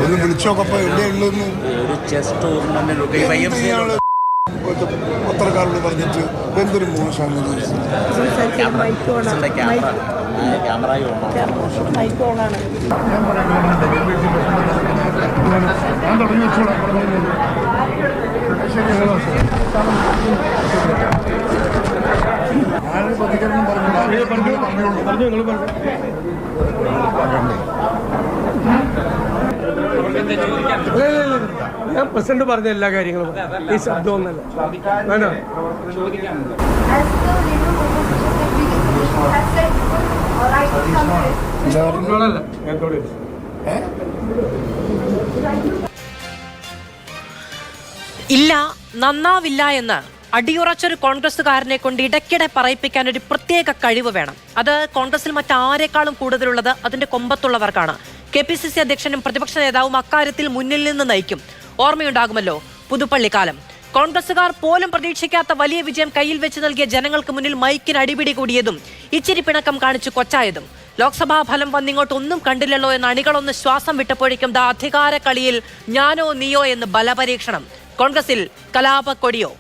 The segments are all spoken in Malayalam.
ഒന്ന് വിളിച്ചോക്കപ്പോ എവിടെയുള്ളതെന്ന് ഒരു ചെസ് ടൂർണമെന്റ് പത്രക്കാരോട് പറഞ്ഞിട്ട് എന്തൊരു മോശമാണ്. ഞാൻ തുടങ്ങി വെച്ചോളാം. ഞാനൊരു പ്രതികരണം പറഞ്ഞോളൂ. ഞാൻ പ്രസിഡന്റ് പറഞ്ഞ എല്ലാ കാര്യങ്ങളും ഈ ശബ്ദമൊന്നല്ല വേണ്ട. ഇല്ല, നന്നാവില്ല എന്ന് അടിയുറച്ചൊരു കോൺഗ്രസുകാരനെ കൊണ്ട് ഇടയ്ക്കിടെ പറയിപ്പിക്കാൻ ഒരു പ്രത്യേക കഴിവ് വേണം. അത് കോൺഗ്രസിൽ മറ്റാരെക്കാളും കൂടുതലുള്ളത് അതിന്റെ കൊമ്പത്തുള്ളവർക്കാണ്. KPCC അധ്യക്ഷനും പ്രതിപക്ഷ നേതാവും അക്കാര്യത്തിൽ മുന്നിൽ നിന്ന് നയിക്കും. ഓർമ്മയുണ്ടാകുമല്ലോ പുതുപ്പള്ളിക്കാലം. കോൺഗ്രസുകാർ പോലും പ്രതീക്ഷിക്കാത്ത വലിയ വിജയം കയ്യിൽ വെച്ച് നൽകിയ ജനങ്ങൾക്ക് മുന്നിൽ മൈക്കിന് അടിപിടി കൂടിയതും ഇച്ചിരി പിണക്കം കാണിച്ചു കൊച്ചായതും. ലോക്സഭാ ഫലം വന്നിങ്ങോട്ട് ഒന്നും കണ്ടില്ലല്ലോ എന്ന് അണികളൊന്ന് ശ്വാസം വിട്ടപ്പോഴേക്കും ദാ അധികാര കളിയിൽ ഞാനോ നീയോ എന്ന് ബലപരീക്ഷണം. കോൺഗ്രസിൽ കലാപക്കൊടിയോ?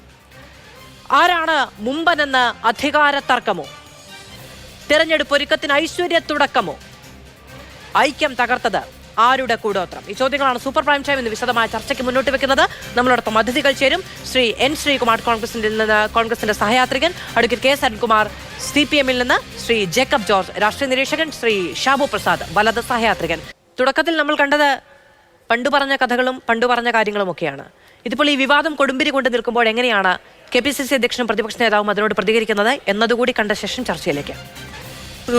ആരാണ് മുമ്പനെന്ന് അധികാര തർക്കമോ? തിരഞ്ഞെടുപ്പ് ഒരുക്കത്തിന് ഐശ്വര്യ തുടക്കമോ? ഐക്യം തകർത്തത് ആരുടെ കൂടോത്രം? ഈ ചോദ്യങ്ങളാണ് സൂപ്പർ പ്രൈം ടൈം ഇന്ന് വിശദമായ ചർച്ചയ്ക്ക് മുന്നോട്ട് വെക്കുന്നത്. നമ്മളോടൊപ്പം അതിഥികൾ ചേരും. ശ്രീ N. ശ്രീകുമാർ കോൺഗ്രസിന്റെ സഹയാത്രികൻ, അഡ്വക്കേറ്റ് K. സരൺകുമാർ CPM-ൽ നിന്ന്, ശ്രീ ജേക്കബ് ജോർജ് രാഷ്ട്രീയ നിരീക്ഷകൻ, ശ്രീ ഷാബു പ്രസാദ് വലത് സഹയാത്രികൻ. തുടക്കത്തിൽ നമ്മൾ കണ്ടത് പണ്ടു പറഞ്ഞ കഥകളും പണ്ടു പറഞ്ഞ കാര്യങ്ങളും ഒക്കെയാണ്. ഇതിപ്പോൾ ഈ വിവാദം കൊടുമ്പിരി കൊണ്ട് നിൽക്കുമ്പോൾ എങ്ങനെയാണ് KPCC അധ്യക്ഷനും പ്രതിപക്ഷ നേതാവും അതിനോട് പ്രതികരിക്കുന്നത് എന്നതുകൂടി കണ്ട ശേഷം ചർച്ചയിലേക്ക്.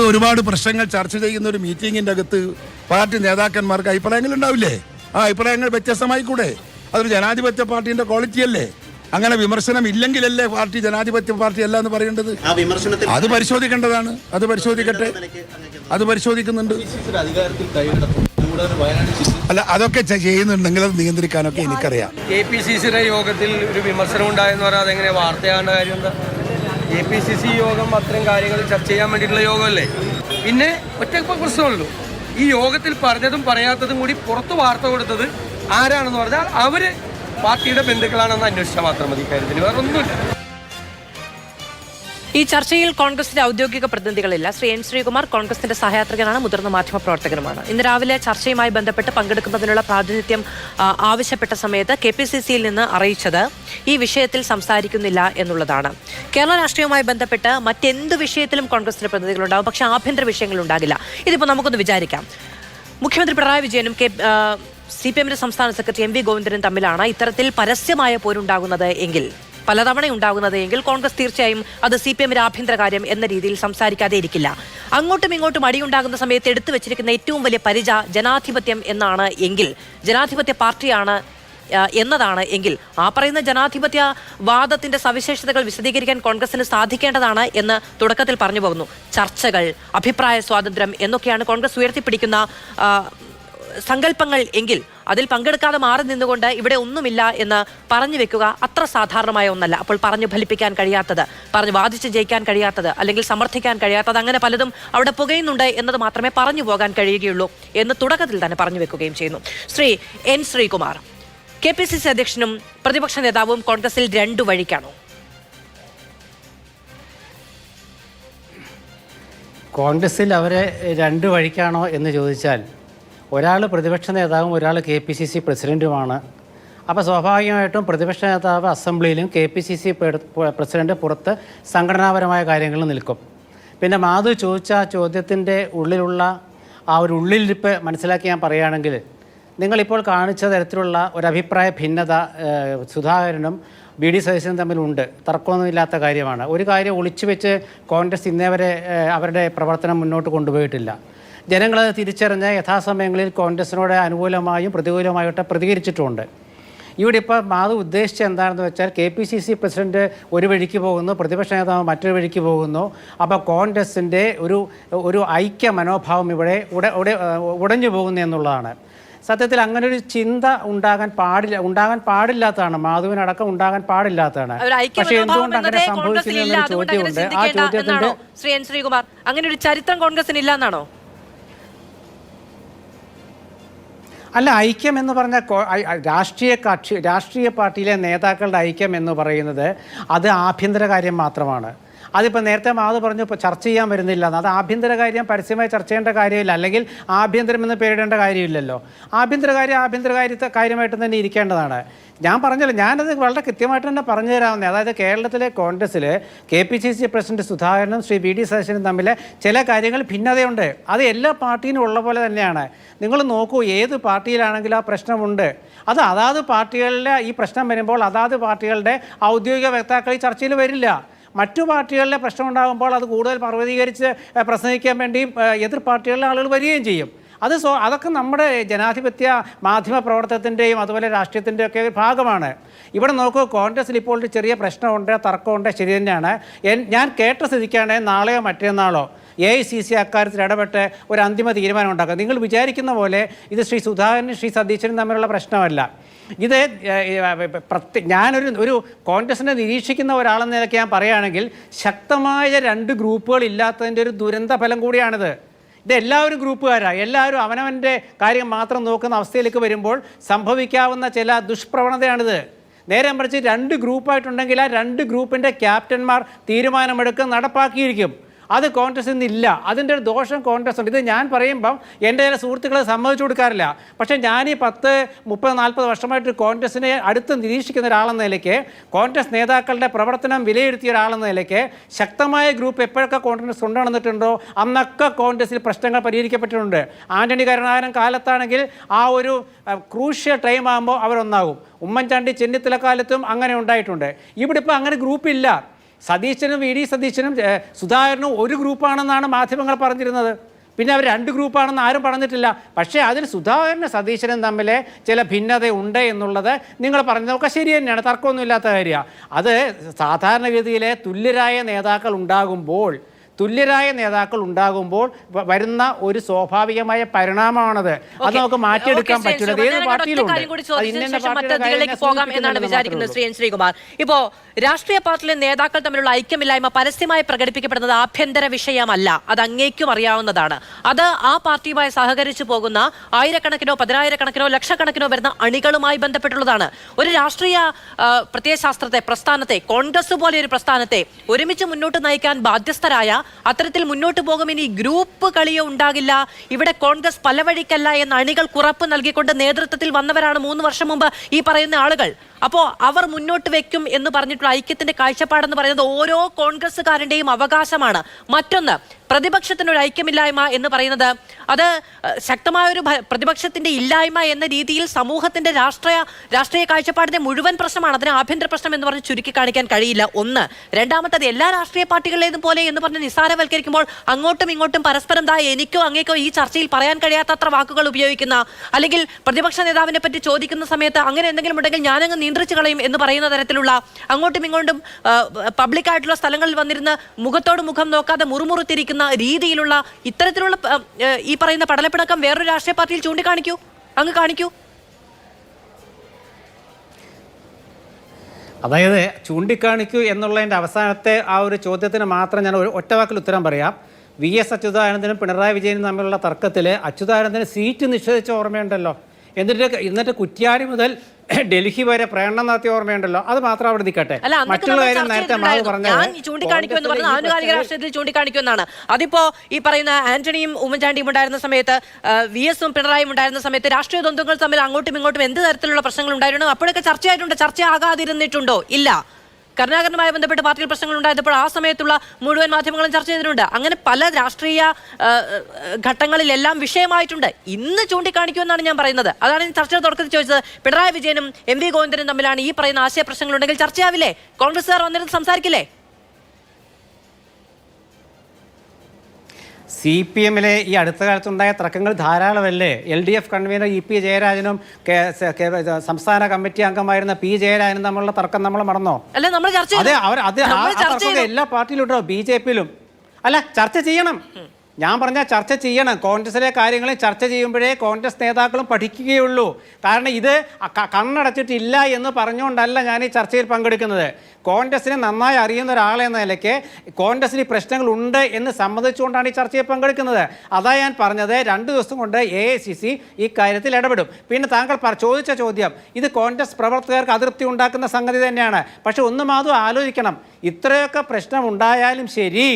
ഒരുപാട് പ്രശ്നങ്ങൾ ചർച്ച ചെയ്യുന്ന ഒരു മീറ്റിംഗിന്റെ അകത്ത് പാർട്ടി നേതാക്കന്മാർക്ക് അഭിപ്രായങ്ങൾ ഉണ്ടാവില്ലേ? ആ അഭിപ്രായങ്ങൾ വ്യത്യസ്തമായി കൂടെ? അതൊരു ജനാധിപത്യ പാർട്ടിന്റെ ക്വാളിറ്റി അല്ലേ? അങ്ങനെ വിമർശനം ഇല്ലെങ്കിലല്ലേ പാർട്ടി ജനാധിപത്യ പാർട്ടി അല്ല എന്ന് പറയേണ്ടത്? അത് പരിശോധിക്കേണ്ടതാണ്. അത് പരിശോധിക്കട്ടെ. അത് പരിശോധിക്കുന്നുണ്ട്. അല്ല, അതൊക്കെ ചെയ്യുന്നുണ്ടെങ്കിൽ അത് നിയന്ത്രിക്കാനൊക്കെ എനിക്കറിയാം. KPCCയുടെ യോഗത്തിൽ ഒരു വിമർശനം ഉണ്ടായെന്ന് പറയാതെ എങ്ങനെ വാർത്തയാകേണ്ട കാര്യം എന്താ? KPCC യോഗം അത്തരം കാര്യങ്ങൾ ചർച്ച ചെയ്യാൻ വേണ്ടിയിട്ടുള്ള യോഗമല്ലേ? പിന്നെ ഒറ്റ പ്രശ്നമുള്ളൂ, ഈ യോഗത്തിൽ പറഞ്ഞതും പറയാത്തതും കൂടി പുറത്ത് വാർത്ത കൊടുത്തത് ആരാണെന്ന് പറഞ്ഞാൽ അവര് പാർട്ടിയുടെ ബന്ധുക്കളാണെന്ന് അന്വേഷിച്ചാൽ മാത്രം മതി. കാര്യത്തിന് വേറെ ഒന്നുമില്ല. ഈ ചർച്ചയിൽ കോൺഗ്രസിന്റെ ഔദ്യോഗിക പ്രതിനിധികളില്ല. ശ്രീ N. ശ്രീകുമാർ കോൺഗ്രസിന്റെ സഹയാത്രികനാണ്, മുതിർന്ന മാധ്യമ പ്രവർത്തകനുമാണ്. ഇന്ന് രാവിലെ ചർച്ചയുമായി ബന്ധപ്പെട്ട് പങ്കെടുക്കുന്നതിനുള്ള പ്രാതിനിധ്യം ആവശ്യപ്പെട്ട സമയത്ത് KPCC-യിൽ നിന്ന് അറിയിച്ചത് ഈ വിഷയത്തിൽ സംസാരിക്കുന്നില്ല എന്നുള്ളതാണ്. കേരള രാഷ്ട്രീയവുമായി ബന്ധപ്പെട്ട് മറ്റെന്ത് വിഷയത്തിലും കോൺഗ്രസിന്റെ പ്രതിനിധികളുണ്ടാവും, പക്ഷേ ആഭ്യന്തര വിഷയങ്ങൾ ഉണ്ടാകില്ല. ഇതിപ്പോൾ നമുക്കൊന്ന് വിചാരിക്കാം. മുഖ്യമന്ത്രി പിണറായി വിജയനും CPM-ന്റെ സംസ്ഥാന സെക്രട്ടറി MV ഗോവിന്ദനും തമ്മിലാണ് ഇത്തരത്തിൽ പരസ്യമായ പോരുണ്ടാകുന്നത് എങ്കിൽ, പലതവണ ഉണ്ടാകുന്നത് എങ്കിൽ, കോൺഗ്രസ് തീർച്ചയായും അത് CPM-ന്റെ ആഭ്യന്തര കാര്യം എന്ന രീതിയിൽ സംസാരിക്കാതെ ഇരിക്കില്ല. അങ്ങോട്ടും ഇങ്ങോട്ടും അടിയുണ്ടാകുന്ന സമയത്ത് എടുത്തു വെച്ചിരിക്കുന്ന ഏറ്റവും വലിയ പരിച ജനാധിപത്യം എന്നാണ് എങ്കിൽ, ജനാധിപത്യ പാർട്ടിയാണ് എന്നതാണ് എങ്കിൽ, ആ പറയുന്ന ജനാധിപത്യ വാദത്തിന്റെ സവിശേഷതകൾ വിശദീകരിക്കാൻ കോൺഗ്രസിന് സാധിക്കേണ്ടതാണ് എന്ന് തുടക്കത്തിൽ പറഞ്ഞു പോകുന്നു. ചർച്ചകൾ, അഭിപ്രായ സ്വാതന്ത്ര്യം എന്നൊക്കെയാണ് കോൺഗ്രസ് ഉയർത്തിപ്പിടിക്കുന്ന സങ്കല്പങ്ങൾ എങ്കിൽ, അതിൽ പങ്കെടുക്കാതെ മാറി നിന്നുകൊണ്ട് ഇവിടെ ഒന്നുമില്ല എന്ന് പറഞ്ഞു വെക്കുക അത്ര സാധാരണമായ ഒന്നല്ല. അപ്പോൾ പറഞ്ഞു ഫലിപ്പിക്കാൻ കഴിയാത്തത്, പറഞ്ഞു വാദിച്ച് ജയിക്കാൻ കഴിയാത്തത്, അല്ലെങ്കിൽ സമർത്ഥിക്കാൻ കഴിയാത്തത്, അങ്ങനെ പലതും അവിടെ പുകയുന്നുണ്ട് എന്നത് മാത്രമേ പറഞ്ഞു പോകാൻ കഴിയുകയുള്ളൂ എന്ന് തുടക്കത്തിൽ തന്നെ പറഞ്ഞു വെക്കുകയും ചെയ്യുന്നു. ശ്രീ N. ശ്രീകുമാർ, KPCC അധ്യക്ഷനും പ്രതിപക്ഷ നേതാവും കോൺഗ്രസിൽ രണ്ടു വഴിക്കാണോ? കോൺഗ്രസിൽ അവരെ രണ്ടു വഴിക്കാണോ എന്ന് ചോദിച്ചാൽ, ഒരാൾ പ്രതിപക്ഷ നേതാവും ഒരാൾ KPCC പ്രസിഡൻറ്റുമാണ്. അപ്പോൾ സ്വാഭാവികമായിട്ടും പ്രതിപക്ഷ നേതാവ് അസംബ്ലിയിലും KPCC പ്രസിഡന്റ് പുറത്ത് സംഘടനാപരമായ കാര്യങ്ങളിൽ നിൽക്കും. പിന്നെ മാധു ചോദിച്ച ചോദ്യത്തിൻ്റെ ഉള്ളിലുള്ള ആ ഒരു ഉള്ളിലിരിപ്പ് മനസ്സിലാക്കി ഞാൻ പറയുകയാണെങ്കിൽ, നിങ്ങളിപ്പോൾ കാണിച്ച തരത്തിലുള്ള ഒരു അഭിപ്രായ ഭിന്നത സുധാകരനും BD സതീശനും തമ്മിലുണ്ട്. തർക്കമൊന്നുമില്ലാത്ത കാര്യമാണ്. ഒരു കാര്യം ഒളിച്ചു വെച്ച് കോൺഗ്രസ് ഇന്നേവരെ അവരുടെ പ്രവർത്തനം മുന്നോട്ട് കൊണ്ടുപോയിട്ടില്ല. ജനങ്ങളത് തിരിച്ചറിഞ്ഞ് യഥാസമയങ്ങളിൽ കോൺഗ്രസിനോട് അനുകൂലമായും പ്രതികൂലമായിട്ട് പ്രതികരിച്ചിട്ടുമുണ്ട്. ഇവിടെ ഇപ്പോൾ മാധു ഉദ്ദേശിച്ചത് എന്താണെന്ന് വെച്ചാൽ, KPCC പ്രസിഡന്റ് ഒരു വഴിക്ക് പോകുന്നു, പ്രതിപക്ഷ നേതാവ് മറ്റൊരു വഴിക്ക് പോകുന്നു. അപ്പോൾ കോൺഗ്രസിൻ്റെ ഒരു ഐക്യ മനോഭാവം ഇവിടെ ഉടഞ്ഞു പോകുന്നു എന്നുള്ളതാണ്. സത്യത്തിൽ അങ്ങനെ ഒരു ചിന്ത ഉണ്ടാകാൻ പാടില്ലാത്തതാണ്. മാധുവിനടക്കം ഉണ്ടാകാൻ പാടില്ലാത്തതാണ്. പക്ഷേ എന്തുകൊണ്ട് അങ്ങനെ സംഭവിക്കുന്നു എന്നൊരു ചോദ്യമുണ്ട്. ആ ചോദ്യത്തിന്റെ ശ്രീ N. ശ്രീകുമാർ, അങ്ങനെ ഒരു ചരിത്രം കോൺഗ്രസിന് ഇല്ല എന്നാണോ? അല്ല, ഐക്യം എന്ന് പറഞ്ഞാൽ രാഷ്ട്രീയ പാർട്ടിയിലെ നേതാക്കളുടെ ഐക്യം എന്ന് പറയുന്നത് അത് ആഭ്യന്തര കാര്യം മാത്രമാണ്. അതിപ്പോൾ നേരത്തെ മാധു പറഞ്ഞു ഇപ്പോൾ ചർച്ച ചെയ്യാൻ വരുന്നില്ല എന്ന്. അത് ആഭ്യന്തര കാര്യം പരസ്യമായി ചർച്ച ചെയ്യേണ്ട കാര്യമില്ല, അല്ലെങ്കിൽ ആഭ്യന്തരമെന്ന് പേരിടേണ്ട കാര്യമില്ലല്ലോ. ആഭ്യന്തര കാര്യമായിട്ട് തന്നെ ഇരിക്കേണ്ടതാണ്. ഞാൻ പറഞ്ഞല്ലോ, ഞാനത് വളരെ കൃത്യമായിട്ട് തന്നെ പറഞ്ഞു തരാവുന്നത്. അതായത് കേരളത്തിലെ കോൺഗ്രസ്സിൽ KPCC പ്രസിഡന്റ് സുധാകരനും ശ്രീ VD സതീശനും തമ്മിൽ ചില കാര്യങ്ങൾ ഭിന്നതയുണ്ട്. അത് എല്ലാ പാർട്ടിയിലും ഉള്ള പോലെ തന്നെയാണ്. നിങ്ങൾ നോക്കൂ, ഏത് പാർട്ടിയിലാണെങ്കിലും ആ പ്രശ്നമുണ്ട്. അത് അതാത് പാർട്ടികളിലെ ഈ പ്രശ്നം വരുമ്പോൾ അതാത് പാർട്ടികളുടെ ഔദ്യോഗിക വക്താക്കൾ ഈ ചർച്ചയിൽ വരില്ല. മറ്റു പാർട്ടികളിലെ പ്രശ്നമുണ്ടാകുമ്പോൾ അത് കൂടുതൽ പർവ്വതീകരിച്ച് പ്രസംഗിക്കാൻ വേണ്ടി എതിർ പാർട്ടികളിലെ ആളുകൾ വരികയും ചെയ്യും. അതൊക്കെ നമ്മുടെ ജനാധിപത്യ മാധ്യമ പ്രവർത്തനത്തിൻ്റെയും അതുപോലെ രാഷ്ട്രീയത്തിൻ്റെയും ഒക്കെ ഭാഗമാണ്. ഇവിടെ നോക്കൂ, കോൺഗ്രസ്സിൽ ഇപ്പോൾ ഒരു ചെറിയ പ്രശ്നമുണ്ട്, തർക്കമുണ്ട്, ശരി തന്നെയാണ്. ഞാൻ കേട്ട സ്ഥിതിക്കാണ് നാളെയോ മറ്റന്നാളോ AICC അക്കാര്യത്തിൽ ഇടപെട്ട് ഒരു അന്തിമ തീരുമാനം ഉണ്ടാക്കുക. നിങ്ങൾ വിചാരിക്കുന്ന പോലെ ഇത് ശ്രീ സുധാകരനും ശ്രീ സതീശനും തമ്മിലുള്ള പ്രശ്നമല്ല. ഇത് ഞാനൊരു കോൺഗ്രസിനെ നിരീക്ഷിക്കുന്ന ഒരാളെന്ന നിലയ്ക്ക് ഞാൻ പറയുകയാണെങ്കിൽ ശക്തമായ 2 ഗ്രൂപ്പുകൾ ഇല്ലാത്തതിൻ്റെ ഒരു ദുരന്ത ഫലം കൂടിയാണിത്. ഇതെല്ലാവരും ഗ്രൂപ്പുകാരാണ്. എല്ലാവരും അവനവൻ്റെ കാര്യം മാത്രം നോക്കുന്ന അവസ്ഥയിലേക്ക് വരുമ്പോൾ സംഭവിക്കാവുന്ന ചില ദുഷ്പ്രവണതയാണിത്. നേരെ മറിച്ച് 2 ഗ്രൂപ്പായിട്ടുണ്ടെങ്കിൽ ആ 2 ഗ്രൂപ്പിൻ്റെ ക്യാപ്റ്റന്മാർ തീരുമാനമെടുക്കുക, നടപ്പാക്കിയിരിക്കും. അത് കോൺഗ്രസ് ഇന്നില്ല. അതിൻ്റെ ഒരു ദോഷം കോൺഗ്രസ് ഉണ്ട്. ഇത് ഞാൻ പറയുമ്പം എൻ്റെ ചില സുഹൃത്തുക്കളെ സമ്മതിച്ചു കൊടുക്കാറില്ല. പക്ഷേ ഞാൻ ഈ 10, 30, 40 വർഷമായിട്ട് കോൺഗ്രസിനെ അടുത്ത് നിരീക്ഷിക്കുന്ന ഒരാളെന്ന നിലയ്ക്ക്, കോൺഗ്രസ് നേതാക്കളുടെ പ്രവർത്തനം വിലയിരുത്തിയ ഒരാളെന്ന നിലയ്ക്ക്, ശക്തമായ ഗ്രൂപ്പ് എപ്പോഴൊക്കെ കോൺഗ്രസ് കൊണ്ടുവന്നിട്ടുണ്ടോ അന്നൊക്കെ കോൺഗ്രസിൽ പ്രശ്നങ്ങൾ പരിഹരിക്കപ്പെട്ടിട്ടുണ്ട്. ആന്റണി കരുണാകരൻ കാലത്താണെങ്കിൽ ആ ഒരു ക്രൂഷ്യൽ ടൈം ആകുമ്പോൾ അവരൊന്നാകും. ഉമ്മൻചാണ്ടി ചെന്നിത്തല കാലത്തും അങ്ങനെ ഉണ്ടായിട്ടുണ്ട്. ഇവിടെ ഇപ്പോൾ അങ്ങനെ ഗ്രൂപ്പില്ല. സതീശനും VD സതീശനും സുധാകരനും ഒരു ഗ്രൂപ്പാണെന്നാണ് മാധ്യമങ്ങൾ പറഞ്ഞിരുന്നത്. പിന്നെ അവർ 2 ഗ്രൂപ്പാണെന്ന് ആരും പറഞ്ഞിട്ടില്ല. പക്ഷേ അതിൽ സുധാകരനും സതീശനും തമ്മിൽ ചില ഭിന്നത ഉണ്ട് എന്നുള്ളത് നിങ്ങൾ പറഞ്ഞതൊക്കെ ശരി തന്നെയാണ്, തർക്കമൊന്നുമില്ലാത്ത കാര്യമാണ്. അത് സാധാരണഗതിയിലെ തുല്യരായ നേതാക്കൾ വരുന്ന ഒരു സ്വാഭാവികമായ പരിണാമമാണത്. അത് നമുക്ക് മാറ്റിയെടുക്കാൻ പറ്റില്ല. പോകാം എന്നാണ് വിചാരിക്കുന്നത് ശ്രീ ശ്രീകുമാർ. ഇപ്പോ രാഷ്ട്രീയ പാർട്ടിയിലെ നേതാക്കൾ തമ്മിലുള്ള ഐക്യമില്ലായ്മ പരസ്യമായി പ്രകടിപ്പിക്കപ്പെടുന്നത് ആഭ്യന്തര വിഷയമല്ല, അത് അങ്ങേക്കും അറിയാവുന്നതാണ്. അത് ആ പാർട്ടിയുമായി സഹകരിച്ചു പോകുന്ന ആയിരക്കണക്കിനോ 10,000-കണക്കിനോ ലക്ഷക്കണക്കിനോ വരുന്ന അണികളുമായി ബന്ധപ്പെട്ടുള്ളതാണ്. ഒരു രാഷ്ട്രീയ പ്രത്യയശാസ്ത്രത്തെ, പ്രസ്ഥാനത്തെ, കോൺഗ്രസ് പോലെ ഒരു പ്രസ്ഥാനത്തെ ഒരുമിച്ച് മുന്നോട്ട് നയിക്കാൻ ബാധ്യസ്ഥരായ, അത്തരത്തിൽ മുന്നോട്ട് പോകും, ഇനി ഗ്രൂപ്പ് കളിയോ ഉണ്ടാകില്ല, ഇവിടെ കോൺഗ്രസ് പല വഴിക്കല്ല എന്ന അണികൾ ഉറപ്പ് നൽകിക്കൊണ്ട് നേതൃത്വത്തിൽ വന്നവരാണ് 3 വർഷം മുമ്പ് ഈ പറയുന്ന ആളുകൾ. അപ്പോൾ അവർ മുന്നോട്ട് വെക്കും എന്ന് പറഞ്ഞിട്ടുള്ള ഐക്യത്തിന്റെ കാഴ്ചപ്പാടെന്ന് പറയുന്നത് ഓരോ കോൺഗ്രസ്സുകാരന്റെയും അവകാശമാണ്. മറ്റൊന്ന്, പ്രതിപക്ഷത്തിനൊരു ഐക്യമില്ലായ്മ എന്ന് പറയുന്നത് അത് ശക്തമായൊരു പ്രതിപക്ഷത്തിന്റെ ഇല്ലായ്മ എന്ന രീതിയിൽ സമൂഹത്തിന്റെ രാഷ്ട്രീയ കാഴ്ചപ്പാടിന്റെ മുഴുവൻ പ്രശ്നമാണ്. അതിന് ആഭ്യന്തര പ്രശ്നം എന്ന് പറഞ്ഞ് ചുരുക്കി കാണിക്കാൻ കഴിയില്ല. ഒന്ന്. രണ്ടാമത്തത്, എല്ലാ രാഷ്ട്രീയ പാർട്ടികളിലേതും പോലെ എന്ന് പറഞ്ഞ് നിസ്സാരവൽക്കരിക്കുമ്പോൾ അങ്ങോട്ടും ഇങ്ങോട്ടും പരസ്പരം എനിക്കോ അങ്ങേക്കോ ഈ ചർച്ചയിൽ പറയാൻ കഴിയാത്തത്ര വാക്കുകൾ ഉപയോഗിക്കുന്ന, അല്ലെങ്കിൽ പ്രതിപക്ഷ നേതാവിനെ പറ്റി ചോദിക്കുന്ന സമയത്ത് അങ്ങനെ എന്തെങ്കിലും ഉണ്ടെങ്കിൽ ഞാനങ്ങ് നിയന്ത്രിച്ചു കളയും എന്ന് പറയുന്ന തരത്തിലുള്ള, അങ്ങോട്ടും ഇങ്ങോട്ടും പബ്ലിക്കായിട്ടുള്ള സ്ഥലങ്ങളിൽ വന്നിരുന്ന് മുഖത്തോട് മുഖം നോക്കാതെ മുറുമുറുത്തിരിക്കുന്ന രീതിയിലുള്ള ഇത്തരത്തിലുള്ള ഈ പറയുന്ന പടലപ്പിണക്കം വേറൊരു രാഷ്ട്രീയ പാർട്ടിയിൽ അങ്ങ് കാണിക്കൂ. അതായത് ചൂണ്ടിക്കാണിക്കൂ എന്നുള്ളതിൻ്റെ അവസാനത്തെ ആ ഒരു ചോദ്യത്തിന് മാത്രം ഞാൻ ഒറ്റ വാക്കിൽ ഉത്തരം പറയാം. VS അച്യുതാനന്ദനും പിണറായി വിജയനും തമ്മിലുള്ള തർക്കത്തിൽ അച്യുതാനന്ദന് സീറ്റ് നിഷേധിച്ച ഓർമ്മയുണ്ടല്ലോ. എന്നിട്ട് കുറ്റ്യാടി മുതൽ ഡൽഹി വരെ പ്രകടനം നടത്തിയ ഓർമ്മയുണ്ടല്ലോ. അത് മാത്രം അവിടെ നിൽക്കട്ടെ. മറ്റുള്ള കാര്യം നേരത്തെ മാവ് ചൂണ്ടിക്കാണിക്കുമെന്ന് ആനുകാലിക രാഷ്ട്രീയത്തിൽ ചൂണ്ടിക്കാണിക്കുമെന്നാണ്. അതിപ്പോ ഈ പറയുന്ന ആന്റണിയും ഉമ്മൻചാണ്ടിയും ഉണ്ടായിരുന്ന സമയത്ത്, VSഉം പിണറായിയും ഉണ്ടായിരുന്ന സമയത്ത് രാഷ്ട്രീയ ദ്വന്ദ്വങ്ങൾ തമ്മിൽ അങ്ങോട്ടും ഇങ്ങോട്ടും എന്ത് തരത്തിലുള്ള പ്രശ്നങ്ങൾ ഉണ്ടായിരുന്നു? അപ്പോഴൊക്കെ ചർച്ചയായിട്ടുണ്ട്. ചർച്ചയാകാതിരുന്നിട്ടുണ്ടോ? ഇല്ല. കരുണാകരനുമായി ബന്ധപ്പെട്ട് പാർട്ടിയിൽ പ്രശ്നങ്ങൾ ഉണ്ടായപ്പോൾ ആ സമയത്തുള്ള മുഴുവൻ മാധ്യമങ്ങളും ചർച്ച ചെയ്തിട്ടുണ്ട്. അങ്ങനെ പല രാഷ്ട്രീയ ഘട്ടങ്ങളിലെല്ലാം വിഷയമായിട്ടുണ്ട്. ഇന്ന് ചൂണ്ടിക്കാണിക്കുമെന്നാണ് ഞാൻ പറയുന്നത്. അതാണ് ചർച്ചയുടെ തുടക്കത്തിൽ ചോദിച്ചത്. പിണറായി വിജയനും MV ഗോവിന്ദനും തമ്മിലാണ് ഈ പറയുന്ന ആശയ പ്രശ്നങ്ങളുണ്ടെങ്കിൽ ചർച്ചയാവില്ലേ? കോൺഗ്രസ്സുകാർ വന്നിരുന്ന് സംസാരിക്കില്ലേ? CPM-ലെ ഈ അടുത്ത കാലത്തുണ്ടായ തർക്കങ്ങൾ ധാരാളമല്ലേ? LDF കൺവീനർ EP ജയരാജനും സംസ്ഥാന കമ്മിറ്റി അംഗമായിരുന്ന P ജയരാജനും തമ്മിലുള്ള തർക്കം നമ്മൾ മറന്നോ? അതെ, എല്ലാ പാർട്ടിയിലും ഉണ്ടോ, BJP-യിലും. അല്ല, ചർച്ച ചെയ്യണം. ഞാൻ പറഞ്ഞാൽ ചർച്ച ചെയ്യണം. കോൺഗ്രസിലെ കാര്യങ്ങൾ ചർച്ച ചെയ്യുമ്പോഴേ കോൺഗ്രസ് നേതാക്കളും പഠിക്കുകയുള്ളൂ. കാരണം ഇത് കണ്ണടച്ചിട്ടില്ല എന്ന് പറഞ്ഞുകൊണ്ടല്ല ഞാൻ ഈ ചർച്ചയിൽ പങ്കെടുക്കുന്നത്. കോൺഗ്രസിനെ നന്നായി അറിയുന്ന ഒരാളെന്ന നിലയ്ക്ക് കോൺഗ്രസിന് പ്രശ്നങ്ങളുണ്ട് എന്ന് സമ്മതിച്ചുകൊണ്ടാണ് ഈ ചർച്ചയിൽ പങ്കെടുക്കുന്നത്. അതാ ഞാൻ പറഞ്ഞത്, 2 ദിവസം കൊണ്ട് AICC ഈ കാര്യത്തിൽ ഇടപെടും. പിന്നെ താങ്കൾ ചോദിച്ച ചോദ്യം, ഇത് കോൺഗ്രസ് പ്രവർത്തകർക്ക് അതൃപ്തി ഉണ്ടാക്കുന്ന സംഗതി തന്നെയാണ്. പക്ഷെ ഒന്നും അതും ആലോചിക്കണം, ഇത്രയൊക്കെ പ്രശ്നം ഉണ്ടായാലും ശരി,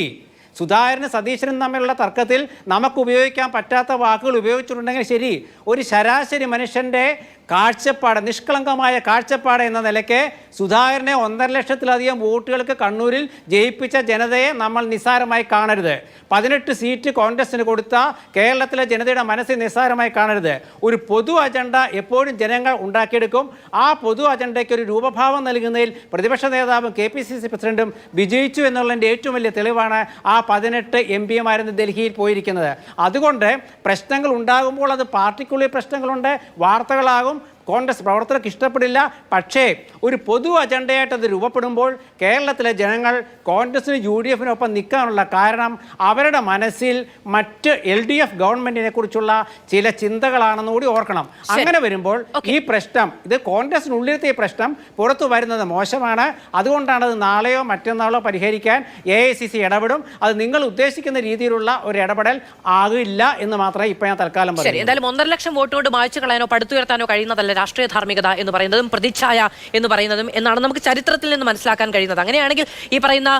സുധാകരനും സതീശനും തമ്മിലുള്ള തർക്കത്തിൽ നമുക്ക് ഉപയോഗിക്കാൻ പറ്റാത്ത വാക്കുകൾ ഉപയോഗിച്ചിട്ടുണ്ടെങ്കിൽ ശരി, ഒരു ശരാശരി മനുഷ്യൻ്റെ കാഴ്ചപ്പാട്, നിഷ്കളങ്കമായ കാഴ്ചപ്പാട് എന്ന നിലയ്ക്ക് സുധാകരനെ 1.5 ലക്ഷത്തിലധികം വോട്ടുകൾക്ക് കണ്ണൂരിൽ ജയിപ്പിച്ച ജനതയെ നമ്മൾ നിസ്സാരമായി കാണരുത്. 18 സീറ്റ് കോൺഗ്രസിന് കൊടുത്ത കേരളത്തിലെ ജനതയുടെ മനസ്സിൽ നിസ്സാരമായി കാണരുത്. ഒരു പൊതു അജണ്ട എപ്പോഴും ജനങ്ങൾ ഉണ്ടാക്കിയെടുക്കും. ആ പൊതു അജണ്ടയ്ക്ക് ഒരു രൂപഭാവം നൽകുന്നതിൽ പ്രതിപക്ഷ നേതാവും KPCC പ്രസിഡന്റും വിജയിച്ചു എന്നുള്ളതിൻ്റെ ഏറ്റവും വലിയ തെളിവാണ് ആ 18 MP ഡൽഹിയിൽ പോയിരിക്കുന്നത്. അതുകൊണ്ട് പ്രശ്നങ്ങൾ ഉണ്ടാകുമ്പോൾ അത് പാർട്ടിക്കുള്ളിൽ പ്രശ്നങ്ങളുണ്ട്, വാർത്തകളാകും, കോൺഗ്രസ് പ്രവർത്തകർക്ക് ഇഷ്ടപ്പെടില്ല. പക്ഷേ ഒരു പൊതു അജണ്ടയായിട്ട് അത് രൂപപ്പെടുമ്പോൾ കേരളത്തിലെ ജനങ്ങൾ കോൺഗ്രസിന് UDF-നൊപ്പം നിൽക്കാനുള്ള കാരണം അവരുടെ മനസ്സിൽ മറ്റ് LDF ഗവൺമെന്റിനെ കുറിച്ചുള്ള ചില ചിന്തകളാണെന്ന് കൂടി ഓർക്കണം. അങ്ങനെ വരുമ്പോൾ ഈ പ്രശ്നം, ഇത് കോൺഗ്രസിനുള്ളിലത്തെ ഈ പ്രശ്നം പുറത്തു വരുന്നത് മോശമാണ്. അതുകൊണ്ടാണ് അത് നാളെയോ മറ്റന്നാളോ പരിഹരിക്കാൻ AICC ഇടപെടും. അത് നിങ്ങൾ ഉദ്ദേശിക്കുന്ന രീതിയിലുള്ള ഒരു ഇടപെടൽ ആകില്ല എന്ന് മാത്രമേ ഇപ്പോൾ ഞാൻ തൽക്കാലം പറയൂ. എന്തായാലും 1.5 ലക്ഷം വോട്ട് കൊണ്ട് മായ്ച്ചു കളയാനോ പടുത്തുയർത്താനോ കഴിയുന്നതല്ല രാഷ്ട്രീയ ധാർമ്മികത എന്ന് പറയുന്നതും പ്രതിച്ഛായ എന്ന് പറയുന്നതും എന്നാണ് നമുക്ക് ചരിത്രത്തിൽ നിന്ന് മനസ്സിലാക്കാൻ കഴിയുന്നത്. അങ്ങനെയാണെങ്കിൽ ഈ പറയുന്ന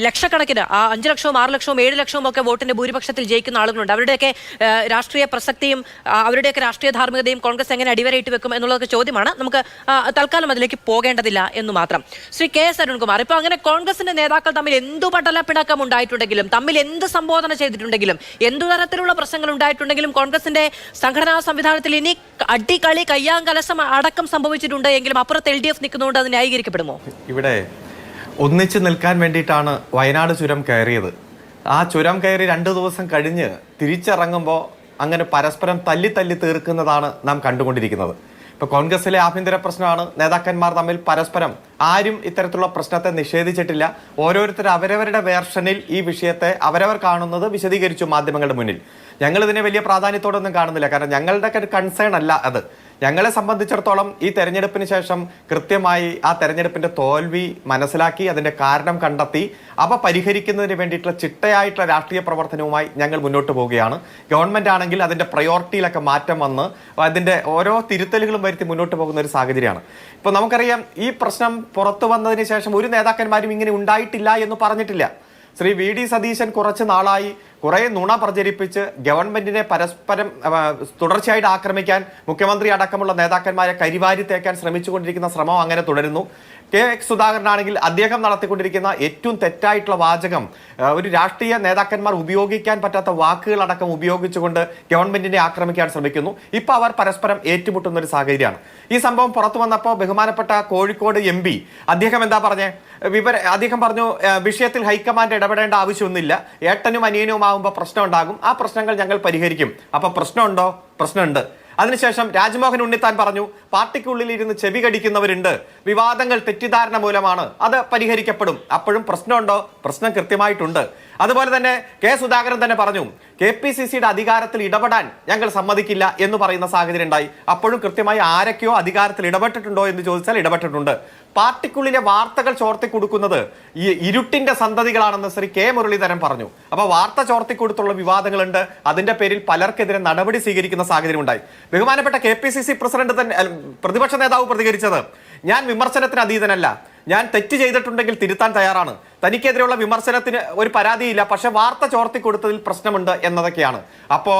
ലക്ഷക്കണക്കിന് 5 ലക്ഷവും 6 ലക്ഷവും 7 ലക്ഷവും ഒക്കെ വോട്ടിന്റെ ഭൂരിപക്ഷത്തിൽ ജയിക്കുന്ന ആളുകളുണ്ട്. അവരുടെയൊക്കെ രാഷ്ട്രീയ പ്രസക്തിയും അവരുടെയൊക്കെ രാഷ്ട്രീയ ധാർമ്മികതയും കോൺഗ്രസ് എങ്ങനെ അടിവരയിട്ട് വെക്കും എന്നുള്ളതൊക്കെ ചോദ്യമാണ്. നമുക്ക് തൽക്കാലം അതിലേക്ക് പോകേണ്ടതില്ല എന്ന് മാത്രം. ശ്രീ KS അരുൺകുമാർ, ഇപ്പൊ അങ്ങനെ കോൺഗ്രസിന്റെ നേതാക്കൾ തമ്മിൽ എന്തു പടലപ്പിണക്കം ഉണ്ടായിട്ടുണ്ടെങ്കിലും, തമ്മിൽ എന്ത് സംബോധന ചെയ്തിട്ടുണ്ടെങ്കിലും, എന്തു തരത്തിലുള്ള പ്രശ്നങ്ങൾ ഉണ്ടായിട്ടുണ്ടെങ്കിലും കോൺഗ്രസിന്റെ സംഘടനാ സംവിധാനത്തിൽ ഇനി അടികളി കയ്യാങ്കലസം അടക്കം സംഭവിച്ചിട്ടുണ്ട് എങ്കിലും അപ്പുറത്ത് LDF നിൽക്കുന്നതുകൊണ്ട് അത് ന്യായീകരിക്കപ്പെടുമോ? ഇവിടെ ഒന്നിച്ചു നിൽക്കാൻ വേണ്ടിയിട്ടാണ് വയനാട് ചുരം കയറിയത്. ആ ചുരം കയറി 2 ദിവസം കഴിഞ്ഞ് തിരിച്ചിറങ്ങുമ്പോൾ അങ്ങനെ പരസ്പരം തല്ലി തീർക്കുന്നതാണ് നാം കണ്ടുകൊണ്ടിരിക്കുന്നത്. ഇപ്പോൾ കോൺഗ്രസിലെ ആഭ്യന്തര പ്രശ്നമാണ്. നേതാക്കന്മാർ തമ്മിൽ പരസ്പരം ആരും ഇത്തരത്തിലുള്ള പ്രശ്നത്തെ നിഷേധിച്ചിട്ടില്ല. ഓരോരുത്തർ അവരവരുടെ വേർഷനിൽ ഈ വിഷയത്തെ അവരവർ കാണുന്നത് വിശദീകരിച്ചു മാധ്യമങ്ങളുടെ മുന്നിൽ. ഞങ്ങൾ ഇതിനെ വലിയ പ്രാധാന്യത്തോടൊന്നും കാണുന്നില്ല. കാരണം ഞങ്ങളുടെ കൺസേൺ അല്ല അത്. ഞങ്ങളെ സംബന്ധിച്ചിടത്തോളം ഈ തെരഞ്ഞെടുപ്പിന് ശേഷം കൃത്യമായി ആ തെരഞ്ഞെടുപ്പിന്റെ തോൽവി മനസ്സിലാക്കി അതിന്റെ കാരണം കണ്ടെത്തി അവ പരിഹരിക്കുന്നതിന് വേണ്ടിയിട്ടുള്ള ചിട്ടയായിട്ടുള്ള രാഷ്ട്രീയ പ്രവർത്തനവുമായി ഞങ്ങൾ മുന്നോട്ട് പോവുകയാണ്. ഗവൺമെന്റ് ആണെങ്കിൽ അതിന്റെ പ്രയോറിറ്റിയിലൊക്കെ മാറ്റം വന്ന് അതിന്റെ ഓരോ തിരുത്തലുകളും വരുത്തി മുന്നോട്ട് പോകുന്ന ഒരു സാഹചര്യമാണ്. ഇപ്പൊ നമുക്കറിയാം, ഈ പ്രശ്നം പുറത്തു വന്നതിന് ശേഷം ഒരു നേതാക്കന്മാരും ഇങ്ങനെ ഉണ്ടായിട്ടില്ല എന്ന് പറഞ്ഞിട്ടില്ല. ശ്രീ VD സതീശൻ കുറച്ച് നാളായി കുറെ നുണ പ്രചരിപ്പിച്ച് ഗവൺമെന്റിനെ പരസ്പരം തുടർച്ചയായിട്ട് ആക്രമിക്കാൻ മുഖ്യമന്ത്രി അടക്കമുള്ള നേതാക്കന്മാരെ കരിവാരി തേക്കാൻ ശ്രമിച്ചുകൊണ്ടിരിക്കുന്ന ശ്രമം അങ്ങനെ തുടരുന്നു. സുധാകരനാണെങ്കിൽ അദ്ദേഹം നടത്തിക്കൊണ്ടിരിക്കുന്ന ഏറ്റവും തെറ്റായിട്ടുള്ള വാചകം, ഒരു രാഷ്ട്രീയ നേതാക്കന്മാർ ഉപയോഗിക്കാൻ പറ്റാത്ത വാക്കുകളടക്കം ഉപയോഗിച്ചുകൊണ്ട് ഗവൺമെന്റിനെ ആക്രമിക്കാൻ ശ്രമിക്കുന്നു. ഇപ്പൊ അവർ പരസ്പരം ഏറ്റുമുട്ടുന്ന ഒരു സാഹചര്യമാണ്. ഈ സംഭവം പുറത്തു വന്നപ്പോൾ ബഹുമാനപ്പെട്ട കോഴിക്കോട് MP അദ്ദേഹം എന്താ പറഞ്ഞേ? അദ്ദേഹം പറഞ്ഞു, വിഷയത്തിൽ ഹൈക്കമാൻഡ് ഇടപെടേണ്ട ആവശ്യമൊന്നുമില്ല, ഏട്ടനും അനിയനും ആവുമ്പോൾ പ്രശ്നം ഉണ്ടാകും, ആ പ്രശ്നങ്ങൾ ഞങ്ങൾ പരിഹരിക്കും. അപ്പൊ പ്രശ്നമുണ്ടോ? പ്രശ്നമുണ്ട്. അതിനുശേഷം രാജ്മോഹൻ ഉണ്ണിത്താൻ പറഞ്ഞു, പാർട്ടിക്കുള്ളിൽ ഇരുന്ന് ചെവി കടിക്കുന്നവരുണ്ട്, വിവാദങ്ങൾ തെറ്റിദ്ധാരണ മൂലമാണ്, അത് പരിഹരിക്കപ്പെടും. അപ്പോഴും പ്രശ്നമുണ്ടോ? പ്രശ്നം കൃത്യമായിട്ടുണ്ട്. അതുപോലെ തന്നെ സുധാകരൻ തന്നെ പറഞ്ഞു, KPCCയുടെ അധികാരത്തിൽ ഇടപെടാൻ ഞങ്ങൾ സമ്മതിക്കില്ല എന്ന് പറയുന്ന സാഹചര്യം ഉണ്ടായി. അപ്പോഴും കൃത്യമായി ആരൊക്കെയോ അധികാരത്തിൽ ഇടപെട്ടിട്ടുണ്ടോ എന്ന് ചോദിച്ചാൽ ഇടപെട്ടിട്ടുണ്ട്. പാർട്ടിക്കുള്ളിലെ വാർത്തകൾ ചോർത്തി കൊടുക്കുന്നത് ഈ ഇരുട്ടിന്റെ സന്തതികളാണെന്ന് ശ്രീ മുരളീധരൻ പറഞ്ഞു. അപ്പൊ വാർത്ത ചോർത്തി കൊടുത്തുള്ള വിവാദങ്ങളുണ്ട്. അതിന്റെ പേരിൽ പലർക്കെതിരെ നടപടി സ്വീകരിക്കുന്ന സാഹചര്യം ഉണ്ടായി. ബഹുമാനപ്പെട്ട KPCC പ്രസിഡന്റ് തന്നെ, പ്രതിപക്ഷ നേതാവ് പ്രതികരിച്ചത്, ഞാൻ വിമർശനത്തിന് അതീതനല്ല, ഞാൻ തെറ്റ് ചെയ്തിട്ടുണ്ടെങ്കിൽ തിരുത്താൻ തയ്യാറാണ്, തനിക്കെതിരെയുള്ള വിമർശനത്തിന് ഒരു പരാതിയില്ല, പക്ഷെ വാർത്ത ചോർത്തി കൊടുത്തതിൽ പ്രശ്നമുണ്ട് എന്നതൊക്കെയാണ്. അപ്പോ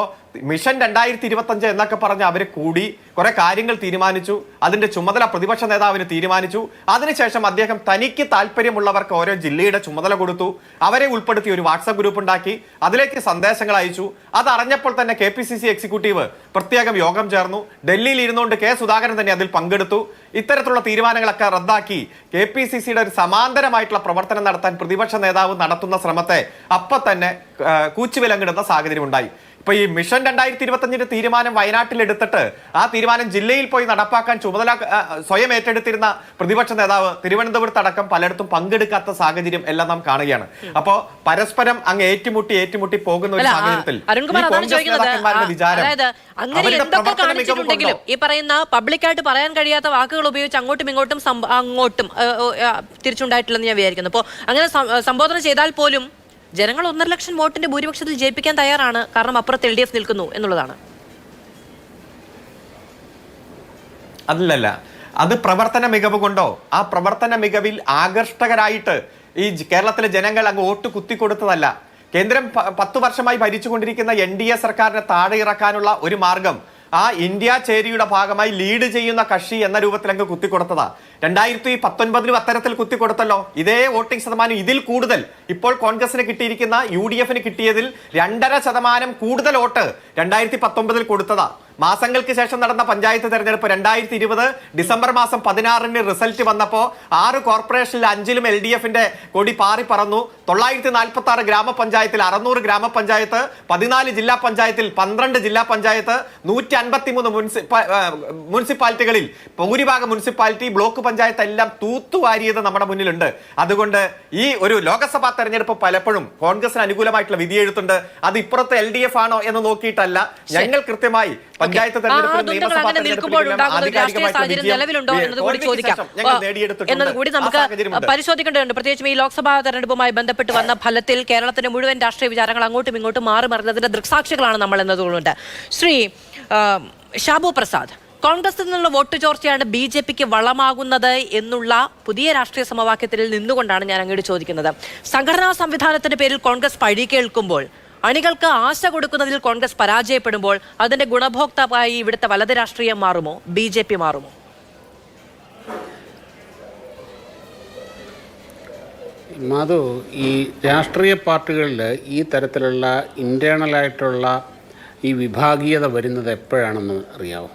മിഷൻ 2025 എന്നൊക്കെ പറഞ്ഞ് അവരെ കൂടി കുറെ കാര്യങ്ങൾ തീരുമാനിച്ചു. അതിന്റെ ചുമതല പ്രതിപക്ഷ നേതാവിന് തീരുമാനിച്ചു. അതിനുശേഷം അദ്ദേഹം തനിക്ക് താല്പര്യമുള്ളവർക്ക് ഓരോ ജില്ലയുടെ ചുമതല കൊടുത്തു. അവരെ ഉൾപ്പെടുത്തി ഒരു വാട്സാപ്പ് ഗ്രൂപ്പ് ഉണ്ടാക്കി, അതിലേക്ക് സന്ദേശങ്ങൾ അയച്ചു. അതറിഞ്ഞപ്പോൾ തന്നെ KPCC എക്സിക്യൂട്ടീവ് പ്രത്യേകം യോഗം ചേർന്നു. ഡൽഹിയിൽ ഇരുന്നുകൊണ്ട് സുധാകരൻ തന്നെ അതിൽ പങ്കെടുത്തു. ഇത്തരത്തിലുള്ള തീരുമാനങ്ങളൊക്കെ റദ്ദാക്കി KPCCയുടെ ഒരു സമാന്തരമായിട്ടുള്ള പ്രവർത്തനം നടത്താൻ പ്രതിപക്ഷ നേതാവ് നടത്തുന്ന ശ്രമത്തെ അപ്പൊ തന്നെ കൂച്ചുവിലങ്ങിടുന്ന സാഹചര്യം ഉണ്ടായി. ഇപ്പൊ ഈ മിഷൻ 2025 തീരുമാനം വയനാട്ടിൽ എടുത്തിട്ട് ആ തീരുമാനം ജില്ലയിൽ പോയി നടപ്പാക്കാൻ ചുമതല സ്വയം ഏറ്റെടുത്തിരുന്ന പ്രതിപക്ഷ നേതാവ് തിരുവനന്തപുരത്ത് അടക്കം പലയിടത്തും പങ്കെടുക്കാത്ത സാഹചര്യം എല്ലാം നാം കാണുകയാണ്. അപ്പോ പരസ്പരം അങ്ങ് ഏറ്റുമുട്ടി പോകുന്ന ഒരു സാഹചര്യത്തിൽ കാണിച്ചിട്ടുണ്ടെങ്കിലും ഈ പറയുന്ന പബ്ലിക്കായിട്ട് പറയാൻ കഴിയാത്ത വാക്കുകൾ ഉപയോഗിച്ച് അങ്ങോട്ടും തിരിച്ചുണ്ടായിട്ടില്ലെന്ന് ഞാൻ വിചാരിക്കുന്നു. അപ്പോൾ അങ്ങനെ സംബോധന ചെയ്താൽ പോലും ജനങ്ങൾ 1.5 ലക്ഷം വോട്ടിന്റെ ഭൂരിപക്ഷത്തിൽ ജയിപ്പിക്കാൻ തയ്യാറാണ്. കാരണം അപ്പുറത്ത് LDF നിൽക്കുന്നു എന്നുള്ളതാണ്. അല്ലല്ല, അത് പ്രവർത്തന മികവ് കൊണ്ടോ ആ പ്രവർത്തന മികവിൽ ആകർഷകരായിട്ട് ഈ കേരളത്തിലെ ജനങ്ങൾ അങ്ങ് വോട്ട് കുത്തിക്കൊടുത്തതല്ല. കേന്ദ്രം 10 വർഷമായി ഭരിച്ചുകൊണ്ടിരിക്കുന്ന NDA സർക്കാരിനെ താഴെ ഇറക്കാനുള്ള ഒരു മാർഗം ആ ഇന്ത്യ ചേരിയുടെ ഭാഗമായി ലീഡ് ചെയ്യുന്ന കക്ഷി എന്ന രൂപത്തിൽ അങ്ങ് കുത്തിക്കൊടുത്തതാ. 2019 അത്തരത്തിൽ കുത്തിക്കൊടുത്തല്ലോ. ഇതേ വോട്ടിംഗ് ശതമാനം ഇതിൽ കൂടുതൽ ഇപ്പോൾ കോൺഗ്രസിന് കിട്ടിയിരിക്കുന്ന UDF കിട്ടിയതിൽ 2.5% കൂടുതൽ വോട്ട് 2019 കൊടുത്തതാ. മാസങ്ങൾക്ക് ശേഷം നടന്ന പഞ്ചായത്ത് തെരഞ്ഞെടുപ്പ് 2020 ഡിസംബർ മാസം 16 റിസൾട്ട് വന്നപ്പോൾ 6 കോർപ്പറേഷനിൽ 5ലും LDF കൊടി പാറി പറന്നു. 946 ഗ്രാമപഞ്ചായത്തിൽ 600 ഗ്രാമപഞ്ചായത്ത്, 14 ജില്ലാ പഞ്ചായത്തിൽ 12 ജില്ലാ പഞ്ചായത്ത്, 153 മുനിസിപ്പാലിറ്റികളിൽ ഭൂരിഭാഗം മുനിസിപ്പാലിറ്റി ബ്ലോക്ക് പഞ്ചായത്ത് എല്ലാം തൂത്തുവാരിയത് നമ്മുടെ മുന്നിലുണ്ട്. അതുകൊണ്ട് ഈ ഒരു ലോക്സഭാ തെരഞ്ഞെടുപ്പ് പലപ്പോഴും കോൺഗ്രസിന് അനുകൂലമായിട്ടുള്ള വിധിയെഴുത്തുണ്ട്. അത് ഇപ്പുറത്തെ LDF ആണോ എന്ന് നോക്കിയിട്ടല്ല. ഞങ്ങൾ കൃത്യമായി പഞ്ചായത്ത് എന്നതുകൂടി നമുക്ക് പരിശോധിക്കേണ്ടതുണ്ട്. പ്രത്യേകിച്ചും ഈ ലോക്സഭാ തെരഞ്ഞെടുപ്പുമായി ബന്ധപ്പെട്ട് വന്ന ഫലത്തിൽ കേരളത്തിന്റെ മുഴുവൻ രാഷ്ട്രീയ വിചാരങ്ങൾ അങ്ങോട്ടും ഇങ്ങോട്ടും മാറി മറിഞ്ഞതിന്റെ ദൃക്സാക്ഷികളാണ് നമ്മൾ എന്നതുകൊണ്ട്. ശ്രീ ഷാബു പ്രസാദ്, കോൺഗ്രസിൽ നിന്നുള്ള വോട്ട് ചോർച്ചയാണ് BJPക്ക് വളമാകുന്നത് എന്നുള്ള പുതിയ രാഷ്ട്രീയ സമവാക്യത്തിൽ നിന്നുകൊണ്ടാണ് ഞാൻ അങ്ങോട്ട് ചോദിക്കുന്നത്. സംഘടനാ സംവിധാനത്തിന്റെ പേരിൽ കോൺഗ്രസ് പഴി കേൾക്കുമ്പോൾ, അണികൾക്ക് ആശ കൊടുക്കുന്നതിൽ കോൺഗ്രസ് പരാജയപ്പെടുമ്പോൾ അതിന്റെ ഗുണഭോക്താവായി ഇവിടുത്തെ വലത് രാഷ്ട്രീയം മാറുമോ, BJP മാറുമോ? മാധു, ഈ രാഷ്ട്രീയ പാർട്ടികളിൽ ഈ തരത്തിലുള്ള ഇൻറ്റേർണലായിട്ടുള്ള ഈ വിഭാഗീയത വരുന്നത് എപ്പോഴാണെന്ന് അറിയാമോ?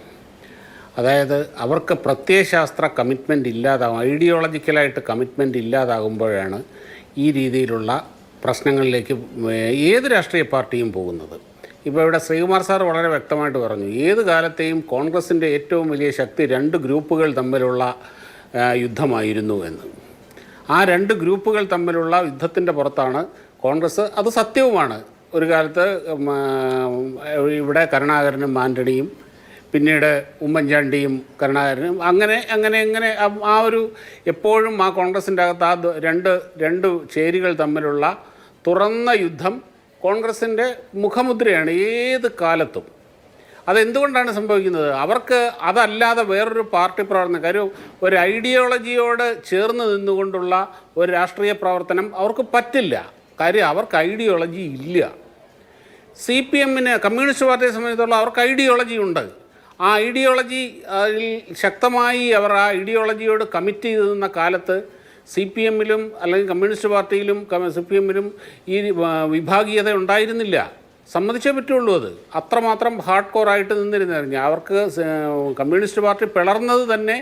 അതായത് അവർക്ക് പ്രത്യയശാസ്ത്ര കമ്മിറ്റ്മെൻറ്റ് ഇല്ലാതാകും, ഐഡിയോളജിക്കലായിട്ട് കമ്മിറ്റ്മെൻറ്റ് ഇല്ലാതാകുമ്പോഴാണ് ഈ രീതിയിലുള്ള പ്രശ്നങ്ങളിലേക്ക് ഏത് രാഷ്ട്രീയ പാർട്ടിയും പോകുന്നത്. ഇപ്പോൾ ഇവിടെ ശ്രീകുമാർ സാർ വളരെ വ്യക്തമായിട്ട് പറഞ്ഞു, ഏത് കാലത്തെയും കോൺഗ്രസിൻ്റെ ഏറ്റവും വലിയ ശക്തി 2 ഗ്രൂപ്പുകൾ തമ്മിലുള്ള യുദ്ധമായിരുന്നു എന്ന്. ആ 2 ഗ്രൂപ്പുകൾ തമ്മിലുള്ള യുദ്ധത്തിൻ്റെ പുറത്താണ് കോൺഗ്രസ്. അത് സത്യവുമാണ്. ഒരു കാലത്ത് ഇവിടെ കരുണാകരനും ആൻ്റണിയും, പിന്നീട് ഉമ്മൻചാണ്ടിയും കരുണാകരനും, അങ്ങനെ ആ ഒരു എപ്പോഴും ആ കോൺഗ്രസിൻ്റെ അകത്ത് ആ രണ്ട് ചേരികൾ തമ്മിലുള്ള തുറന്ന യുദ്ധം കോൺഗ്രസിൻ്റെ മുഖമുദ്രയാണ് ഏത് കാലത്തും. അതെന്തുകൊണ്ടാണ് സംഭവിക്കുന്നത്? അവർക്ക് അതല്ലാതെ വേറൊരു പാർട്ടി പ്രവർത്തനം, കാര്യം ഒരു ഐഡിയോളജിയോട് ചേർന്ന് നിന്നുകൊണ്ടുള്ള ഒരു രാഷ്ട്രീയ പ്രവർത്തനം അവർക്ക് പറ്റില്ല. കാര്യം അവർക്ക് ഐഡിയോളജി ഇല്ല. CPM-ന്, കമ്മ്യൂണിസ്റ്റ് പാർട്ടിയെ സംബന്ധിച്ചിടത്തോളം അവർക്ക് ഐഡിയോളജി ഉണ്ട്. ആ ഐഡിയോളജി ശക്തമായി അവർ ആ ഐഡിയോളജിയോട് കമ്മിറ്റ് ചെയ്ത് നിന്ന കാലത്ത് CPM-ലും അല്ലെങ്കിൽ കമ്മ്യൂണിസ്റ്റ് പാർട്ടിയിലും CPM-ലും ഈ വിഭാഗീയത ഉണ്ടായിരുന്നില്ല. സമ്മതിച്ചേ പറ്റുള്ളൂ. അത് അത്രമാത്രം ഹാർഡ് കോറായിട്ട് നിന്നിരുന്നു. അവർക്ക് കമ്മ്യൂണിസ്റ്റ് പാർട്ടി പിളർന്നത് തന്നെ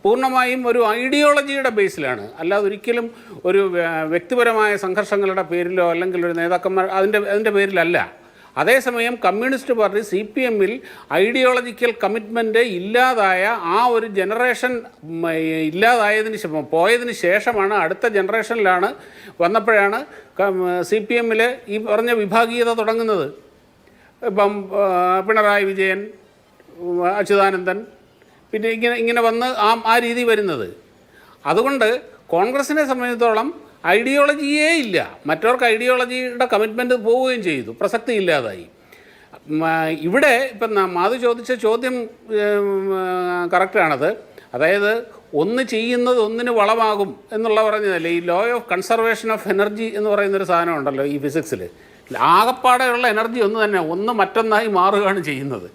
പൂർണ്ണമായും ഒരു ഐഡിയോളജിയുടെ ബേസിലാണ്, അല്ലാതെ ഒരിക്കലും ഒരു വ്യക്തിപരമായ സംഘർഷങ്ങളുടെ പേരിലോ അല്ലെങ്കിൽ ഒരു നേതാക്കന്മാർ അതിൻ്റെ പേരിലല്ല. അതേസമയം കമ്മ്യൂണിസ്റ്റ് പാർട്ടി CPM-ൽ ഐഡിയോളജിക്കൽ കമ്മിറ്റ്മെൻറ്റ് ഇല്ലാതായ ആ ഒരു ജനറേഷൻ പോയതിന് ശേഷമാണ് അടുത്ത ജനറേഷനിലാണ് വന്നപ്പോഴാണ് CPM-ൽ ഈ പറഞ്ഞ വിഭാഗീയത തുടങ്ങുന്നത്. ഇപ്പം പിണറായി വിജയൻ, അച്യുതാനന്ദൻ, പിന്നെ ഇങ്ങനെ വന്ന് ആ രീതി വരുന്നത്. അതുകൊണ്ട് കോൺഗ്രസിനെ സംബന്ധിച്ചിടത്തോളം ഐഡിയോളജിയേ ഇല്ല. മറ്റവർക്ക് ഐഡിയോളജിയുടെ കമ്മിറ്റ്മെൻറ്റ് പോവുകയും ചെയ്തു, പ്രസക്തി ഇല്ലാതായി. ഇവിടെ ഇപ്പം മാധു ചോദിച്ച ചോദ്യം കറക്റ്റാണത്. അതായത് ഒന്ന് ചെയ്യുന്നത് ഒന്നിന് വളമാകും എന്നുള്ള പറഞ്ഞതല്ലേ. ഈ law of conservation of energy എന്ന് പറയുന്നൊരു സാധനം ഉണ്ടല്ലോ ഈ ഫിസിക്സിൽ. ആകപ്പാടെയുള്ള എനർജി ഒന്ന് തന്നെ, ഒന്ന് മറ്റൊന്നായി മാറുകയാണ് ചെയ്യുന്നത്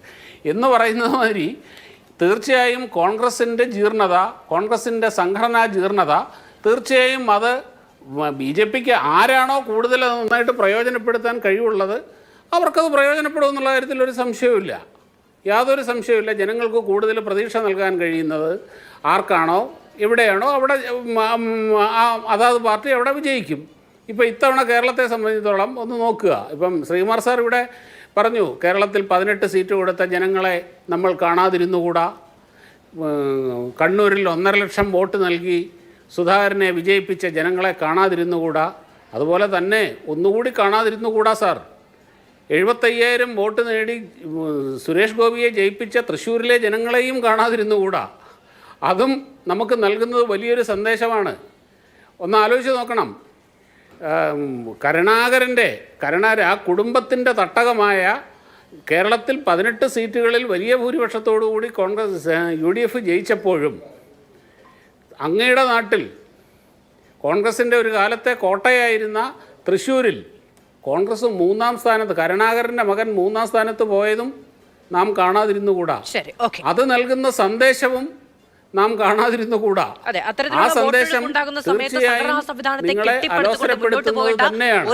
എന്ന് പറയുന്നത് മാതിരി തീർച്ചയായും കോൺഗ്രസിൻ്റെ ജീർണത, കോൺഗ്രസിൻ്റെ സംഘടനാ ജീർണത തീർച്ചയായും അത് BJPക്ക് ആരാണോ കൂടുതൽ നന്നായിട്ട് പ്രയോജനപ്പെടുത്താൻ കഴിവുള്ളത് അവർക്കത് പ്രയോജനപ്പെടും എന്നുള്ള കാര്യത്തിൽ ഒരു സംശയവുമില്ല, യാതൊരു സംശയവുമില്ല. ജനങ്ങൾക്ക് കൂടുതൽ പ്രതീക്ഷ നൽകാൻ കഴിയുന്നത് ആർക്കാണോ എവിടെയാണോ അവിടെ അതാത് പാർട്ടി അവിടെ വിജയിക്കും. ഇപ്പോൾ ഇത്തവണ കേരളത്തെ സംബന്ധിച്ചിടത്തോളം ഒന്ന് നോക്കുക. ഇപ്പം ശ്രീകുമാർ സാർ ഇവിടെ പറഞ്ഞു കേരളത്തിൽ 18 സീറ്റ് കൊടുത്ത ജനങ്ങളെ നമ്മൾ കാണാതിരുന്നുകൂടാ, കണ്ണൂരിൽ 1.5 ലക്ഷം വോട്ട് നൽകി സുധാകരനെ വിജയിപ്പിച്ച ജനങ്ങളെ കാണാതിരുന്നുകൂടാ, അതുപോലെ തന്നെ ഒന്നുകൂടി കാണാതിരുന്നുകൂടാ സാർ, 75,000 വോട്ട് നേടി സുരേഷ് ഗോപിയെ ജയിപ്പിച്ച തൃശ്ശൂരിലെ ജനങ്ങളെയും കാണാതിരുന്നുകൂടാ. അതും നമുക്ക് നൽകുന്നത് വലിയൊരു സന്ദേശമാണ്. ഒന്ന് ആലോചിച്ച് നോക്കണം. കരുണാകരൻ്റെ ആ കുടുംബത്തിൻ്റെ തട്ടകമായ കേരളത്തിൽ 18 സീറ്റുകളിൽ വലിയ ഭൂരിപക്ഷത്തോടുകൂടി കോൺഗ്രസ് UDF ജയിച്ചപ്പോഴും അങ്ങയുടെ നാട്ടിൽ കോൺഗ്രസിൻ്റെ ഒരു കാലത്തെ കോട്ടയായിരുന്ന തൃശ്ശൂരിൽ കോൺഗ്രസ് 3-ാം സ്ഥാനത്ത്, കരുണാകരൻ്റെ മകൻ 3-ാം സ്ഥാനത്ത് പോയതും നാം കാണാതിരുന്നുകൂടാ. ശരി, ഓക്കെ. അത് നൽകുന്ന സന്ദേശവും നാം കാണാതിരുന്നുകൂടാ. അതെ, ആ അത്തരത്തിലുള്ള സന്ദേശം വോട്ടുകൾ ഉണ്ടാകുന്ന സമയത്ത് തീർച്ചയായും സംഘടനാ സംവിധാനത്തെ നിങ്ങളെ കെട്ടിപ്പടുത്തുകൊണ്ട് മുന്നോട്ട് പോകേണ്ട തന്നെയാണ്.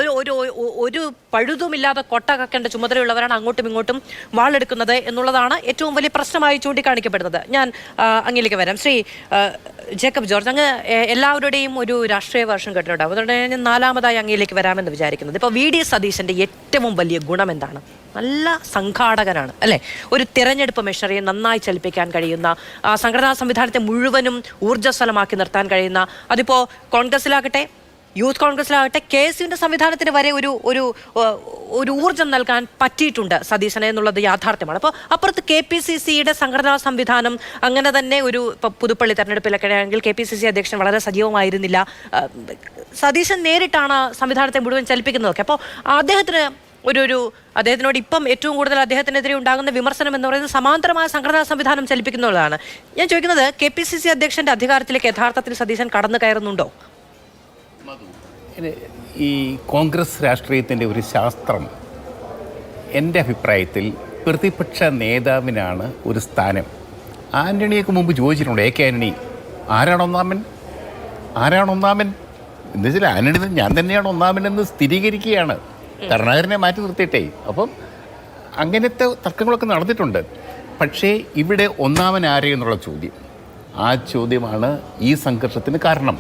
ഒരു പഴുതുമില്ലാതെ കൊട്ട കക്കേണ്ട ചുമതലയുള്ളവരാണ് അങ്ങോട്ടും ഇങ്ങോട്ടും വാളെടുക്കുന്നത് എന്നുള്ളതാണ് ഏറ്റവും വലിയ പ്രശ്നമായി ചൂണ്ടിക്കാണിക്കപ്പെടുന്നത്. ഞാൻ അങ്ങിലേക്ക് വരാം. ശ്രീ ജേക്കബ് ജോർജ്, അങ്ങ് എല്ലാവരുടെയും ഒരു രാഷ്ട്രീയ വേർഷൻ കേട്ടിട്ടുണ്ടാവും. അതുകൊണ്ട് ഞാൻ 4-മതായി അങ്ങയിലേക്ക് വരാമെന്ന് വിചാരിക്കുന്നത്. ഇപ്പോൾ VD സതീശൻ്റെ ഏറ്റവും വലിയ ഗുണം എന്താണ്? നല്ല സംഘാടകനാണ് അല്ലേ? ഒരു തിരഞ്ഞെടുപ്പ് മെഷറിയെ നന്നായി ചലിപ്പിക്കാൻ കഴിയുന്ന, സംഘടനാ സംവിധാനത്തെ മുഴുവനും ഊർജ്ജസ്വലമാക്കി നിർത്താൻ കഴിയുന്ന, അതിപ്പോൾ കോൺഗ്രസിലാകട്ടെ, യൂത്ത് കോൺഗ്രസിലാകട്ടെ, KSUവിൻ്റെ സംവിധാനത്തിന് വരെ ഒരു ഊർജ്ജം നൽകാൻ പറ്റിയിട്ടുണ്ട് സതീശനെ എന്നുള്ളത് യാഥാർത്ഥ്യമാണ്. അപ്പോൾ അപ്പുറത്ത് KPCCയുടെ സംഘടനാ സംവിധാനം അങ്ങനെ തന്നെ ഇപ്പോൾ പുതുപ്പള്ളി തെരഞ്ഞെടുപ്പിലൊക്കെ ആണെങ്കിൽ KPCC അധ്യക്ഷൻ വളരെ സജീവമായിരുന്നില്ല. സതീശൻ നേരിട്ടാണ് സംവിധാനത്തെ മുഴുവൻ ചലിപ്പിക്കുന്നതൊക്കെ. അപ്പോൾ അദ്ദേഹത്തിനോട് ഇപ്പം ഏറ്റവും കൂടുതൽ അദ്ദേഹത്തിനെതിരെ ഉണ്ടാകുന്ന വിമർശനം എന്ന് പറയുന്നത് സമാന്തരമായ സംഘടനാ സംവിധാനം ചലിപ്പിക്കുന്നതാണ്. ഞാൻ ചോദിക്കുന്നത്, KPCC അധ്യക്ഷന്റെ അധികാരത്തിലേക്ക് യഥാർത്ഥത്തിൽ സതീശൻ കടന്നു കയറുന്നുണ്ടോ? ഈ കോൺഗ്രസ് രാഷ്ട്രീയത്തിൻ്റെ ഒരു ശാസ്ത്രം എൻ്റെ അഭിപ്രായത്തിൽ പ്രതിപക്ഷ നേതാവിനാണ് ഒരു സ്ഥാനം. ആൻ്റണിയൊക്കെ മുമ്പ് ചോദിച്ചിട്ടുണ്ട്, AK ആൻ്റണി ആരാണ് ഒന്നാമൻ എന്ന് വെച്ചാൽ ആൻ്റണി ഞാൻ തന്നെയാണ് ഒന്നാമനെന്ന് സ്ഥിരീകരിക്കുകയാണ്, കരുണാകരനെ മാറ്റി നിർത്തിയിട്ടേ. അപ്പം അങ്ങനത്തെ തർക്കങ്ങളൊക്കെ നടന്നിട്ടുണ്ട്. പക്ഷേ ഇവിടെ ഒന്നാമൻ ആരെ എന്നുള്ള ചോദ്യം, ആ ചോദ്യമാണ് ഈ സംഘർഷത്തിന് കാരണം.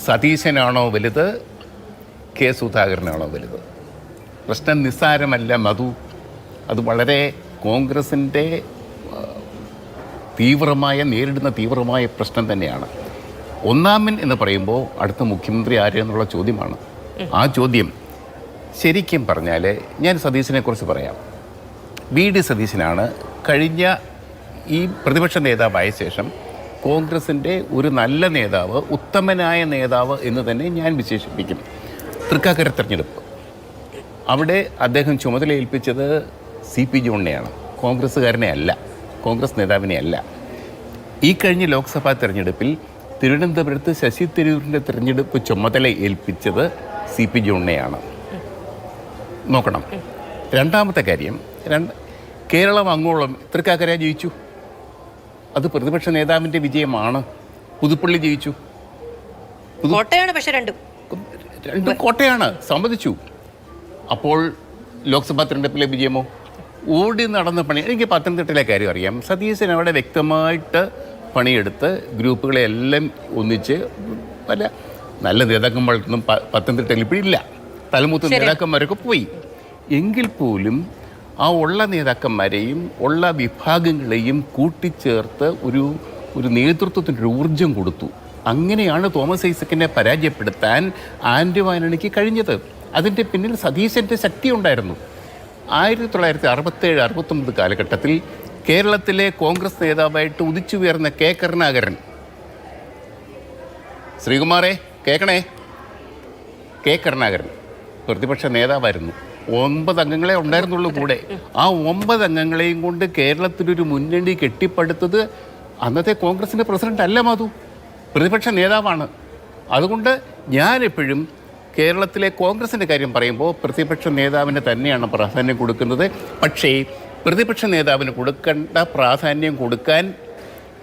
സതീശനാണോ വലുത്, K സുധാകരനാണോ വലുത്? പ്രശ്നം നിസ്സാരമല്ല മധു. അത് വളരെ കോൺഗ്രസിൻ്റെ നേരിടുന്ന തീവ്രമായ പ്രശ്നം തന്നെയാണ്. ഒന്നാമൻ എന്ന് പറയുമ്പോൾ അടുത്ത മുഖ്യമന്ത്രി ആരെന്നുള്ള ചോദ്യമാണ്. ആ ചോദ്യം ശരിക്കും പറഞ്ഞാൽ ഞാൻ സതീശനെക്കുറിച്ച് പറയാം. VD സതീശനാണ് കഴിഞ്ഞ ഈ പ്രതിപക്ഷ നേതാവായ ശേഷം കോൺഗ്രസിൻ്റെ ഒരു നല്ല നേതാവ്, ഉത്തമനായ നേതാവ് എന്ന് തന്നെ ഞാൻ വിശേഷിപ്പിക്കും. തൃക്കാക്കര തെരഞ്ഞെടുപ്പ്, അവിടെ അദ്ദേഹം ചുമതല ഏൽപ്പിച്ചത് CP ജോണിനെയാണ്, കോൺഗ്രസ്സുകാരനെ അല്ല, കോൺഗ്രസ് നേതാവിനെ അല്ല. ഈ കഴിഞ്ഞ ലോക്സഭാ തെരഞ്ഞെടുപ്പിൽ തിരുവനന്തപുരത്ത് ശശി തരൂരിൻ്റെ തെരഞ്ഞെടുപ്പ് ചുമതല ഏൽപ്പിച്ചത് CP ജോണിനെയാണ്. നോക്കണം. രണ്ടാമത്തെ കാര്യം, കേരളം അങ്ങോളം തൃക്കാക്കര ജയിച്ചു, അത് പ്രതിപക്ഷ നേതാവിൻ്റെ വിജയമാണ്. പുതുപ്പള്ളി ജയിച്ചു, കോട്ടയാണ്, പക്ഷെ രണ്ടും കോട്ടയാണ്, സമ്മതിച്ചു. അപ്പോൾ ലോക്സഭാ തെരഞ്ഞെടുപ്പിലെ വിജയമോ? ഓടി നടന്ന പണി. എനിക്ക് പത്തനംതിട്ടയിലെ കാര്യം അറിയാം. സതീശൻ അവിടെ വ്യക്തമായിട്ട് പണിയെടുത്ത് ഗ്രൂപ്പുകളെല്ലാം ഒന്നിച്ച് പല നല്ല നേതാക്കന്മാർക്കൊന്നും പത്തനംതിട്ടയിൽ ഇപ്പോഴില്ല, തലമൂത്ത നേതാക്കന്മാരൊക്കെ പോയി. എങ്കിൽ പോലും ആ ഉള്ള നേതാക്കന്മാരെയും ഉള്ള വിഭാഗങ്ങളെയും കൂട്ടിച്ചേർത്ത് ഒരു നേതൃത്വത്തിൻ്റെ ഊർജം കൊടുത്തു. അങ്ങനെയാണ് തോമസ് ഐസക്കിനെ പരാജയപ്പെടുത്താൻ ആൻ്റണിക്ക് കഴിഞ്ഞത്. അതിൻ്റെ പിന്നിൽ സതീശൻ്റെ ശക്തി ഉണ്ടായിരുന്നു. 1967-69 കാലഘട്ടത്തിൽ കേരളത്തിലെ കോൺഗ്രസ് നേതാവായിട്ട് ഉദിച്ചുയർന്ന K കരുണാകരൻ, ശ്രീകുമാറെ കേൾക്കണേ, K കരുണാകരൻ പ്രതിപക്ഷ നേതാവായിരുന്നു. 9 അംഗങ്ങളെ ഉണ്ടായിരുന്നുള്ളൂ കൂടെ. ആ 9 അംഗങ്ങളെയും കൊണ്ട് കേരളത്തിലൊരു മുന്നണി കെട്ടിപ്പടുത്തത് അന്നത്തെ കോൺഗ്രസിൻ്റെ പ്രസിഡന്റ് അല്ല മധു, പ്രതിപക്ഷ നേതാവാണ്. അതുകൊണ്ട് ഞാനെപ്പോഴും കേരളത്തിലെ കോൺഗ്രസിൻ്റെ കാര്യം പറയുമ്പോൾ പ്രതിപക്ഷ നേതാവിന് തന്നെയാണ് പ്രാധാന്യം കൊടുക്കുന്നത്. പക്ഷേ പ്രതിപക്ഷ നേതാവിന് കൊടുക്കേണ്ട പ്രാധാന്യം കൊടുക്കാൻ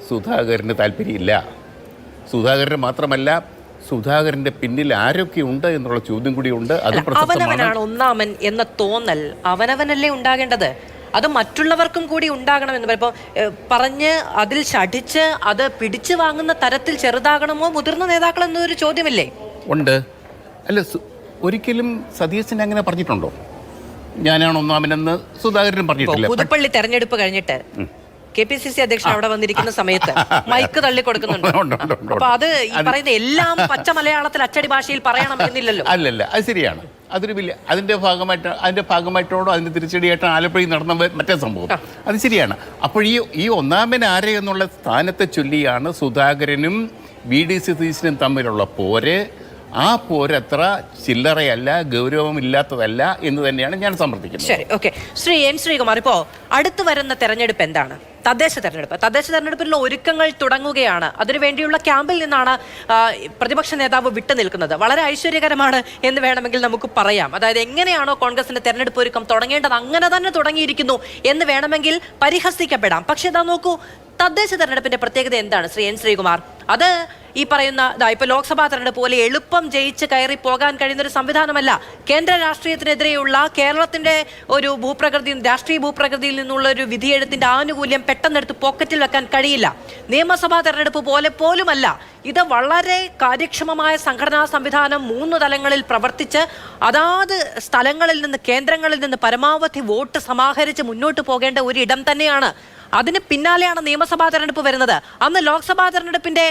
സുധാകരന് താല്പര്യമില്ല. സുധാകരന് മാത്രമല്ല, സുധാകരന്റെ പിന്നിൽ ആരൊക്കെ ഉണ്ട് എന്നുള്ള ചോദ്യം കൂടിയുണ്ട്. അത് അവനവനാണ് ഒന്നാമൻ എന്ന തോന്നൽ അവനവനല്ലേ ഉണ്ടാകേണ്ടത്? അത് മറ്റുള്ളവർക്കും കൂടി ഉണ്ടാകണമെന്ന് പറയുമ്പോൾ പറഞ്ഞ് അതിൽ ശഠിച്ച് അത് പിടിച്ചു വാങ്ങുന്ന തരത്തിൽ ചെറുതാകണമോ മുതിർന്ന നേതാക്കൾ എന്നൊരു ചോദ്യമല്ലേ ഉണ്ട്. അല്ല, ഒരിക്കലും സതീശൻ അങ്ങനെ പറഞ്ഞിട്ടുണ്ടോ? ഞാനാണ് ഒന്നാമനെന്ന് സുധാകരൻ പറഞ്ഞിട്ടില്ല. പുതുപ്പള്ളി തെരഞ്ഞെടുപ്പ് കഴിഞ്ഞിട്ട് KPCC അധ്യക്ഷൻ അവിടെ വന്നിരിക്കുന്ന സമയത്ത് മൈക്ക് തള്ളി കൊടുക്കുന്നുണ്ട്. അപ്പൊ അത് ഈ പറയുന്ന എല്ലാം പച്ച മലയാളത്തിൽ അച്ചടി ഭാഷയിൽ പറയണം എന്നില്ലല്ലോ. അല്ലല്ല, അത് ശരിയാണ്. അതൊരു വലിയ അതിന്റെ ഭാഗമായിട്ടോടോ അതിന്റെ തിരിച്ചടിയായിട്ടാണ് ആലപ്പുഴയിൽ നടന്ന മറ്റേ സംഭവം. അത് ശരിയാണ്. അപ്പോൾ ഈ ഒന്നാമൻ ആരെ എന്നുള്ള സ്ഥാനത്തെ ചൊല്ലിയാണ് സുധാകരനും VD സതീശനും തമ്മിലുള്ള പോര്. ആ പോരത്ര ചില്ലറയല്ല, ഗൗരവമില്ലാത്തതല്ല എന്ന് തന്നെയാണ് ഞാൻ സമർത്ഥിക്കുന്നത്. ശരി, ഓക്കെ. ശ്രീ എൻ ശ്രീകുമാർ, ഇപ്പോ അടുത്തു വരുന്ന തെരഞ്ഞെടുപ്പ് എന്താണ്? തദ്ദേശ തെരഞ്ഞെടുപ്പിലുള്ള ഒരുക്കങ്ങൾ തുടങ്ങുകയാണ്. അതിനുവേണ്ടിയുള്ള ക്യാമ്പിൽ നിന്നാണ് പ്രതിപക്ഷ നേതാവ് വിട്ടുനിൽക്കുന്നത്. വളരെ ഐശ്വര്യകരമാണ് എന്ന് വേണമെങ്കിൽ നമുക്ക് പറയാം. അതായത് എങ്ങനെയാണോ കോൺഗ്രസിന്റെ തെരഞ്ഞെടുപ്പ് ഒരുക്കം തുടങ്ങേണ്ടത് അങ്ങനെ തന്നെ തുടങ്ങിയിരിക്കുന്നു എന്ന് വേണമെങ്കിൽ പരിഹസിക്കപ്പെടാം. പക്ഷെ ഇതാ നോക്കൂ, തദ്ദേശ തെരഞ്ഞെടുപ്പിന്റെ പ്രത്യേകത എന്താണ് ശ്രീ എൻ ശ്രീകുമാർ? അത് ഈ പറയുന്ന ഇപ്പൊ ലോക്സഭാ തെരഞ്ഞെടുപ്പ് പോലെ എളുപ്പം ജയിച്ച് കയറി പോകാൻ കഴിയുന്ന ഒരു സംവിധാനമല്ല. കേന്ദ്ര രാഷ്ട്രീയത്തിനെതിരെയുള്ള കേരളത്തിന്റെ ഒരു രാഷ്ട്രീയ ഭൂപ്രകൃതിയിൽ നിന്നുള്ള ഒരു വിധിയെഴുത്തിന്റെ ആനുകൂല്യം പെട്ടെന്നെടുത്ത് പോക്കറ്റിൽ വെക്കാൻ കഴിയില്ല. നിയമസഭാ തെരഞ്ഞെടുപ്പ് പോലെ പോലുമല്ല. ഇത് വളരെ കാര്യക്ഷമമായ സംഘടനാ സംവിധാനം 3 തലങ്ങളിൽ പ്രവർത്തിച്ച് അതാത് സ്ഥലങ്ങളിൽ നിന്ന്, കേന്ദ്രങ്ങളിൽ നിന്ന് പരമാവധി വോട്ട് സമാഹരിച്ച് മുന്നോട്ട് പോകേണ്ട ഒരു ഇടം തന്നെയാണ്. അതിന് പിന്നാലെയാണ് നിയമസഭാ തെരഞ്ഞെടുപ്പ് വരുന്നത്. അന്ന് ലോക്സഭാ തെരഞ്ഞെടുപ്പിന്റെ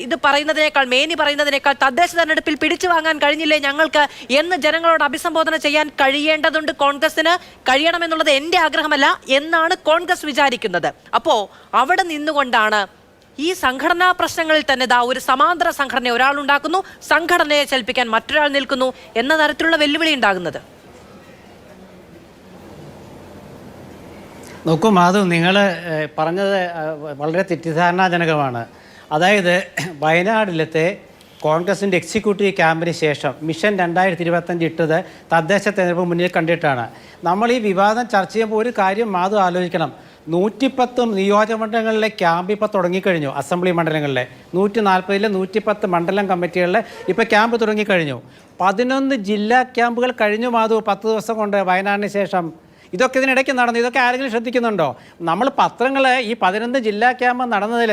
ഇത് പറയുന്നതിനേക്കാൾ തദ്ദേശ തെരഞ്ഞെടുപ്പിൽ പിടിച്ചു വാങ്ങാൻ കഴിഞ്ഞില്ലേ ഞങ്ങൾക്ക് എന്ന് ജനങ്ങളോട് അഭിസംബോധന ചെയ്യാൻ കഴിയേണ്ടതുണ്ട്. കോൺഗ്രസിന് കഴിയണമെന്നുള്ളത് എൻ്റെ ആഗ്രഹമല്ല എന്നാണ് കോൺഗ്രസ് വിചാരിക്കുന്നത്. അപ്പോ അവിടെ നിന്നുകൊണ്ടാണ് ഈ സംഘടനാ പ്രശ്നങ്ങളിൽ തന്നെ ഒരു സമാന്തര സംഘടന ഒരാൾ ഉണ്ടാക്കുന്നു, സംഘടനയെ ചലിപ്പിക്കാൻ മറ്റൊരാൾ നിൽക്കുന്നു എന്ന തരത്തിലുള്ള വെല്ലുവിളി ഉണ്ടാകുന്നത്. നോക്കൂ മാധു, നിങ്ങൾ പറഞ്ഞത് വളരെ തെറ്റിദ്ധാരണാജനകമാണ്. അതായത് വയനാട്ടിലത്തെ കോൺഗ്രസിൻ്റെ എക്സിക്യൂട്ടീവ് ക്യാമ്പിന് ശേഷം മിഷൻ 2025 ഇട്ടത് തദ്ദേശ തെരഞ്ഞെടുപ്പ് മുന്നിൽ കണ്ടിട്ടാണ്. നമ്മൾ ഈ വിവാദം ചർച്ച ചെയ്യുമ്പോൾ ഒരു കാര്യം മാധു ആലോചിക്കണം. 110 നിയോജകമണ്ഡലങ്ങളിലെ ക്യാമ്പ് ഇപ്പോൾ തുടങ്ങിക്കഴിഞ്ഞു. അസംബ്ലി മണ്ഡലങ്ങളിലെ 140 110 മണ്ഡലം കമ്മിറ്റികളിലെ ഇപ്പോൾ ക്യാമ്പ് തുടങ്ങിക്കഴിഞ്ഞു. 11 ജില്ലാ ക്യാമ്പുകൾ കഴിഞ്ഞു മാധു 10 ദിവസം കൊണ്ട് വയനാടിന് ശേഷം. ഇതൊക്കെ ഇതിനിടയ്ക്ക് നടന്നു. ഇതൊക്കെ ആരെങ്കിലും ശ്രദ്ധിക്കുന്നുണ്ടോ? നമ്മൾ പത്രങ്ങൾ ഈ 11 ജില്ലാ ക്യാമ്പ് നടന്നതിൽ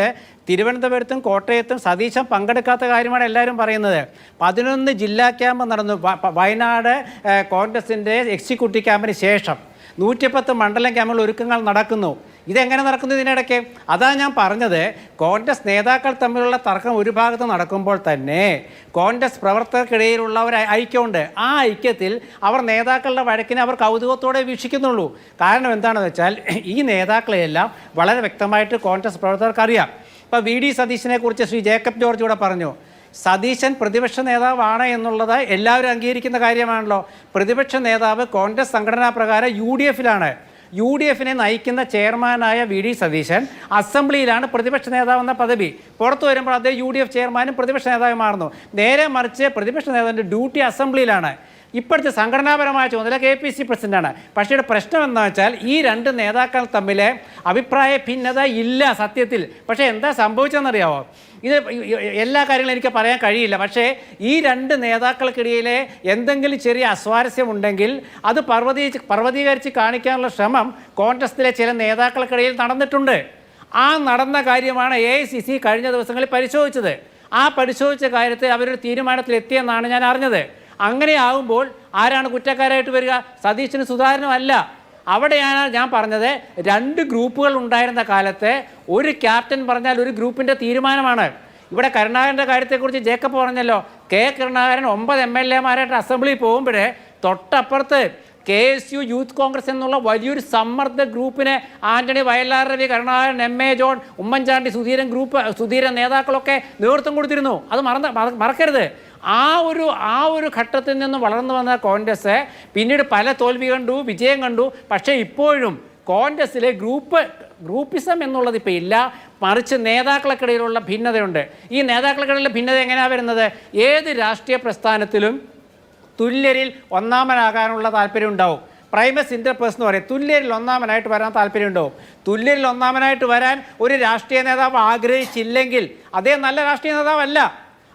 തിരുവനന്തപുരത്തും കോട്ടയത്തും സതീശൻ പങ്കെടുക്കാത്ത കാര്യമാണ് എല്ലാവരും പറയുന്നത്. 11 ജില്ലാ ക്യാമ്പ് നടന്നു വയനാട് കോൺഗ്രസിൻ്റെ എക്സിക്യൂട്ടീവ് ക്യാമ്പിന് ശേഷം. 110 മണ്ഡലം ക്യാമ്പുകൾ ഒരുക്കങ്ങൾ നടക്കുന്നു. ഇതെങ്ങനെ നടക്കുന്നു ഇതിനിടയ്ക്ക്? അതാ ഞാൻ പറഞ്ഞത്, കോൺഗ്രസ് നേതാക്കൾ തമ്മിലുള്ള തർക്കം ഒരു ഭാഗത്ത് നടക്കുമ്പോൾ തന്നെ കോൺഗ്രസ് പ്രവർത്തകർക്കിടയിലുള്ള ഒരു ഐക്യമുണ്ട്. ആ ഐക്യത്തിൽ അവർ നേതാക്കളുടെ വഴക്കിനെ അവർ കൗതുകത്തോടെ വീക്ഷിക്കുന്നുള്ളൂ. കാരണം എന്താണെന്ന് വെച്ചാൽ ഈ നേതാക്കളെയെല്ലാം വളരെ വ്യക്തമായിട്ട് കോൺഗ്രസ് പ്രവർത്തകർക്ക് അറിയാം. ഇപ്പോൾ VD സതീശനെ കുറിച്ച് ശ്രീ ജേക്കബ് ജോർജ് കൂടെ പറഞ്ഞു. സതീശൻ പ്രതിപക്ഷ നേതാവാണ് എന്നുള്ളത് എല്ലാവരും അംഗീകരിക്കുന്ന കാര്യമാണല്ലോ. പ്രതിപക്ഷ നേതാവ് കോൺഗ്രസ് സംഘടനാ പ്രകാരം UDFിലാണ്. UDFിനെ നയിക്കുന്ന ചെയർമാനായ VD സതീശൻ അസംബ്ലിയിലാണ് പ്രതിപക്ഷ നേതാവെന്ന പദവി. പുറത്തു വരുമ്പോൾ അദ്ദേഹം UDF ചെയർമാനും പ്രതിപക്ഷ നേതാവും മാറുന്നു. നേരെ മറിച്ച് പ്രതിപക്ഷ നേതാവിൻ്റെ ഡ്യൂട്ടി അസംബ്ലിയിലാണ്. ഇപ്പോഴത്തെ സംഘടനാപരമായ ചുമതല KPC പ്രസിഡന്റാണ്. പക്ഷേ ഇവിടെ പ്രശ്നം എന്താ വെച്ചാൽ ഈ 2 നേതാക്കൾ തമ്മിൽ അഭിപ്രായ ഭിന്നത ഇല്ല സത്യത്തിൽ. പക്ഷേ എന്താ സംഭവിച്ചതെന്നറിയാമോ? ഇത് എല്ലാ കാര്യങ്ങളും എനിക്ക് പറയാൻ കഴിയില്ല. പക്ഷേ ഈ 2 നേതാക്കൾക്കിടയിലെ എന്തെങ്കിലും ചെറിയ അസ്വാരസ്യമുണ്ടെങ്കിൽ അത് പർവ്വതീകരിച്ച് കാണിക്കാനുള്ള ശ്രമം കോൺഗ്രസിലെ ചില നേതാക്കൾക്കിടയിൽ നടന്നിട്ടുണ്ട്. ആ നടന്ന കാര്യമാണ് AICC കഴിഞ്ഞ ദിവസങ്ങളിൽ പരിശോധിച്ചത്. ആ പരിശോധിച്ച കാര്യത്തിൽ അവരൊരു തീരുമാനത്തിലെത്തിയെന്നാണ് ഞാൻ അറിഞ്ഞത്. അങ്ങനെയാകുമ്പോൾ ആരാണ് കുറ്റക്കാരായിട്ട് വരിക? സതീശനും സുധാകരനും അല്ല. അവിടെയാണ് ഞാൻ പറഞ്ഞത്, 2 ഗ്രൂപ്പുകൾ ഉണ്ടായിരുന്ന കാലത്ത് ഒരു ക്യാപ്റ്റൻ പറഞ്ഞാൽ ഒരു ഗ്രൂപ്പിൻ്റെ തീരുമാനമാണ്. ഇവിടെ കരുണാകരൻ്റെ കാര്യത്തെക്കുറിച്ച് ജേക്കബ് പറഞ്ഞല്ലോ. കരുണാകരൻ 9 MLA-മാരായിട്ട് അസംബ്ലിയിൽ പോകുമ്പോഴേ തൊട്ടപ്പുറത്ത് KSU യൂത്ത് കോൺഗ്രസ് എന്നുള്ള വലിയൊരു സമ്മർദ്ദ ഗ്രൂപ്പിനെ ആന്റണി വയലാർ രവി, കരുണാകരൻ, MA ജോൺ, ഉമ്മൻചാണ്ടി, സുധീരൻ നേതാക്കളൊക്കെ നേതൃത്വം കൊടുത്തിരുന്നു. അത് മറക്കരുത്. ആ ഒരു ഘട്ടത്തിൽ നിന്ന് വളർന്നു വന്ന കോൺഗ്രസ് പിന്നീട് പല തോൽവി കണ്ടു, വിജയം കണ്ടു. പക്ഷേ ഇപ്പോഴും കോൺഗ്രസ്സിലെ ഗ്രൂപ്പിസം എന്നുള്ളത് ഇപ്പോൾ ഇല്ല. മറിച്ച് നേതാക്കൾക്കിടയിലുള്ള ഭിന്നതയുണ്ട്. ഈ നേതാക്കൾക്കിടയിലുള്ള ഭിന്നത എങ്ങനെയാണ് വരുന്നത്? ഏത് രാഷ്ട്രീയ പ്രസ്ഥാനത്തിലും തുല്യരിൽ ഒന്നാമനാകാനുള്ള താല്പര്യം ഉണ്ടാവും. പ്രൈമസ് ഇൻ്റർപേഴ്സ് എന്ന് പറയും. തുല്യരിൽ ഒന്നാമനായിട്ട് വരാൻ താല്പര്യമുണ്ടാവും. തുല്യരിൽ ഒന്നാമനായിട്ട് വരാൻ ഒരു രാഷ്ട്രീയ നേതാവ് ആഗ്രഹിച്ചില്ലെങ്കിൽ അദ്ദേഹം നല്ല രാഷ്ട്രീയ നേതാവല്ല.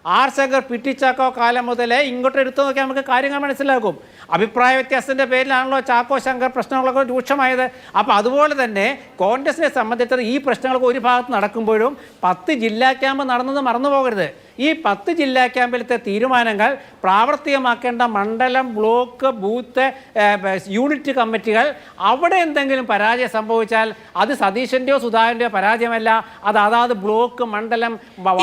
R. ശങ്കർ, PT ചാക്കോ കാലം മുതലേ ഇങ്ങോട്ട് എടുത്തു നോക്കിയാൽ നമുക്ക് കാര്യങ്ങൾ മനസ്സിലാകും. അഭിപ്രായ വ്യത്യാസത്തിൻ്റെ പേരിലാണല്ലോ ചാക്കോ ശങ്കർ പ്രശ്നങ്ങളൊക്കെ രൂക്ഷമായത്. അപ്പോൾ അതുപോലെ തന്നെ കോൺഗ്രസിനെ സംബന്ധിച്ചത് ഈ പ്രശ്നങ്ങളൊക്കെ ഒരു ഭാഗത്ത് നടക്കുമ്പോഴും 10 ജില്ലാ ക്യാമ്പ് നടന്നത് മറന്നു പോകരുത്. ഈ 10 ജില്ലാ ക്യാമ്പിലത്തെ തീരുമാനങ്ങൾ പ്രാവർത്തികമാക്കേണ്ട മണ്ഡലം, ബ്ലോക്ക്, ബൂത്ത്, യൂണിറ്റ് കമ്മിറ്റികൾ അവിടെ എന്തെങ്കിലും പരാജയം സംഭവിച്ചാൽ അത് സതീശൻ്റെയോ സുധാകരൻ്റെയോ പരാജയമല്ല, അത് അതാത് ബ്ലോക്ക്, മണ്ഡലം,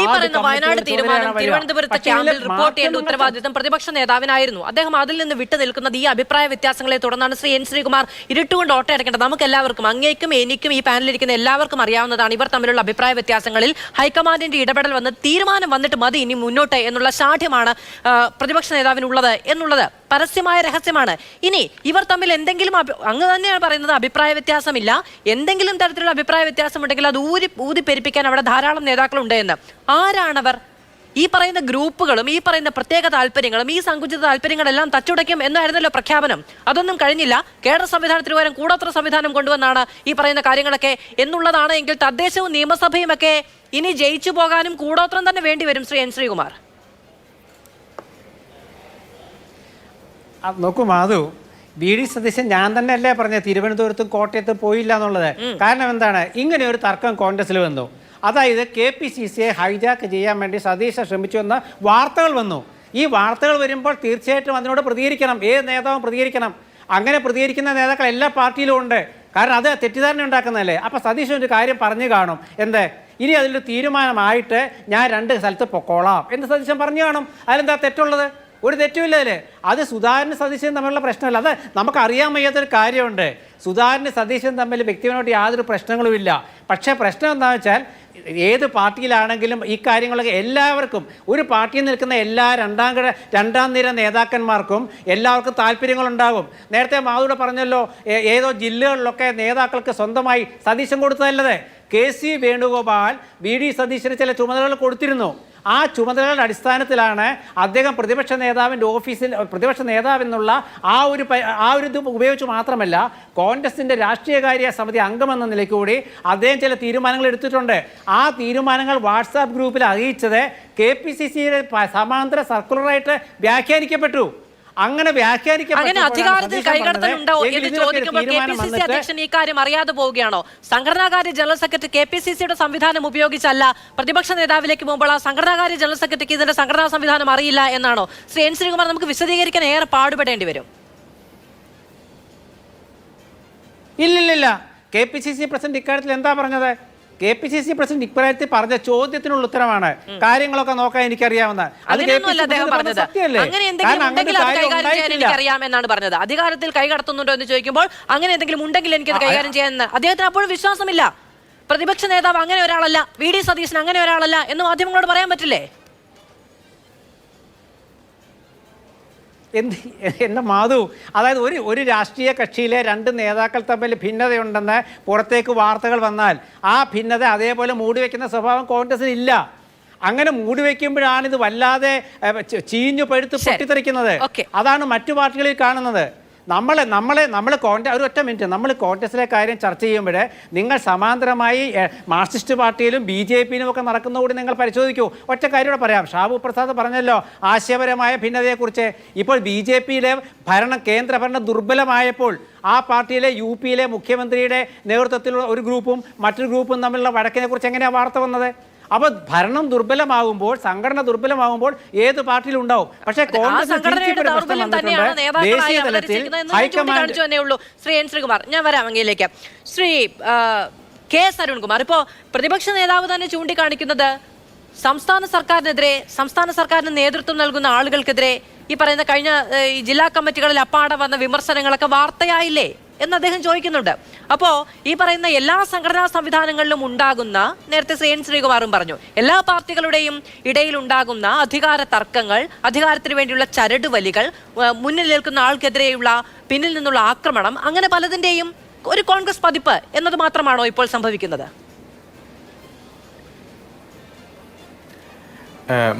ഈ പറയുന്ന വയനാട് തീരുമാനം തിരുവനന്തപുരത്ത് ക്യാമ്പിൽ റിപ്പോർട്ട് ചെയ്യേണ്ട ഉത്തരവാദിത്തം പ്രതിപക്ഷ നേതാവിനായിരുന്നു. അദ്ദേഹം അതിൽ നിന്ന് വിട്ടു നിൽക്കുന്നത് ഈ അഭിപ്രായ വ്യത്യാസങ്ങളെ തുടർന്നാണ്. ശ്രീ എൻ ശ്രീകുമാർ ഇരുട്ടുകൊണ്ട് ഓട്ടയടക്കേണ്ടത് നമുക്ക് എല്ലാവർക്കും, അങ്ങേക്കും എനിക്കും ഈ പാനലിരിക്കുന്ന എല്ലാവർക്കും അറിയാവുന്നതാണ്. ഇവർ തമ്മിലുള്ള അഭിപ്രായ വ്യത്യാസങ്ങളിൽ ഹൈക്കമാൻഡിന്റെ ഇടപെടൽ വന്ന് തീരുമാനം വന്നിട്ട് മതി ഇനി മുന്നോട്ട് എന്നുള്ള ശാഠ്യമാണ് പ്രതിപക്ഷ നേതാവിനുള്ളത് എന്നുള്ളത് പരസ്യമായ രഹസ്യമാണ്. ഇനി ഇവർ തമ്മിൽ എന്തെങ്കിലും അങ്ങ് തന്നെയാണ് പറയുന്നത് അഭിപ്രായ വ്യത്യാസമില്ല, എന്തെങ്കിലും തരത്തിലുള്ള അഭിപ്രായ വ്യത്യാസം ഉണ്ടെങ്കിൽ അത് ഊതി പെരുപ്പിക്കാൻ അവിടെ ധാരാളം നേതാക്കളുണ്ട് എന്ന്. ആരാണവർ? ഈ പറയുന്ന ഗ്രൂപ്പുകളും ഈ പറയുന്ന പ്രത്യേക താല്പര്യങ്ങളും ഈ സങ്കുചിത താല്പര്യങ്ങളെല്ലാം തച്ചുടയ്ക്കും എന്നായിരുന്നല്ലോ പ്രഖ്യാപനം. അതൊന്നും കഴിഞ്ഞില്ല. കേഡർ സംവിധാനത്തിന് പകരം കൂടോത്ര സംവിധാനം കൊണ്ടുവന്നാണ് ഈ പറയുന്ന കാര്യങ്ങളൊക്കെ എന്നുള്ളതാണ്. എങ്കിൽ തദ്ദേശവും നിയമസഭയും ഒക്കെ ഇനി ജയിച്ചു പോകാനും കൂടോത്രം തന്നെ വേണ്ടി വരും. ശ്രീ എൻ ശ്രീകുമാർ, നോക്കൂ മാധു, വി ഡി സതീശൻ ഞാൻ തന്നെ അല്ലേ പറഞ്ഞത് തിരുവനന്തപുരത്തും കോട്ടയത്തും പോയില്ല എന്നുള്ളത്. കാരണം എന്താണ്, ഇങ്ങനെ ഒരു തർക്കം കോൺഗ്രസിൽ വന്നു. അതായത് KPCCയെ ഹൈജാക്ക് ചെയ്യാൻ വേണ്ടി സതീശൻ ശ്രമിച്ചു എന്ന വാർത്തകൾ വന്നു. ഈ വാർത്തകൾ വരുമ്പോൾ തീർച്ചയായിട്ടും അതിനോട് പ്രതികരിക്കണം, ഏത് നേതാവും പ്രതികരിക്കണം. അങ്ങനെ പ്രതികരിക്കുന്ന നേതാക്കൾ എല്ലാ പാർട്ടിയിലും ഉണ്ട്. കാരണം അത് തെറ്റിദ്ധാരണ ഉണ്ടാക്കുന്നതല്ലേ. അപ്പോൾ സതീശൻ ഒരു കാര്യം പറഞ്ഞു കാണും, എന്ത് ഇനി അതിലൊരു തീരുമാനമായിട്ട് ഞാൻ 2 സ്ഥലത്ത് പൊക്കോളാം എന്ന് സതീശൻ പറഞ്ഞു കാണും. അതിലെന്താ തെറ്റുള്ളത്? ഒരു തെറ്റുമില്ല അതിൽ. അത് സുധാകരനും സതീശനും തമ്മിലുള്ള പ്രശ്നമല്ല. അത് നമുക്കറിയാൻ വയ്യാത്തൊരു കാര്യമുണ്ട്. സുധാകരനും സതീശനും തമ്മിൽ വ്യക്തിപരമായിട്ട് യാതൊരു പ്രശ്നങ്ങളുമില്ല. പക്ഷേ പ്രശ്നം എന്താണെന്ന് വെച്ചാൽ ഏത് പാർട്ടിയിലാണെങ്കിലും ഈ കാര്യങ്ങളൊക്കെ എല്ലാവർക്കും, ഒരു പാർട്ടിയിൽ നിൽക്കുന്ന എല്ലാ രണ്ടാം നിര നേതാക്കന്മാർക്കും എല്ലാവർക്കും താല്പര്യങ്ങളുണ്ടാകും. നേരത്തെ മാധുവിടെ പറഞ്ഞല്ലോ, ഏതോ ജില്ലകളിലൊക്കെ നേതാക്കൾക്ക് സ്വന്തമായി സതീശൻ കൊടുത്തതല്ലത്. KC വേണുഗോപാൽ VD സതീശന് ചില ചുമതലകൾ കൊടുത്തിരുന്നു. ആ ചുമതലകളുടെ അടിസ്ഥാനത്തിലാണ് അദ്ദേഹം പ്രതിപക്ഷ നേതാവിൻ്റെ ഓഫീസിൽ പ്രതിപക്ഷ നേതാവെന്നുള്ള ആ ഒരു ഇത് ഉപയോഗിച്ച് മാത്രമല്ല കോൺഗ്രസിൻ്റെ രാഷ്ട്രീയകാര്യ സമിതി അംഗമെന്ന നിലയ്ക്ക് കൂടി അദ്ദേഹം ചില തീരുമാനങ്ങൾ എടുത്തിട്ടുണ്ട്. ആ തീരുമാനങ്ങൾ വാട്സാപ്പ് ഗ്രൂപ്പിൽ അറിയിച്ചത് KPCCയുടെ സമാന്തര സർക്കുലറായിട്ട് വ്യാഖ്യാനിക്കപ്പെട്ടു. അങ്ങനെ അധികാരത്തിൽ കൈകടത്തലുണ്ടോ എന്ന് ചോദിക്കുമ്പോൾ KPCC അധ്യക്ഷൻ ഈ കാര്യം അറിയാതെ പോവുകയാണോ? സംഘടനാകാര്യ ജനറൽ സെക്രട്ടറി KPCCയുടെ സംവിധാനം ഉപയോഗിച്ചല്ല പ്രതിപക്ഷ നേതാവിലേക്ക് പോകുമ്പോൾ ആ സംഘടനാകാര്യ ജനറൽ സെക്രട്ടറിക്ക് ഇതിന്റെ സംഘടനാ സംവിധാനം അറിയില്ല എന്നാണോ? ശ്രീ എൻ ശ്രീകുമാർ, നമുക്ക് വിശദീകരിക്കാൻ ഏറെ പാടുപെടേണ്ടി വരും. ഇല്ലില്ല, KPCC പ്രസിഡന്റ് ഇക്കാര്യത്തിൽ എന്താ പറഞ്ഞത്? KPCC പ്രസിഡന്റ് ഇക്കാര്യത്തിൽ പറഞ്ഞ ചോദ്യത്തിനുള്ള ഉത്തരമാണ്. കാര്യങ്ങളൊക്കെ നോക്കാൻ എനിക്കറിയാവുന്ന എനിക്കറിയാമെന്നാണ് പറഞ്ഞത്. അധികാരത്തിൽ കൈകടത്തുന്നുണ്ടോ എന്ന് ചോദിക്കുമ്പോൾ അങ്ങനെ എന്തെങ്കിലും ഉണ്ടെങ്കിൽ എനിക്കത് കൈകാര്യം ചെയ്യാൻ അദ്ദേഹത്തിന് അപ്പോഴും വിശ്വാസമില്ല. പ്രതിപക്ഷ നേതാവ് അങ്ങനെ ഒരാളല്ല, VD സതീശൻ അങ്ങനെ ഒരാളല്ല എന്ന് മാധ്യമങ്ങളോട് പറയാൻ പറ്റില്ലേ? എൻ്റെ മാധു, അതായത് ഒരു രാഷ്ട്രീയ കക്ഷിയിലെ 2 നേതാക്കൾ തമ്മിൽ ഭിന്നതയുണ്ടെന്ന് പുറത്തേക്ക് വാർത്തകൾ വന്നാൽ ആ ഭിന്നത അതേപോലെ മൂടിവെക്കുന്ന സ്വഭാവം കോൺഗ്രസിന് ഇല്ല. അങ്ങനെ മൂടിവെക്കുമ്പോഴാണ് ഇത് വല്ലാതെ ചീഞ്ഞു പഴുത്ത് പൊട്ടിത്തെറിക്കുന്നത്. അതാണ് മറ്റു പാർട്ടികളിൽ കാണുന്നത്. നമ്മൾ കോൺഗ്രസ് ഒരു ഒറ്റ മിനിറ്റ്, നമ്മൾ കോൺഗ്രസിലെ കാര്യം ചർച്ച ചെയ്യുമ്പോൾ നിങ്ങൾ സമാന്തരമായി മാർക്സിസ്റ്റ് പാർട്ടിയിലും BJPയിലും ഒക്കെ നടക്കുന്ന കൂടി നിങ്ങൾ പരിശോധിക്കൂ. ഒറ്റ കാര്യം കൂടെ പറയാം. ഷാബു പ്രസാദ് പറഞ്ഞല്ലോ ആശയപരമായ ഭിന്നതയെക്കുറിച്ച്. ഇപ്പോൾ BJPയിലെ കേന്ദ്ര ഭരണം ദുർബലമായപ്പോൾ ആ പാർട്ടിയിലെ UPയിലെ മുഖ്യമന്ത്രിയുടെ നേതൃത്വത്തിലുള്ള ഒരു ഗ്രൂപ്പും മറ്റൊരു ഗ്രൂപ്പും തമ്മിലുള്ള വഴക്കിനെ കുറിച്ച് എങ്ങനെയാണ് വാർത്ത വന്നത്? അപ്പോൾ ഭരണം ദുർബലമാകുമ്പോൾ, സംഘടന ദുർബലമാകുമ്പോൾ ഏത് പാർട്ടിയിലും ഉണ്ടാവും. പക്ഷേ കോൺഗ്രസ് ദേശീയ തലത്തിൽ ഹൈക്കമാൻഡ്. ശ്രീ എൻ ശ്രീകുമാർ, ഞാൻ വരാം അങ്ങയിലേക്ക്. ശ്രീ KS അരുൺകുമാർ, ഇപ്പോൾ പ്രതിപക്ഷ നേതാവ് തന്നെ ചൂണ്ടിക്കാണിക്കുന്നത് സംസ്ഥാന സർക്കാരിന് നേതൃത്വം നൽകുന്ന ആളുകൾക്കെതിരെ ഈ പറയുന്ന കഴിഞ്ഞ ജില്ലാ കമ്മിറ്റികളിൽ അപ്പാടെ വന്ന വിമർശനങ്ങളൊക്കെ വാർത്തയായില്ലേ എന്ന് അദ്ദേഹം ചോദിക്കുന്നുണ്ട്. അപ്പോൾ ഈ പറയുന്ന എല്ലാ സംഘടനാ സംവിധാനങ്ങളിലും ഉണ്ടാകുന്ന, നേരത്തെ ശ്രീ എൻ ശ്രീകുമാറും പറഞ്ഞു, എല്ലാ പാർട്ടികളുടെയും ഇടയിൽ ഉണ്ടാകുന്ന അധികാര തർക്കങ്ങൾ, അധികാരത്തിന് വേണ്ടിയുള്ള ചരടുവലികൾ, മുന്നിൽ നിൽക്കുന്ന ആൾക്കെതിരെയുള്ള പിന്നിൽ നിന്നുള്ള ആക്രമണം, അങ്ങനെ പലതിൻ്റെയും ഒരു കോൺഗ്രസ് പതിപ്പ് എന്നത് മാത്രമാണോ ഇപ്പോൾ സംഭവിക്കുന്നത്?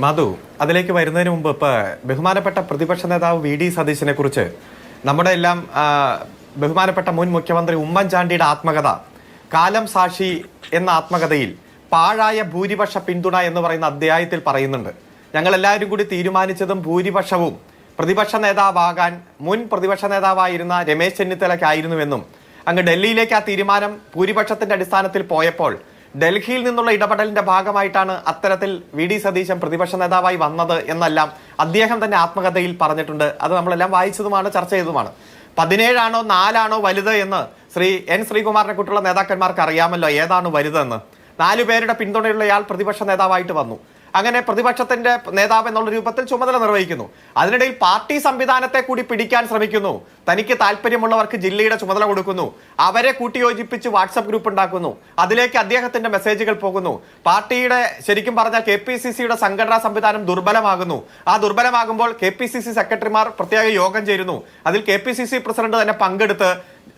മധു, അതിലേക്ക് വരുന്നതിന് മുമ്പ് ഇപ്പൊ ബഹുമാനപ്പെട്ട പ്രതിപക്ഷ നേതാവ് VD സതീശനെ കുറിച്ച് നമ്മുടെ എല്ലാം ബഹുമാനപ്പെട്ട മുൻ മുഖ്യമന്ത്രി ഉമ്മൻചാണ്ടിയുടെ ആത്മകഥ കാലം സാക്ഷി എന്ന ആത്മകഥയിൽ പാഴായ ഭൂരിപക്ഷ പിന്തുണ എന്ന് പറയുന്ന അധ്യായത്തിൽ പറയുന്നുണ്ട്, ഞങ്ങൾ എല്ലാവരും കൂടി തീരുമാനിച്ചതും ഭൂരിപക്ഷവും പ്രതിപക്ഷ നേതാവാകാൻ മുൻ പ്രതിപക്ഷ നേതാവായിരുന്ന രമേശ് ചെന്നിത്തലയ്ക്കായിരുന്നുവെന്നും അങ്ങ് ഡൽഹിയിലേക്ക് ആ തീരുമാനം ഭൂരിപക്ഷത്തിന്റെ അടിസ്ഥാനത്തിൽ പോയപ്പോൾ ഡൽഹിയിൽ നിന്നുള്ള ഇടപെടലിന്റെ ഭാഗമായിട്ടാണ് അത്തരത്തിൽ വി.ഡി. സതീശൻ പ്രതിപക്ഷ നേതാവായി വന്നത് എന്നെല്ലാം അദ്ദേഹം തന്നെ ആത്മകഥയിൽ പറഞ്ഞിട്ടുണ്ട്. അത് നമ്മളെല്ലാം വായിച്ചതുമാണ്, ചർച്ച ചെയ്തതുമാണ്. 17 4 വലുത് എന്ന് എൻ ശ്രീകുമാറിനെ കുറിച്ചുള്ള നേതാക്കന്മാർക്ക് അറിയാമല്ലോ ഏതാണ് വലുതെന്ന്. 4 പേരുടെ പിന്തുണയുള്ളയാൾ പ്രതിപക്ഷ നേതാവായിട്ട് വന്നു. അങ്ങനെ പ്രതിപക്ഷത്തിന്റെ നേതാവ് എന്നുള്ള രൂപത്തിൽ ചുമതല നിർവഹിക്കുന്നു. അതിനിടയിൽ പാർട്ടി സംവിധാനത്തെ കൂടി പിടിക്കാൻ ശ്രമിക്കുന്നു. തനിക്ക് താല്പര്യമുള്ളവർക്ക് ജില്ലയുടെ ചുമതല കൊടുക്കുന്നു. അവരെ കൂട്ടിയോജിപ്പിച്ച് വാട്സപ്പ് ഗ്രൂപ്പ് ഉണ്ടാക്കുന്നു. അതിലേക്ക് അദ്ദേഹത്തിന്റെ മെസ്സേജുകൾ പോകുന്നു. പാർട്ടിയുടെ ശരിക്കും പറഞ്ഞാൽ KPCCയുടെ സംഘടനാ സംവിധാനം ദുർബലമാകുന്നു. ആ ദുർബലമാകുമ്പോൾ KPCC സെക്രട്ടറിമാർ പ്രത്യേക യോഗം ചേരുന്നു. അതിൽ KPCC പ്രസിഡന്റ് തന്നെ പങ്കെടുത്ത്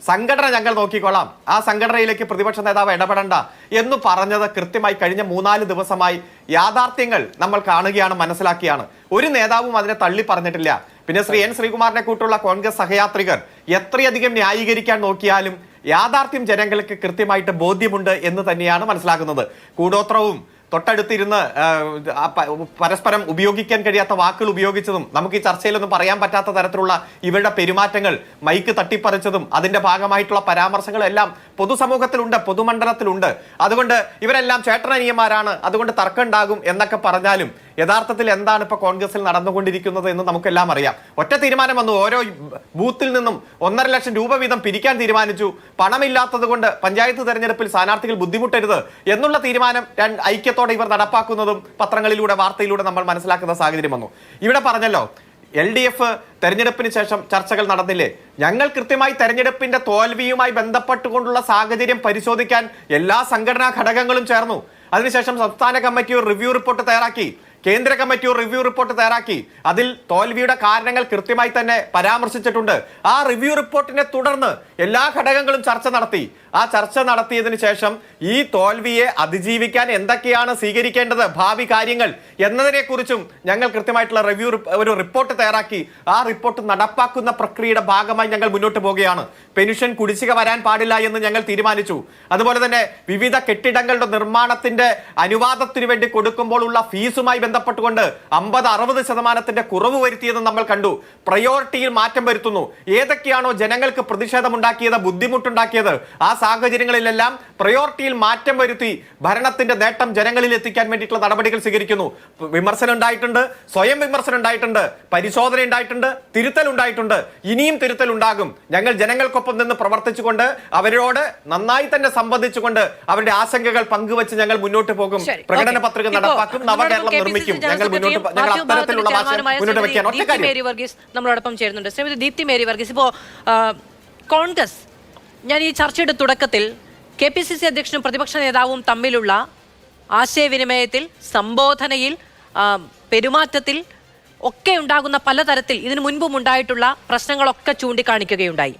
സംഘടന ഞങ്ങൾ നോക്കിക്കൊള്ളാം, ആ സംഘടനയിലേക്ക് പ്രതിപക്ഷ നേതാവ് ഇടപെടണ്ട എന്ന് പറഞ്ഞത് കൃത്യമായി കഴിഞ്ഞ 3-4 ദിവസമായി യാഥാർത്ഥ്യങ്ങൾ നമ്മൾ കാണുകയാണ്, മനസ്സിലാക്കിയാണ്. ഒരു നേതാവും അതിനെ തള്ളി പറഞ്ഞിട്ടില്ല. പിന്നെ എൻ ശ്രീകുമാറിനെ കൂട്ടുള്ള കോൺഗ്രസ് സഹയാത്രികർ എത്രയധികം ന്യായീകരിക്കാൻ നോക്കിയാലും യാഥാർത്ഥ്യം ജനങ്ങൾക്ക് കൃത്യമായിട്ട് ബോധ്യമുണ്ട് എന്ന് തന്നെയാണ് മനസ്സിലാക്കുന്നത്. കൂടോത്രവും തൊട്ടടുത്തിരുന്ന് പരസ്പരം ഉപയോഗിക്കാൻ കഴിയാത്ത വാക്കുകൾ ഉപയോഗിച്ചതും നമുക്ക് ഈ ചർച്ചയിലൊന്നും പറയാൻ പറ്റാത്ത തരത്തിലുള്ള ഇവരുടെ പെരുമാറ്റങ്ങൾ, മൈക്ക് തട്ടിപ്പറിച്ചതും അതിന്റെ ഭാഗമായിട്ടുള്ള പരാമർശങ്ങളെല്ലാം പൊതുസമൂഹത്തിലുണ്ട്, പൊതുമണ്ഡലത്തിലുണ്ട്. അതുകൊണ്ട് ഇവരെല്ലാം ചേട്ടനനിയന്മാരാണ്, അതുകൊണ്ട് തർക്കം ഉണ്ടാകും എന്നൊക്കെ പറഞ്ഞാലും യഥാർത്ഥത്തിൽ എന്താണ് ഇപ്പൊ കോൺഗ്രസിൽ നടന്നുകൊണ്ടിരിക്കുന്നത് എന്ന് നമുക്കെല്ലാം അറിയാം. ഒറ്റ തീരുമാനം വന്നു, ഓരോ ബൂത്തിൽ നിന്നും 1.5 ലക്ഷം രൂപ വീതം പിരിക്കാൻ തീരുമാനിച്ചു. പണമില്ലാത്തത് കൊണ്ട് പഞ്ചായത്ത് തെരഞ്ഞെടുപ്പിൽ സ്ഥാനാർത്ഥികൾ ബുദ്ധിമുട്ടരുത് എന്നുള്ള തീരുമാനം ഐക്യത്തോടെ ഇവർ നടപ്പാക്കുന്നതും പത്രങ്ങളിലൂടെ, വാർത്തയിലൂടെ നമ്മൾ മനസ്സിലാക്കുന്ന സാഹചര്യം വന്നു. ഇവിടെ പറഞ്ഞല്ലോ LDF തെരഞ്ഞെടുപ്പിന് ശേഷം ചർച്ചകൾ നടന്നില്ലേ? ഞങ്ങൾ കൃത്യമായി തെരഞ്ഞെടുപ്പിന്റെ തോൽവിയുമായി ബന്ധപ്പെട്ടുകൊണ്ടുള്ള സാഹചര്യം പരിശോധിക്കാൻ എല്ലാ സംഘടനാ ഘടകങ്ങളും ചേർന്നു. അതിനുശേഷം സംസ്ഥാന കമ്മിറ്റി ഒരു റിവ്യൂ റിപ്പോർട്ട് തയ്യാറാക്കി, കേന്ദ്ര കമ്മിറ്റി ഒരു റിവ്യൂ റിപ്പോർട്ട് തയ്യാറാക്കി. അതിൽ തോൽവിയുടെ കാരണങ്ങൾ കൃത്യമായി തന്നെ പരാമർശിച്ചിട്ടുണ്ട്. ആ റിവ്യൂ റിപ്പോർട്ടിനെ തുടർന്ന് എല്ലാ ഘടകങ്ങളും ചർച്ച നടത്തി. ആ ചർച്ച നടത്തിയതിനു ശേഷം ഈ തോൽവിയെ അതിജീവിക്കാൻ എന്തൊക്കെയാണ് സ്വീകരിക്കേണ്ടത്, ഭാവി കാര്യങ്ങൾ എന്നതിനെക്കുറിച്ചും ഞങ്ങൾ കൃത്യമായിട്ടുള്ള ഒരു റിപ്പോർട്ട് തയ്യാറാക്കി. ആ റിപ്പോർട്ട് നടപ്പാക്കുന്ന പ്രക്രിയയുടെ ഭാഗമായി ഞങ്ങൾ മുന്നോട്ട് പോവുകയാണ്. പെൻഷൻ കുടിശ്ശിക വരാൻ പാടില്ല എന്ന് ഞങ്ങൾ തീരുമാനിച്ചു. അതുപോലെ തന്നെ വിവിധ കെട്ടിടങ്ങളുടെ നിർമ്മാണത്തിന്റെ അനുവാദത്തിനു വേണ്ടി കൊടുക്കുമ്പോൾ ഉള്ള ഫീസുമായി ബന്ധപ്പെട്ടുകൊണ്ട് 50-60% കുറവ് വരുത്തിയെന്ന് നമ്മൾ കണ്ടു. പ്രയോറിറ്റിയിൽ മാറ്റം വരുത്തുന്നു. ഏതൊക്കെയാണോ ജനങ്ങൾക്ക് പ്രതിഷേധമുണ്ടാക്കിയത്, ബുദ്ധിമുട്ടുണ്ടാക്കിയത്, ആ സാഹചര്യങ്ങളിലെല്ലാം പ്രയോറിറ്റിയിൽ മാറ്റം വരുത്തി ഭരണത്തിന്റെ നേട്ടം ജനങ്ങളിൽ എത്തിക്കാൻ വേണ്ടിയിട്ടുള്ള നടപടികൾ സ്വീകരിക്കുന്നു. വിമർശനം ഉണ്ടായിട്ടുണ്ട്, സ്വയം വിമർശനം ഉണ്ടായിട്ടുണ്ട്, പരിശോധന ഉണ്ടായിട്ടുണ്ട്, തിരുത്തൽ ഉണ്ടായിട്ടുണ്ട്. ഇനിയും തിരുത്തൽ ഉണ്ടാകും. ഞങ്ങൾ ജനങ്ങൾക്കൊപ്പം നിന്ന് പ്രവർത്തിച്ചുകൊണ്ട് അവരോട് നന്നായി തന്നെ സംവദിച്ചുകൊണ്ട് അവരുടെ ആശങ്കകൾ പങ്കുവെച്ച് ഞങ്ങൾ മുന്നോട്ട് പോകും. പ്രകടന പത്രിക നടപ്പാക്കും, നവകേരളം നിർമ്മിക്കും. ഞങ്ങൾ അത്തരത്തിലുള്ള മുന്നോട്ട് വയ്ക്കാൻ ഒറ്റ കാര്യം. നമ്മളോടൊപ്പം ചേരുന്നുണ്ട് ശ്രീമതി ദീപ്തി മേരി വർഗീസ്. ഇപ്പോ കോൺഗ്രസ്, ഞാൻ ഈ ചർച്ചയുടെ തുടക്കത്തിൽ KPCC അധ്യക്ഷനും പ്രതിപക്ഷ നേതാവും തമ്മിലുള്ള ആശയവിനിമയത്തിൽ, സംബോധനയിൽ, പെരുമാറ്റത്തിൽ ഒക്കെ ഉണ്ടാകുന്ന പലതരത്തിൽ ഇതിനു മുൻപും ഉണ്ടായിട്ടുള്ള പ്രശ്നങ്ങളൊക്കെ ചൂണ്ടിക്കാണിക്കുകയുണ്ടായി.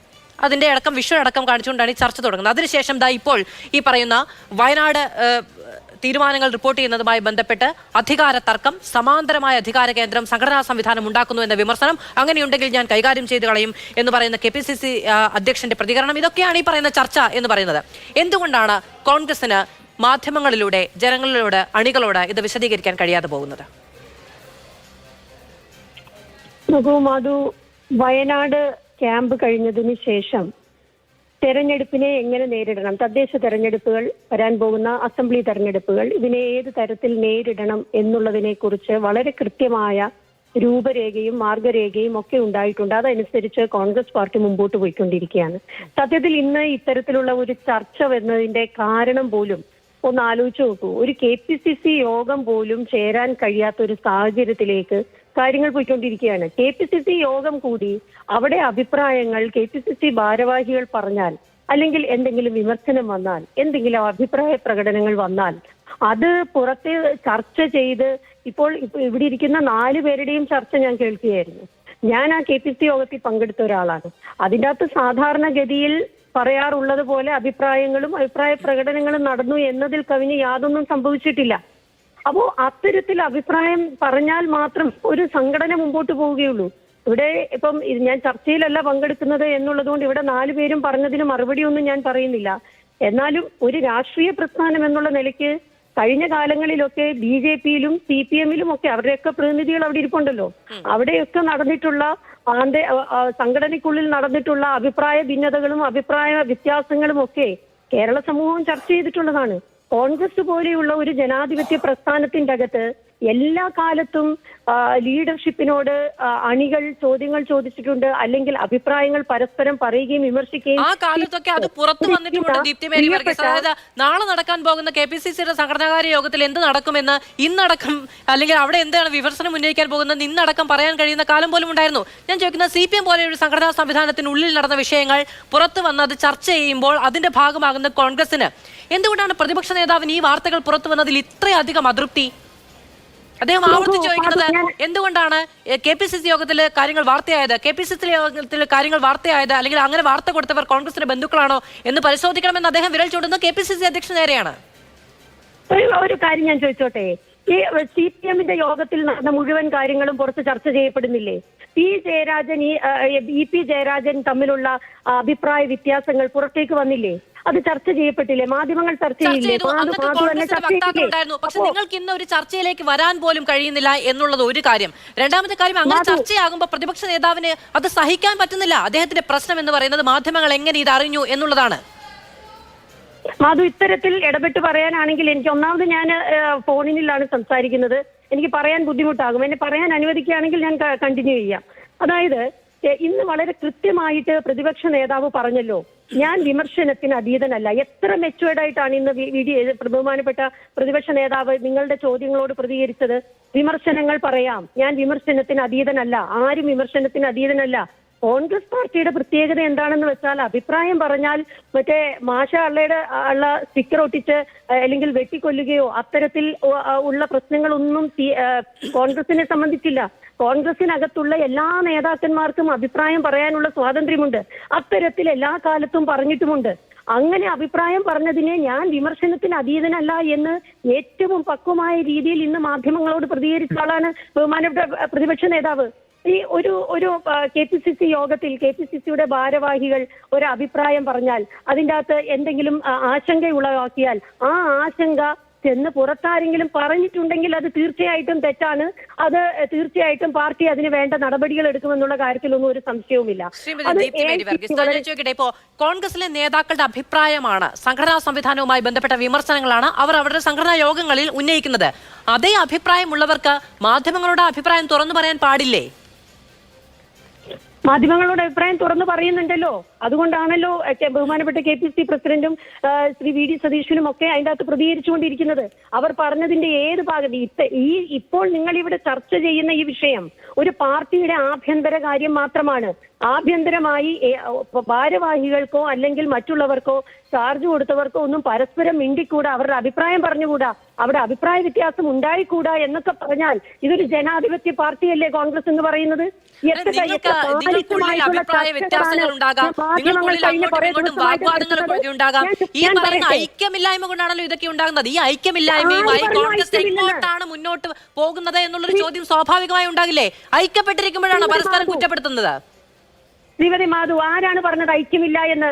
അതിൻ്റെ അടക്കം വിഷ്വൽ അടക്കം കാണിച്ചുകൊണ്ടാണ് ഈ ചർച്ച തുടങ്ങുന്നത്. അതിനുശേഷം ഇപ്പോൾ ഈ പറയുന്ന വയനാട് തീരുമാനങ്ങൾ റിപ്പോർട്ട് ചെയ്യുന്നതുമായി ബന്ധപ്പെട്ട് അധികാര തർക്കം, സമാന്തരമായ അധികാര കേന്ദ്രം, സംഘടനാ സംവിധാനം ഉണ്ടാക്കുന്നു എന്ന വിമർശനം, അങ്ങനെയുണ്ടെങ്കിൽ ഞാൻ കൈകാര്യം ചെയ്ത് കളയും എന്ന് പറയുന്ന KPCC അധ്യക്ഷന്റെ പ്രതികരണം, ഇതൊക്കെയാണ് ഈ പറയുന്ന ചർച്ച എന്ന് പറയുന്നത്. എന്തുകൊണ്ടാണ് കോൺഗ്രസിന് മാധ്യമങ്ങളിലൂടെ ജനങ്ങളോട്, അണികളോട് ഇത് വിശദീകരിക്കാൻ കഴിയാതെ പോകുന്നത്? വയനാട് ക്യാമ്പ് കഴിഞ്ഞതിന് ശേഷം തെരഞ്ഞെടുപ്പിനെ എങ്ങനെ നേരിടണം, തദ്ദേശ തെരഞ്ഞെടുപ്പുകൾ, വരാൻ പോകുന്ന അസംബ്ലി തെരഞ്ഞെടുപ്പുകൾ, ഇതിനെ ഏത് തരത്തിൽ നേരിടണം എന്നുള്ളതിനെ കുറിച്ച് വളരെ കൃത്യമായ രൂപരേഖയും മാർഗരേഖയും ഒക്കെ ഉണ്ടായിട്ടുണ്ട്. അതനുസരിച്ച് കോൺഗ്രസ് പാർട്ടി മുമ്പോട്ട് പോയിക്കൊണ്ടിരിക്കുകയാണ്. സത്യത്തിൽ ഇന്ന് ഇത്തരത്തിലുള്ള ഒരു ചർച്ച വരുന്നതിന്റെ കാരണം പോലും ഒന്ന് ആലോചിച്ച് നോക്കൂ. ഒരു KPCC യോഗം പോലും ചേരാൻ കഴിയാത്ത ഒരു സാഹചര്യത്തിലേക്ക് കാര്യങ്ങൾ പോയിക്കൊണ്ടിരിക്കുകയാണ്. KPCC യോഗം കൂടി അവിടെ അഭിപ്രായങ്ങൾ KPCC ഭാരവാഹികൾ പറഞ്ഞാൽ, അല്ലെങ്കിൽ എന്തെങ്കിലും വിമർശനം വന്നാൽ, എന്തെങ്കിലും അഭിപ്രായ പ്രകടനങ്ങൾ വന്നാൽ അത് പുറത്ത് ചർച്ച ചെയ്ത്, ഇപ്പോൾ ഇവിടെ ഇരിക്കുന്ന 4 പേരുടെയും ചർച്ച ഞാൻ കേൾക്കുകയായിരുന്നു. ഞാൻ ആ KPCC യോഗത്തിൽ പങ്കെടുത്ത ഒരാളാണ്. അതിൻ്റെ അകത്ത് സാധാരണഗതിയിൽ പറയാറുള്ളത് പോലെ അഭിപ്രായങ്ങളും അഭിപ്രായ പ്രകടനങ്ങളും നടന്നു എന്നതിൽ കവിഞ്ഞ് യാതൊന്നും സംഭവിച്ചിട്ടില്ല. അപ്പോൾ അത്തരത്തിൽ അഭിപ്രായം പറഞ്ഞാൽ മാത്രം ഒരു സംഘടന മുമ്പോട്ട് പോവുകയുള്ളൂ. ഇവിടെ ഇപ്പം ഞാൻ ചർച്ചയിലല്ല പങ്കെടുക്കുന്നത് എന്നുള്ളത് കൊണ്ട് ഇവിടെ 4 പേരും പറഞ്ഞതിന് മറുപടി ഒന്നും ഞാൻ പറയുന്നില്ല. എന്നാലും ഒരു രാഷ്ട്രീയ പ്രസ്ഥാനം എന്നുള്ള നിലയ്ക്ക് കഴിഞ്ഞ കാലങ്ങളിലൊക്കെ BJPയിലും CPM-ലും ഒക്കെ അവരുടെയൊക്കെ പ്രതിനിധികൾ അവിടെ ഇരിപ്പുണ്ടല്ലോ. അവിടെയൊക്കെ നടന്നിട്ടുള്ള സംഘടനയ്ക്കുള്ളിൽ നടന്നിട്ടുള്ള അഭിപ്രായ ഭിന്നതകളും അഭിപ്രായ വ്യത്യാസങ്ങളും ഒക്കെ കേരള സമൂഹം ചർച്ച ചെയ്തിട്ടുള്ളതാണ്. കോൺഗ്രസ് പോലെയുള്ള ഒരു ജനാധിപത്യ പ്രസ്ഥാനത്തിന്റെ അകത്ത് എല്ലാ കാലത്തും ലീഡർഷിപ്പിനോട് അണികൾ ചോദ്യങ്ങൾ ചോദിച്ചിട്ടുണ്ട്, അല്ലെങ്കിൽ അഭിപ്രായങ്ങൾ പരസ്പരം പറയുകയും വിമർശിക്കുകയും. ആ കാലത്തൊക്കെ അത് പുറത്തു വന്നിട്ടുമുണ്ട് ദീപ്തി മേരി വർഗീസ്. അതായത് നാളെ നടക്കാൻ പോകുന്ന KPCCയുടെ സംഘടനാകാര്യ യോഗത്തിൽ എന്ത് നടക്കുമെന്ന് ഇന്നടക്കം, അല്ലെങ്കിൽ അവിടെ എന്താണ് വിമർശനം ഉന്നയിക്കാൻ പോകുന്നത് ഇന്നടക്കം പറയാൻ കഴിയുന്ന കാലം പോലും ഉണ്ടായിരുന്നു. ഞാൻ ചോദിക്കുന്നത് CPM പോലെ ഒരു സംഘടനാ സംവിധാനത്തിനുള്ളിൽ നടന്ന വിഷയങ്ങൾ പുറത്തു വന്ന് അത് ചർച്ച ചെയ്യുമ്പോൾ അതിന്റെ ഭാഗമാകുന്ന കോൺഗ്രസിന് എന്തുകൊണ്ടാണ് പ്രതിപക്ഷ നേതാവിന് ഈ വാർത്തകൾ പുറത്തു വന്നതിൽ ഇത്രയധികം അതൃപ്തി? അദ്ദേഹം ആവർത്തിച്ച് ചോദിക്കുന്നത് എന്തുകൊണ്ടാണ് KPCC യോഗത്തിൽ കാര്യങ്ങൾ വാർത്തയായത്, KPCC യോഗത്തിൽ കാര്യങ്ങൾ വാർത്തയായത്, അല്ലെങ്കിൽ അങ്ങനെ വാർത്ത കൊടുത്തവർ കോൺഗ്രസിന്റെ ബന്ധുക്കളാണോ എന്ന് പരിശോധിക്കണമെന്ന് അദ്ദേഹം വിരൽ ചൂണ്ടുന്നത് KPCC അധ്യക്ഷൻ നേരെയാണ്. ഒരു കാര്യം ഞാൻ ചോദിച്ചോട്ടെ, ഈ CPM-ന്റെ യോഗത്തിൽ നടന്ന മുഴുവൻ കാര്യങ്ങളും പുറത്ത് ചർച്ച ചെയ്യപ്പെടുന്നില്ലേ? P. ജയരാജൻ EP ജയരാജൻ തമ്മിലുള്ള അഭിപ്രായ വ്യത്യാസങ്ങൾ പുറത്തേക്ക് വന്നില്ലേ? അത് ചർച്ച ചെയ്യപ്പെട്ടില്ലേ? മാധ്യമങ്ങൾ ചർച്ച ചെയ്യില്ലേ? പക്ഷെ നിങ്ങൾക്ക് ഇന്ന് ഒരു ചർച്ചയിലേക്ക് വരാൻ പോലും കഴിയുന്നില്ല എന്നുള്ളത് ഒരു കാര്യം. രണ്ടാമത്തെ കാര്യം, അങ്ങനെ ചർച്ചയാകുമ്പോൾ പ്രതിപക്ഷ നേതാവിന് അത് സഹിക്കാൻ പറ്റുന്നില്ല. അദ്ദേഹത്തിന്റെ പ്രശ്നം എന്ന് പറയുന്നത് മാധ്യമങ്ങൾ എങ്ങനെ ഇത് അറിഞ്ഞു എന്നുള്ളതാണ്. മാധു, ഇത്തരത്തിൽ ഇടപെട്ട് പറയാനാണെങ്കിൽ എനിക്ക് ഒന്നാമത് ഞാൻ ഫോണിലാണ് സംസാരിക്കുന്നത്, എനിക്ക് പറയാൻ ബുദ്ധിമുട്ടാകും. എന്നെ പറയാൻ അനുവദിക്കുകയാണെങ്കിൽ ഞാൻ കണ്ടിന്യൂ ചെയ്യാം. അതായത് ഇന്ന് വളരെ കൃത്യമായിട്ട് പ്രതിപക്ഷ നേതാവ് പറഞ്ഞല്ലോ, ഞാൻ വിമർശനത്തിന് അതീതനല്ല. എത്ര മെച്ചുവേർഡ് ആയിട്ടാണ് ഇന്ന് ബഹുമാനപ്പെട്ട പ്രതിപക്ഷ നേതാവ് നിങ്ങളുടെ ചോദ്യങ്ങളോട് പ്രതികരിച്ചത്. വിമർശനങ്ങൾ പറയാം, ഞാൻ വിമർശനത്തിന് അതീതനല്ല, ആരും വിമർശനത്തിന് അതീതനല്ല. കോൺഗ്രസ് പാർട്ടിയുടെ പ്രത്യേകത എന്താണെന്ന് വെച്ചാൽ, അഭിപ്രായം പറഞ്ഞാൽ മറ്റേ മാഷ അള്ളയുടെ ഉള്ള സ്റ്റിക്കർ ഒട്ടിച്ച് അല്ലെങ്കിൽ വെട്ടിക്കൊല്ലുകയോ അത്തരത്തിൽ ഉള്ള പ്രശ്നങ്ങളൊന്നും കോൺഗ്രസിനെ സംബന്ധിച്ചില്ല. കോൺഗ്രസിനകത്തുള്ള എല്ലാ നേതാക്കന്മാർക്കും അഭിപ്രായം പറയാനുള്ള സ്വാതന്ത്ര്യമുണ്ട്. അത്തരത്തിൽ എല്ലാ കാലത്തും പറഞ്ഞിട്ടുമുണ്ട്. അങ്ങനെ അഭിപ്രായം പറഞ്ഞതിനെ ഞാൻ വിമർശനത്തിന് അതീതനല്ല എന്ന് ഏറ്റവും പക്വമായ രീതിയിൽ ഇന്ന് മാധ്യമങ്ങളോട് പ്രതികരിച്ച ആളാണ് ബഹുമാനപ്പെട്ട പ്രതിപക്ഷ നേതാവ്. ഈ ഒരു KPCC യോഗത്തിൽ KPCCയുടെ ഭാരവാഹികൾ ഒരു അഭിപ്രായം പറഞ്ഞാൽ അതിൻ്റെ അകത്ത് എന്തെങ്കിലും ആശങ്ക ഉളവാക്കിയാൽ ആ ആശങ്ക ചെന്ന് പുറത്താരെങ്കിലും പറഞ്ഞിട്ടുണ്ടെങ്കിൽ അത് തീർച്ചയായിട്ടും തെറ്റാണ്. അത് തീർച്ചയായിട്ടും പാർട്ടി അതിന് വേണ്ട നടപടികൾ എടുക്കുമെന്നുള്ള കാര്യത്തിലൊന്നും ഒരു സംശയവുമില്ല. ഇപ്പോ കോൺഗ്രസിലെ നേതാക്കളുടെ അഭിപ്രായമാണ്, സംഘടനാ സംവിധാനവുമായി ബന്ധപ്പെട്ട വിമർശനങ്ങളാണ് അവർ അവരുടെ സംഘടനാ യോഗങ്ങളിൽ ഉന്നയിക്കുന്നത്. അതേ അഭിപ്രായമുള്ളവർക്ക് മാധ്യമങ്ങളുടെ അഭിപ്രായം തുറന്നു പറയാൻ പാടില്ലേ? മാധ്യമങ്ങളുടെ അഭിപ്രായം തുറന്നു പറയുന്നുണ്ടല്ലോ. അതുകൊണ്ടാണല്ലോ ബഹുമാനപ്പെട്ട KPCC പ്രസിഡന്റും ശ്രീ VD സതീശനും ഒക്കെ അതിൻ്റെ അകത്ത് പ്രതികരിച്ചുകൊണ്ടിരിക്കുന്നത്. അവർ പറഞ്ഞതിന്റെ ഏത് ഭാഗത്ത് ഇപ്പോൾ നിങ്ങൾ ഇവിടെ ചർച്ച ചെയ്യുന്ന ഈ വിഷയം ഒരു പാർട്ടിയുടെ ആഭ്യന്തര കാര്യം മാത്രമാണ്. ആഭ്യന്തരമായി ഭാരവാഹികൾക്കോ അല്ലെങ്കിൽ മറ്റുള്ളവർക്കോ ചാർജ് കൊടുത്തവർക്കോ ഒന്നും പരസ്പരം മിണ്ടിക്കൂടാ, അവരുടെ അഭിപ്രായം പറഞ്ഞുകൂടാ, അവിടെ അഭിപ്രായ വ്യത്യാസം ഉണ്ടായിക്കൂടാ എന്നൊക്കെ പറഞ്ഞാൽ ഇതൊരു ജനാധിപത്യ പാർട്ടിയല്ലേ കോൺഗ്രസ് എന്ന് പറയുന്നത്? ഐക്യമില്ലായ്മ കൊണ്ടാണല്ലോ ഇതൊക്കെ ഉണ്ടാകുന്നത്. ഈ ഐക്യമില്ലായ്മയുമായി കോൺഗ്രസ് എങ്ങോട്ടാണ് മുന്നോട്ട് പോകുന്നത് എന്നുള്ളൊരു ചോദ്യം സ്വാഭാവികമായി ഉണ്ടാകില്ലേ? ഐക്യപ്പെട്ടിരിക്കുമ്പോഴാണ് പരസ്പരം കുറ്റപ്പെടുത്തുന്നത്. ശ്രീമതി മാധു, ആരാണ് പറഞ്ഞത് ഐക്യമില്ല എന്ന്?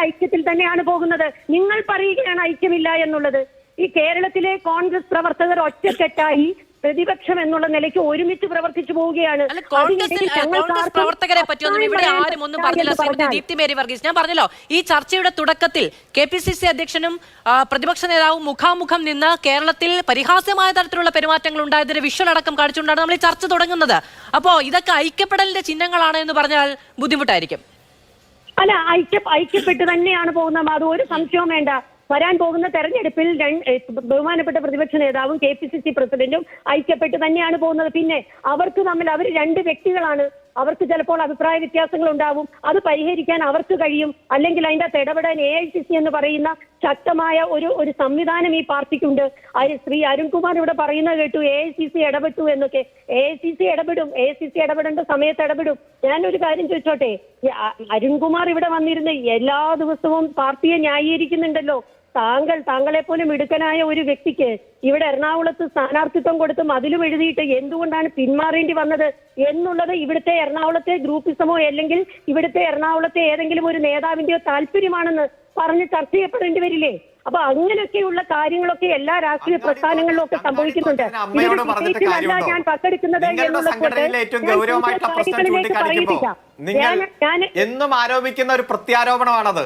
ഐക്യത്തിൽ തന്നെയാണ് പോകുന്നത്. നിങ്ങൾ പറയുകയാണ് ഐക്യമില്ല എന്നുള്ളത്. ഈ കേരളത്തിലെ കോൺഗ്രസ് പ്രവർത്തകർ ഒറ്റക്കെട്ടായി പ്രതിപക്ഷം എന്നുള്ള നിലയ്ക്ക് ഒരുമിച്ച് പ്രവർത്തിച്ചു പോവുകയാണ്. കോൺഗ്രസ് പ്രവർത്തകരെ പറ്റിയൊന്നും ഇവിടെ ആരും ഒന്നും പറഞ്ഞില്ല. ശ്രീമതി ദീപ്തി മേരി വർഗീസ്, ഞാൻ പറഞ്ഞല്ലോ ഈ ചർച്ചയുടെ തുടക്കത്തിൽ KPCC അധ്യക്ഷനും പ്രതിപക്ഷ നേതാവും മുഖാമുഖം നിന്ന് കേരളത്തിൽ പരിഹാസ്യമായ തരത്തിലുള്ള പെരുമാറ്റങ്ങൾ ഉണ്ടായതിന്റെ വിഷ്വൽ അടക്കം കാണിച്ചുകൊണ്ടാണ് നമ്മൾ ഈ ചർച്ച തുടങ്ങുന്നത്. അപ്പോ ഇതൊക്കെ ഐക്യപ്പെടലിന്റെ ചിഹ്നങ്ങളാണ് എന്ന് പറഞ്ഞാൽ ബുദ്ധിമുട്ടായിരിക്കും. അല്ല, ഐക്യപ്പെട്ട് തന്നെയാണ് പോകുന്നത്. അത് ഒരു സംശയവും വേണ്ട. വരാൻ പോകുന്ന തെരഞ്ഞെടുപ്പിൽ ബഹുമാനപ്പെട്ട പ്രതിപക്ഷ നേതാവും KPCC പ്രസിഡന്റും ഐക്യപ്പെട്ട് തന്നെയാണ് പോകുന്നത്. പിന്നെ അവർ രണ്ട് വ്യക്തികളാണ്. അവർക്ക് ചിലപ്പോൾ അഭിപ്രായ വ്യത്യാസങ്ങൾ ഉണ്ടാവും, അത് പരിഹരിക്കാൻ അവർക്ക് കഴിയും. അല്ലെങ്കിൽ അതിൻ്റെ അകത്ത് ഇടപെടാൻ AICC എന്ന് പറയുന്ന ശക്തമായ ഒരു സംവിധാനം ഈ പാർട്ടിക്കുണ്ട്. ശ്രീ അരുൺകുമാർ ഇവിടെ പറയുന്നത് കേട്ടു, AICC ഇടപെട്ടു എന്നൊക്കെ. AICC ഇടപെടും, AICC ഇടപെടേണ്ട സമയത്ത് ഇടപെടും. ഞാനൊരു കാര്യം ചോദിച്ചോട്ടെ, അരുൺകുമാർ ഇവിടെ വന്നിരുന്ന് എല്ലാ ദിവസവും പാർട്ടിയെ ന്യായീകരിക്കുന്നുണ്ടല്ലോ. താങ്കളെ പോലും മിടുക്കനായ ഒരു വ്യക്തിക്ക് ഇവിടെ എറണാകുളത്ത് സ്ഥാനാർത്ഥിത്വം കൊടുത്തും അതിലും എഴുതിയിട്ട് എന്തുകൊണ്ടാണ് പിന്മാറേണ്ടി വന്നത് എന്നുള്ളത് ഇവിടുത്തെ എറണാകുളത്തെ ഗ്രൂപ്പിസമോ അല്ലെങ്കിൽ ഇവിടുത്തെ എറണാകുളത്തെ ഏതെങ്കിലും ഒരു നേതാവിന്റെയോ താല്പര്യമാണെന്ന് പറഞ്ഞ് ചർച്ച ചെയ്യപ്പെടേണ്ടി വരില്ലേ? അപ്പൊ അങ്ങനെയൊക്കെയുള്ള കാര്യങ്ങളൊക്കെ എല്ലാ രാഷ്ട്രീയ പ്രസ്ഥാനങ്ങളിലും ഒക്കെ സംഭവിക്കുന്നുണ്ട്. ഞാൻ പങ്കെടുക്കുന്നത് എന്നും ആരോപിക്കുന്ന ഒരു പ്രത്യാരോപണമാണത്.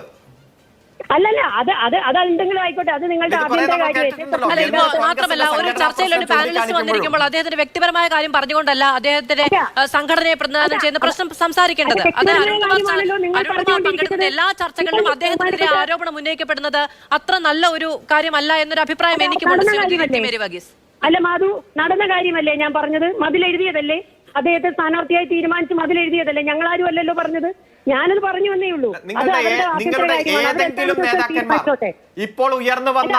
അല്ലല്ല, അത് എന്തെങ്കിലും ആയിക്കോട്ടെ, അത് നിങ്ങളുടെ ഇത് കുറേ ആഭ്യന്തര നമ്മൾ കാര്യം. കേട്ടിട്ടുണ്ടല്ലോ. അല്ല, ഇപ്പോ കോൺഗ്രസിന്റെ മാത്രമല്ല ഒരു സംഘടനാ ചർച്ചയിൽ ഒരു പ്രശ്നം പാനലിസ്റ്റ് വന്നിരിക്കുമ്പോൾ അദ്ദേഹത്തിന്റെ വ്യക്തിപരമായ കാര്യം പറഞ്ഞുകൊണ്ടല്ല അദ്ദേഹത്തിന്റെ സംഘടനയെ പ്രതിനിധാനം ചെയ്യുന്ന പ്രശ്നം സംസാരിക്കേണ്ടത്. അത് അരുൺകുമാർ പങ്കെടുക്കുന്ന എല്ലാ ചർച്ചകളിലും അദ്ദേഹത്തിനെതിരെ ആരോപണം ഉന്നയിക്കപ്പെടുന്നത് അത്ര നല്ല ഒരു കാര്യമല്ല എന്നൊരു അഭിപ്രായം എനിക്കുമുണ്ട്. മേരി വർഗീസ്, അല്ല മാധു, നടന്ന കാര്യമല്ലേ ഞാൻ പറഞ്ഞത്? മതിലെഴുതിയതല്ലേ, അദ്ദേഹത്തെ സ്ഥാനാർത്ഥിയായി തീരുമാനിച്ച് മതിലെഴുതിയതല്ലേ? ഞങ്ങളാരും അല്ലല്ലോ പറഞ്ഞത്. ഞാനത് പറഞ്ഞു വന്നേ ഉള്ളൂ. നിങ്ങളുടെ ഏതെങ്കിലും നേതാക്കന്മാർ ഇപ്പോൾ ഉയർന്നു വന്ന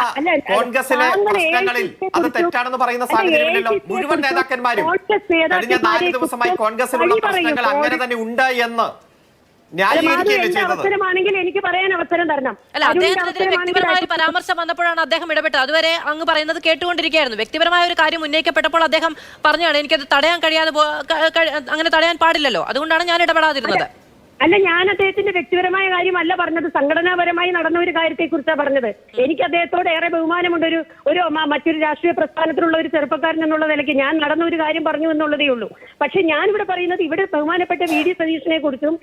കോൺഗ്രസിലെ പ്രശ്നങ്ങളിൽ അത് തെറ്റാണെന്ന് പറയുന്ന സാഹചര്യമില്ലല്ലോ. മുഴുവൻ നേതാക്കന്മാരും കഴിഞ്ഞ 4 ദിവസമായി കോൺഗ്രസിലുള്ള പ്രശ്നങ്ങൾ അങ്ങനെ തന്നെ ഉണ്ട് എന്ന് അവസരമാണെങ്കിൽ എനിക്ക് പറയാൻ അവസരം തരണം. അല്ല, അദ്ദേഹത്തിനെതിരെ വ്യക്തിപരമായ ഒരു പരാമർശം വന്നപ്പോഴാണ് അദ്ദേഹം ഇടപെട്ടത്. അതുവരെ അങ്ങ് പറയുന്നത് കേട്ടുകൊണ്ടിരിക്കുകയായിരുന്നു. വ്യക്തിപരമായ ഒരു കാര്യം ഉന്നയിക്കപ്പെട്ടപ്പോൾ അദ്ദേഹം പറഞ്ഞാണ് എനിക്കത് തടയാൻ കഴിയാതെ അങ്ങനെ തടയാൻ പാടില്ലല്ലോ, അതുകൊണ്ടാണ് ഞാൻ ഇടപെടാതിരുന്നത്. അല്ല, ഞാൻ അദ്ദേഹത്തിന്റെ വ്യക്തിപരമായ കാര്യമല്ല പറഞ്ഞത്, സംഘടനാപരമായി നടന്ന ഒരു കാര്യത്തെ കുറിച്ചാണ് പറഞ്ഞത്. എനിക്ക് അദ്ദേഹത്തോട് ഏറെ ബഹുമാനമുണ്ട്. ഒരു മറ്റൊരു രാഷ്ട്രീയ പ്രസ്ഥാനത്തിലുള്ള ഒരു ചെറുപ്പക്കാരൻ എന്നുള്ള നിലയ്ക്ക് ഞാൻ നടന്ന ഒരു കാര്യം പറഞ്ഞു എന്നുള്ളതേ ഉള്ളൂ. പക്ഷെ ഞാനിവിടെ പറയുന്നത്, ഇവിടെ ബഹുമാനപ്പെട്ട VD സതീഷിനെ കുറിച്ചും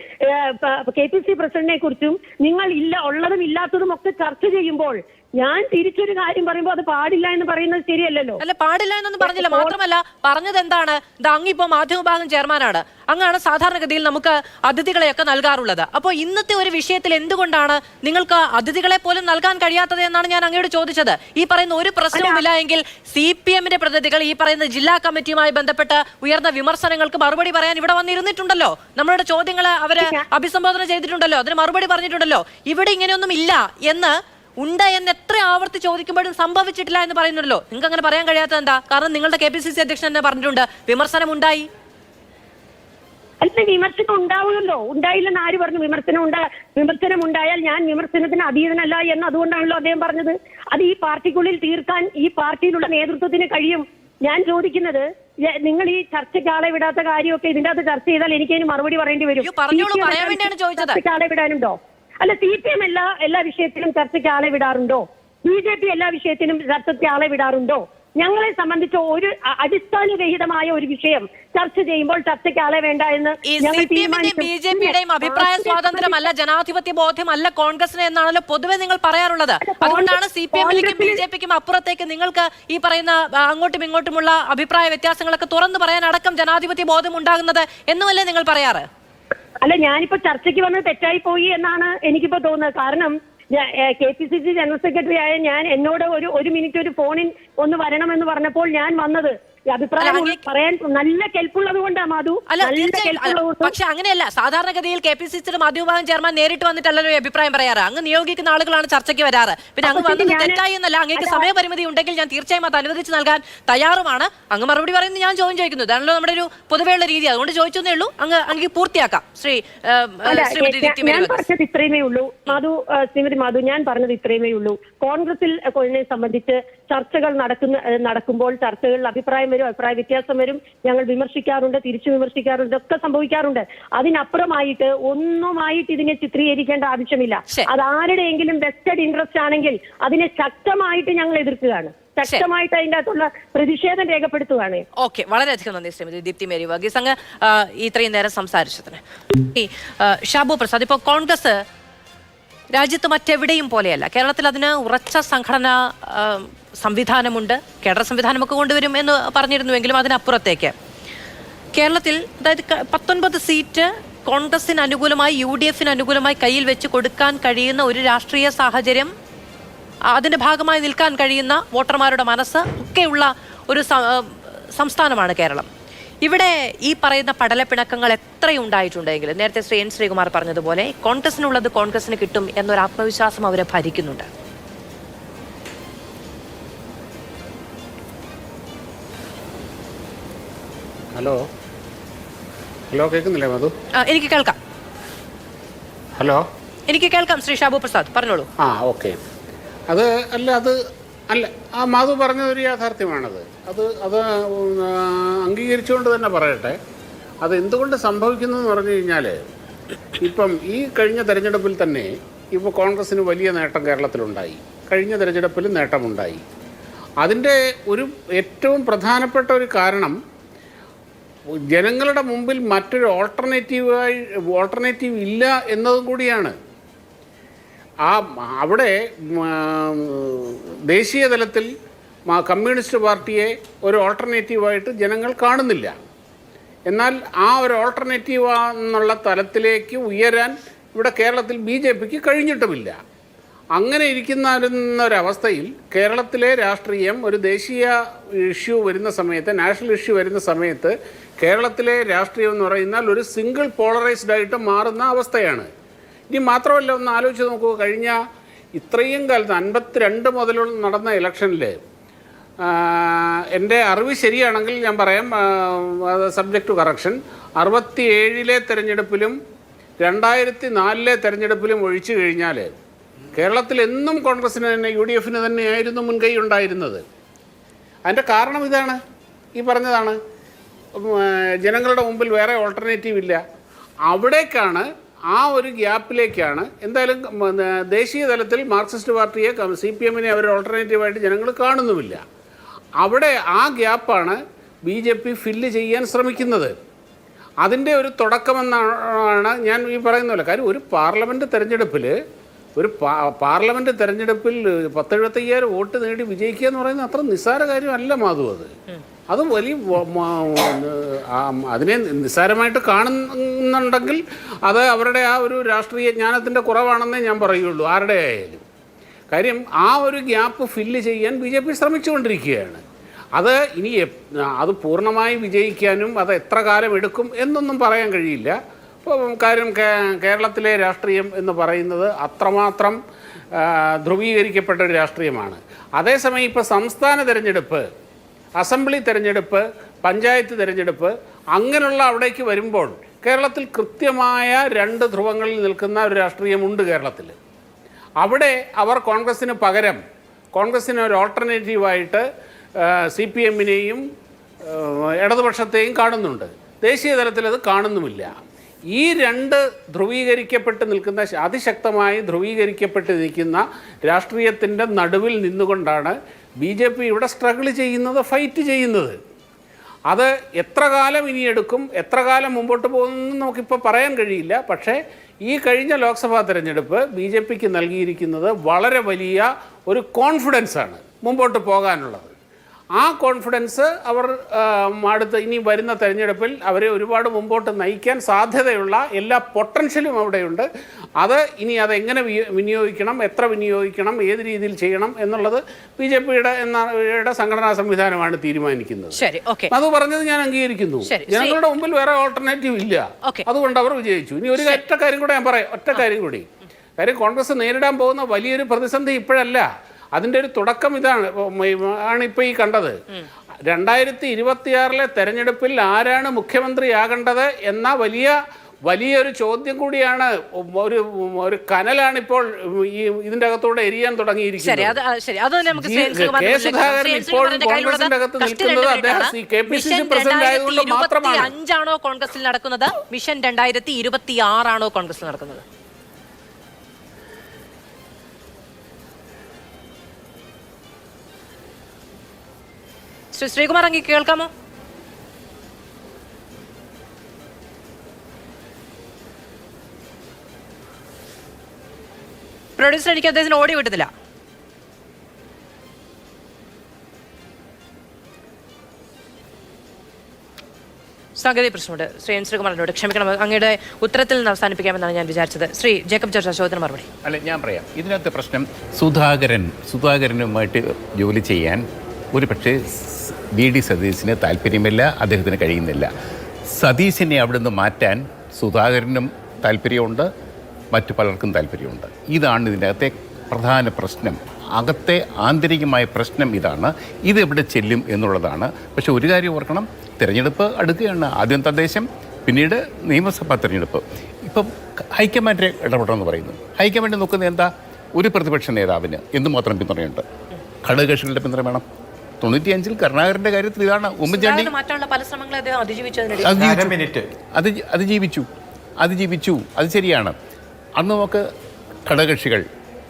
KPC പ്രസിഡന്റിനെ കുറിച്ചും നിങ്ങൾ ഉള്ളതും ഇല്ലാത്തതും ഒക്കെ ചർച്ച ചെയ്യുമ്പോൾ ഞാൻ തിരിച്ചൊരു കാര്യം പറയുമ്പോൾ അത് പാടില്ല എന്ന് പറയുന്നത് ശരിയല്ലല്ലോ. അല്ല, പാടില്ല എന്നൊന്നും പറഞ്ഞില്ല. മാത്രമല്ല പറഞ്ഞത് എന്താണ്, ഇത് അങ്ങിപ്പോ മാധ്യമവിഭാഗം ചെയർമാനാണ്, അങ്ങാണ് സാധാരണഗതിയിൽ നമുക്ക് അതിഥികളെയൊക്കെ നൽകാറുള്ളത്. അപ്പോൾ ഇന്നത്തെ ഒരു വിഷയത്തിൽ എന്തുകൊണ്ടാണ് നിങ്ങൾക്ക് അതിഥികളെ പോലും നൽകാൻ കഴിയാത്തത് എന്നാണ് ഞാൻ അങ്ങയോട് ചോദിച്ചത്. ഈ പറയുന്ന ഒരു പ്രശ്നവുമില്ല എങ്കിൽ CPM-ന്റെ പ്രതിനിധികൾ ഈ പറയുന്ന ജില്ലാ കമ്മിറ്റിയുമായി ബന്ധപ്പെട്ട് ഉയർന്ന വിമർശനങ്ങൾക്ക് മറുപടി പറയാൻ ഇവിടെ വന്നിരുന്നിട്ടുണ്ടല്ലോ. നമ്മളുടെ ചോദ്യങ്ങളെ അവര് അഭിസംബോധന ചെയ്തിട്ടുണ്ടല്ലോ, അതിന് മറുപടി പറഞ്ഞിട്ടുണ്ടല്ലോ. ഇവിടെ ഇങ്ങനെയൊന്നും ഇല്ല എന്ന് ഉണ്ട് എന്ന് എത്ര ആവർത്തി ചോദിക്കുമ്പോഴും സംഭവിച്ചിട്ടില്ല എന്ന് പറയുന്നുണ്ടല്ലോ. നിങ്ങൾക്ക് അങ്ങനെ പറയാൻ കഴിയാത്തത് എന്താ? കാരണം നിങ്ങളുടെ KPCC അധ്യക്ഷൻ തന്നെ പറഞ്ഞിട്ടുണ്ട് വിമർശനം ഉണ്ടായി. അല്ല, വിമർശനം ഉണ്ടാവുമല്ലോ. ഉണ്ടായില്ലെന്ന് ആര് പറഞ്ഞു? വിമർശനം ഉണ്ടായാൽ ഞാൻ വിമർശനത്തിന് അതീതനല്ല എന്ന് അതുകൊണ്ടാണല്ലോ അദ്ദേഹം പറഞ്ഞത്. അത് ഈ പാർട്ടിക്കുള്ളിൽ തീർക്കാൻ ഈ പാർട്ടിയിലുള്ള നേതൃത്വത്തിന് കഴിയും. ഞാൻ ചോദിക്കുന്നത്, നിങ്ങൾ ഈ ചർച്ചയ്ക്ക് ആളെ വിടാത്ത കാര്യമൊക്കെ ഇതിന്റെ അകത്ത് ചർച്ച ചെയ്താൽ എനിക്കതിന് മറുപടി പറയേണ്ടി വരും. ചർച്ചയ്ക്ക് ആളെ വിടാനുണ്ടോ? അല്ല, CPM എല്ലാ വിഷയത്തിലും ചർച്ചയ്ക്ക് ആളെ വിടാറുണ്ടോ? BJP എല്ലാ വിഷയത്തിലും ചർച്ചയ്ക്ക് ആളെ വിടാറുണ്ടോ? ഞങ്ങളെ സംബന്ധിച്ച് ഒരു അടിസ്ഥാനരഹിതമായ ഒരു വിഷയം ചർച്ച ചെയ്യുമ്പോൾ ചർച്ചയ്ക്ക് ആളെ വേണ്ട എന്ന് BJP-യുടെയും അഭിപ്രായ സ്വാതന്ത്ര്യമല്ല, ജനാധിപത്യ ബോധ്യമല്ല കോൺഗ്രസിന് എന്നാണല്ലോ പൊതുവെ നിങ്ങൾ പറയാറുള്ളത്. അതുകൊണ്ടാണ് CPM-ലേക്കും BJP-ക്കും അപ്പുറത്തേക്ക് നിങ്ങൾക്ക് ഈ പറയുന്ന അങ്ങോട്ടും ഇങ്ങോട്ടുമുള്ള അഭിപ്രായ വ്യത്യാസങ്ങളൊക്കെ തുറന്നു പറയാൻ അടക്കം ജനാധിപത്യ ബോധം ഉണ്ടാകുന്നത് എന്നുമല്ലേ നിങ്ങൾ പറയാറ്? അല്ല, ഞാനിപ്പോ ചർച്ചയ്ക്ക് വന്ന് തെറ്റായി പോയി എന്നാണ് എനിക്കിപ്പോ തോന്നുന്നത്. കാരണം KPCC ജനറൽ സെക്രട്ടറി ആയ ഞാൻ എന്നോട് ഒരു മിനിറ്റ് ഒരു ഫോണിൽ ഒന്ന് വരണമെന്ന് പറഞ്ഞപ്പോൾ ഞാൻ വന്നത് അഭിപ്രായം പറയാൻ നല്ല കെൽപ്പുള്ളത് കൊണ്ടാണ് മാധു. പക്ഷെ അങ്ങനെയല്ല, സാധാരണഗതിയിൽ KPCC മാധ്യമവിഭാഗം ചെയർമാൻ നേരിട്ട് വന്നിട്ടല്ലോ അഭിപ്രായം പറയാറ്. അങ്ങ് നിയോഗിക്കുന്ന ആളുകളാണ് ചർച്ചയ്ക്ക് വരാറ്. പിന്നെ അങ്ങ് വന്നത് തെറ്റായി എന്നല്ല, അങ്ങേക്ക് സമയപരിമിതി ഉണ്ടെങ്കിൽ ഞാൻ തീർച്ചയായും അത് അനുവദിച്ച് നൽകാൻ തയ്യാറുമാണ്. അങ്ങ് മറുപടി പറയുന്നത് ഞാൻ ചോദ്യം ചോദിക്കുന്നു. ഇതാണല്ലോ നമ്മുടെ ഒരു പൊതുവെയുള്ള രീതി. അതുകൊണ്ട് ചോദിച്ചേ ഉള്ളൂ. അങ്ങ് പൂർത്തിയാക്കാം. ഞാൻ പറഞ്ഞത് ഇത്രയുമേ ഉള്ളൂ മാധു. ശ്രീമതി മാധു, ഞാൻ പറഞ്ഞത് ഇത്രയുമേ ഉള്ളൂ. കോൺഗ്രസിൽ സംബന്ധിച്ച് ചർച്ചകൾ നടക്കുമ്പോൾ ചർച്ചകളിൽ അഭിപ്രായ വ്യത്യാസം വരും. ഞങ്ങൾ വിമർശിക്കാറുണ്ട്, തിരിച്ചു വിമർശിക്കാറുണ്ട്, ഒക്കെ സംഭവിക്കാറുണ്ട്. അതിനപ്പുറമായിട്ട് ഒന്നുമായിട്ട് ഇതിനെ ചിത്രീകരിക്കേണ്ട ആവശ്യമില്ല. അത് ആരുടെയെങ്കിലും വെസ്റ്റഡ് ഇൻട്രസ്റ്റ് ആണെങ്കിൽ അതിനെ ശക്തമായിട്ട് ഞങ്ങൾ എതിർക്കുകയാണ്. ശക്തമായിട്ട് അതിന്റെ അകത്തുള്ള പ്രതിഷേധം രേഖപ്പെടുത്തുകയാണ്. ഓക്കെ, വളരെയധികം നന്ദി ശ്രീമതി ദീപ്തി മേരി വർഗീസ്, അങ്ങ് ഇത്രയും നേരം സംസാരിച്ചതിന്. ഷാബു പ്രസാദ്, ഇപ്പോൾ കോൺഗ്രസ് രാജ്യത്ത് മറ്റെവിടെയും പോലെയല്ല. കേരളത്തിൽ അതിന് ഉറച്ച സംഘടനാ സംവിധാനമുണ്ട്, കേഡർ സംവിധാനമൊക്കെ കൊണ്ടുവരും എന്ന് പറഞ്ഞിരുന്നുവെങ്കിലും അതിനപ്പുറത്തേക്ക് കേരളത്തിൽ അതായത് 19 സീറ്റ് കോൺഗ്രസിന് അനുകൂലമായി UDF-ന് അനുകൂലമായി കയ്യിൽ വെച്ച് കൊടുക്കാൻ കഴിയുന്ന ഒരു രാഷ്ട്രീയ സാഹചര്യം, അതിൻ്റെ ഭാഗമായി നിൽക്കാൻ കഴിയുന്ന വോട്ടർമാരുടെ മനസ്സ് ഒക്കെയുള്ള ഒരു സംസ്ഥാനമാണ് കേരളം. ഇവിടെ ഈ പറയുന്ന പടലപ്പിണക്കങ്ങൾ എത്രയുണ്ടായിട്ടുണ്ടെങ്കിലും നേരത്തെ എൻ ശ്രീകുമാർ പറഞ്ഞതുപോലെ കോൺഗ്രസിനുള്ളത് കോൺഗ്രസിന് കിട്ടും എന്നൊരു ആത്മവിശ്വാസം അവരെ ഭരിക്കുന്നുണ്ട്. ഹലോ കേൾക്കുന്നില്ലേ മധു? എനിക്ക് കേൾക്കാം. ഹലോ, എനിക്ക് കേൾക്കാം. ശ്രീ ഷാബു പ്രസാദ് പറഞ്ഞോളൂ. ഓക്കെ. അല്ല ആ മാധു പറഞ്ഞതൊരു യാഥാർത്ഥ്യമാണത്. അത് അംഗീകരിച്ചുകൊണ്ട് തന്നെ പറയട്ടെ. അത് എന്തുകൊണ്ട് സംഭവിക്കുന്നു എന്ന് പറഞ്ഞു കഴിഞ്ഞാൽ, ഇപ്പം ഈ കഴിഞ്ഞ തെരഞ്ഞെടുപ്പിൽ തന്നെ ഇപ്പോൾ കോൺഗ്രസ്സിന് വലിയ നേട്ടം കേരളത്തിലുണ്ടായി. കഴിഞ്ഞ തെരഞ്ഞെടുപ്പിൽ നേട്ടമുണ്ടായി. അതിൻ്റെ ഒരു ഏറ്റവും പ്രധാനപ്പെട്ട ഒരു കാരണം ജനങ്ങളുടെ മുമ്പിൽ മറ്റൊരു ഓൾട്ടർനേറ്റീവ് ഇല്ല എന്നതും കൂടിയാണ്. അവിടെ ദേശീയ തലത്തിൽ കമ്മ്യൂണിസ്റ്റ് പാർട്ടിയെ ഒരു ഓൾട്ടർനേറ്റീവായിട്ട് ജനങ്ങൾ കാണുന്നില്ല. എന്നാൽ ആ ഒരു ഓൾട്ടർനേറ്റീവ് എന്നുള്ള തലത്തിലേക്ക് ഉയരാൻ ഇവിടെ കേരളത്തിൽ BJPക്ക് കഴിഞ്ഞിട്ടുമില്ല. അങ്ങനെ ഇരിക്കുന്നൊരവസ്ഥയിൽ കേരളത്തിലെ രാഷ്ട്രീയം ഒരു ദേശീയ ഇഷ്യൂ വരുന്ന സമയത്ത്, നാഷണൽ ഇഷ്യൂ വരുന്ന സമയത്ത് കേരളത്തിലെ രാഷ്ട്രീയം എന്ന് പറയുന്നാൽ ഒരു സിംഗിൾ പോളറൈസ്ഡ് ആയിട്ട് മാറുന്ന അവസ്ഥയാണ്. ഇനി മാത്രമല്ല, ഒന്ന് ആലോചിച്ച് നോക്കൂ, കഴിഞ്ഞ ഇത്രയും കാലത്ത് 52 മുതൽ നടന്ന ഇലക്ഷനിൽ എൻ്റെ അറിവ് ശരിയാണെങ്കിൽ ഞാൻ പറയാം, സബ്ജക്റ്റ് ടു കറക്ഷൻ, 67 തെരഞ്ഞെടുപ്പിലും 2004 തെരഞ്ഞെടുപ്പിലും ഒഴിച്ചു കഴിഞ്ഞാൽ കേരളത്തിൽ എന്നും കോൺഗ്രസിന് തന്നെ UDFന് തന്നെയായിരുന്നു മുൻകൈ ഉണ്ടായിരുന്നത്. അതിൻ്റെ കാരണം ഇതാണ്, ഈ പറഞ്ഞതാണ്, ജനങ്ങളുടെ മുമ്പിൽ വേറെ ഓൾട്ടർനേറ്റീവ് ഇല്ല. അവിടേക്കാണ്, ആ ഒരു ഗ്യാപ്പിലേക്കാണ് എന്തായാലും ദേശീയ തലത്തിൽ മാർക്സിസ്റ്റ് പാർട്ടിയെ CPMനെ അവർ ഓൾട്ടർനേറ്റീവായിട്ട് ജനങ്ങൾ കാണുന്നുമില്ല. അവിടെ ആ ഗ്യാപ്പാണ് BJP ഫില്ല് ചെയ്യാൻ ശ്രമിക്കുന്നത്. അതിൻ്റെ ഒരു തുടക്കമെന്നാണ് ഞാൻ ഈ പറയുന്നത്. കാര്യം ഒരു പാർലമെൻറ്റ് തെരഞ്ഞെടുപ്പിൽ 10,75,000 വോട്ട് നേടി വിജയിക്കുക എന്ന് പറയുന്നത് അത്ര നിസ്സാര കാര്യമല്ല മാധു. അത് വലിയ അതിനെ നിസ്സാരമായിട്ട് കാണുന്നുണ്ടെങ്കിൽ അത് അവരുടെ ആ ഒരു രാഷ്ട്രീയ ജ്ഞാനത്തിൻ്റെ കുറവാണെന്നേ ഞാൻ പറയുള്ളൂ, ആരുടെ ആയാലും. കാര്യം ആ ഒരു ഗ്യാപ്പ് ഫില്ല് ചെയ്യാൻ BJP ശ്രമിച്ചുകൊണ്ടിരിക്കുകയാണ്. അത് പൂർണ്ണമായി വിജയിക്കാനും അത് എത്ര കാലം എടുക്കും എന്നൊന്നും പറയാൻ കഴിയില്ല. കാര്യം കേരളത്തിലെ രാഷ്ട്രീയം എന്ന് പറയുന്നത് അത്രമാത്രം ധ്രുവീകരിക്കപ്പെട്ട ഒരു രാഷ്ട്രീയമാണ്. അതേസമയം ഇപ്പോൾ സംസ്ഥാന തിരഞ്ഞെടുപ്പ്, അസംബ്ലി തിരഞ്ഞെടുപ്പ്, പഞ്ചായത്ത് തിരഞ്ഞെടുപ്പ് അങ്ങനെയുള്ള അവിടേക്ക് വരുമ്പോൾ കേരളത്തിൽ കൃത്യമായ 2 ധ്രുവങ്ങളിൽ നിൽക്കുന്ന ഒരു രാഷ്ട്രീയമുണ്ട് കേരളത്തിൽ. അവിടെ അവർ കോൺഗ്രസ്സിന് പകരം, കോൺഗ്രസ്സിന് ഒരു ഓൾട്ടർനേറ്റീവായിട്ട് CPMനെയും ഇടതുപക്ഷത്തെയും കാണുന്നുണ്ട്. ദേശീയ തലത്തിൽ അത് കാണുന്നുമില്ല. ഈ 2 ധ്രുവീകരിക്കപ്പെട്ട് നിൽക്കുന്ന, അതിശക്തമായി ധ്രുവീകരിക്കപ്പെട്ട് നിൽക്കുന്ന രാഷ്ട്രീയത്തിൻ്റെ നടുവിൽ നിന്നുകൊണ്ടാണ് BJP ഇവിടെ സ്ട്രഗിൾ ചെയ്യുന്നത്, ഫൈറ്റ് ചെയ്യുന്നത്. അത് എത്ര കാലം ഇനിയെടുക്കും, എത്ര കാലം മുമ്പോട്ട് പോകുമെന്ന് നമുക്കിപ്പോൾ പറയാൻ കഴിയില്ല. പക്ഷേ ഈ കഴിഞ്ഞ ലോക്സഭാ തെരഞ്ഞെടുപ്പ് BJPക്ക് നൽകിയിരിക്കുന്നത് വളരെ വലിയ ഒരു കോൺഫിഡൻസാണ് മുമ്പോട്ട് പോകാനുള്ളത്. ആ കോൺഫിഡൻസ് അവർ അടുത്ത് ഇനി വരുന്ന തെരഞ്ഞെടുപ്പിൽ അവരെ ഒരുപാട് മുമ്പോട്ട് നയിക്കാൻ സാധ്യതയുള്ള എല്ലാ പൊട്ടൻഷ്യലും അവിടെയുണ്ട്. അതെങ്ങനെ വിനിയോഗിക്കണം, എത്ര വിനിയോഗിക്കണം, ഏത് രീതിയിൽ ചെയ്യണം എന്നുള്ളത് BJPയുടെ സംഘടനാ സംവിധാനമാണ് തീരുമാനിക്കുന്നത്. അത് പറഞ്ഞത് ഞാൻ അംഗീകരിക്കുന്നു. ജനങ്ങളുടെ മുമ്പിൽ വേറെ ഓൾട്ടർനേറ്റീവ് ഇല്ല, അതുകൊണ്ട് അവർ വിജയിച്ചു. ഇനി ഒരു ഒറ്റ കാര്യം കൂടെ ഞാൻ പറയാം, കാര്യം കോൺഗ്രസ് നേരിടാൻ പോകുന്ന വലിയൊരു പ്രതിസന്ധി ഇപ്പോഴല്ല, അതിൻ്റെ ഒരു തുടക്കം ആണ് ഇപ്പോൾ ഈ കണ്ടത്. 2026 തെരഞ്ഞെടുപ്പിൽ ആരാണ് മുഖ്യമന്ത്രിയാകേണ്ടത് എന്ന വലിയൊരു ചോദ്യം കൂടിയാണ്, ഒരു കനലാണ് ഇപ്പോൾ ഇതിൻ്റെ അകത്തൂടെ എരിയാൻ തുടങ്ങിയിരിക്കുന്നത്. കെ സുധാകരൻ ഇപ്പോഴും കോൺഗ്രസിന്റെ അകത്ത് നിൽക്കുന്നത് അദ്ദേഹം KPCC പ്രസിഡന്റ് ആയതുകൊണ്ട് മാത്രമാണ്. 2025 കോൺഗ്രസിൽ നടക്കുന്നത്, മിഷൻ 2026 കോൺഗ്രസിൽ നടക്കുന്നത്? ശ്രീകുമാർ, അങ്ങ് കേൾക്കാമോ? പ്രൊഡ്യൂസർ എനിക്ക് അദ്ദേഹത്തിന് ഓടി വിട്ടത്തില്ല. സാങ്കേതിക പ്രശ്നമുണ്ട്. ശ്രീ എൻ ശ്രീകുമാറിനോട് ക്ഷമിക്കണം, അങ്ങയുടെ ഉത്തരത്തിൽ നിന്ന് അവസാനിപ്പിക്കാമെന്നാണ് ഞാൻ വിചാരിച്ചത്. ശ്രീ ജേക്കബ് ജോർജ് ചോദ്യത്തിന് മറുപടി. അല്ല, ഞാൻ പറയാം. ഇതിനകത്ത് പ്രശ്നം സുധാകരനുമായിട്ട് ജോലി ചെയ്യാൻ ഒരു പക്ഷേ VD സതീശന് താല്പര്യമില്ല, അദ്ദേഹത്തിന് കഴിയുന്നില്ല. സതീശനെ അവിടെ നിന്ന് മാറ്റാൻ സുധാകരനും താല്പര്യമുണ്ട്, മറ്റു പലർക്കും താല്പര്യമുണ്ട്. ഇതാണ് ഇതിൻ്റെ അകത്തെ പ്രധാന പ്രശ്നം. അകത്തെ ആന്തരികമായ പ്രശ്നം ഇതാണ്. ഇതെവിടെ ചെല്ലും എന്നുള്ളതാണ്. പക്ഷെ ഒരു കാര്യം ഓർക്കണം, തിരഞ്ഞെടുപ്പ് അടുക്കുകയാണ്. ആദ്യം തദ്ദേശം, പിന്നീട് നിയമസഭാ തിരഞ്ഞെടുപ്പ്. ഇപ്പം ഹൈക്കമാൻഡ് ഇടപെടണമെന്ന് പറയുന്നു. ഹൈക്കമാൻഡ് നോക്കുന്നത് എന്താ? ഒരു പ്രതിപക്ഷ നേതാവിന് എന്തുമാത്രം പിന്തുണയുണ്ട്? ഘടകകക്ഷികളുടെ പിന്തുണ വേണം. 95 കരുണാകരന്റെ കാര്യത്തിൽ ഇതാണ്. ഉമ്മൻചാണ്ടി അതിജീവിച്ചു. അത് ശരിയാണ്. അന്ന് നമുക്ക് ഘടകകക്ഷികൾ,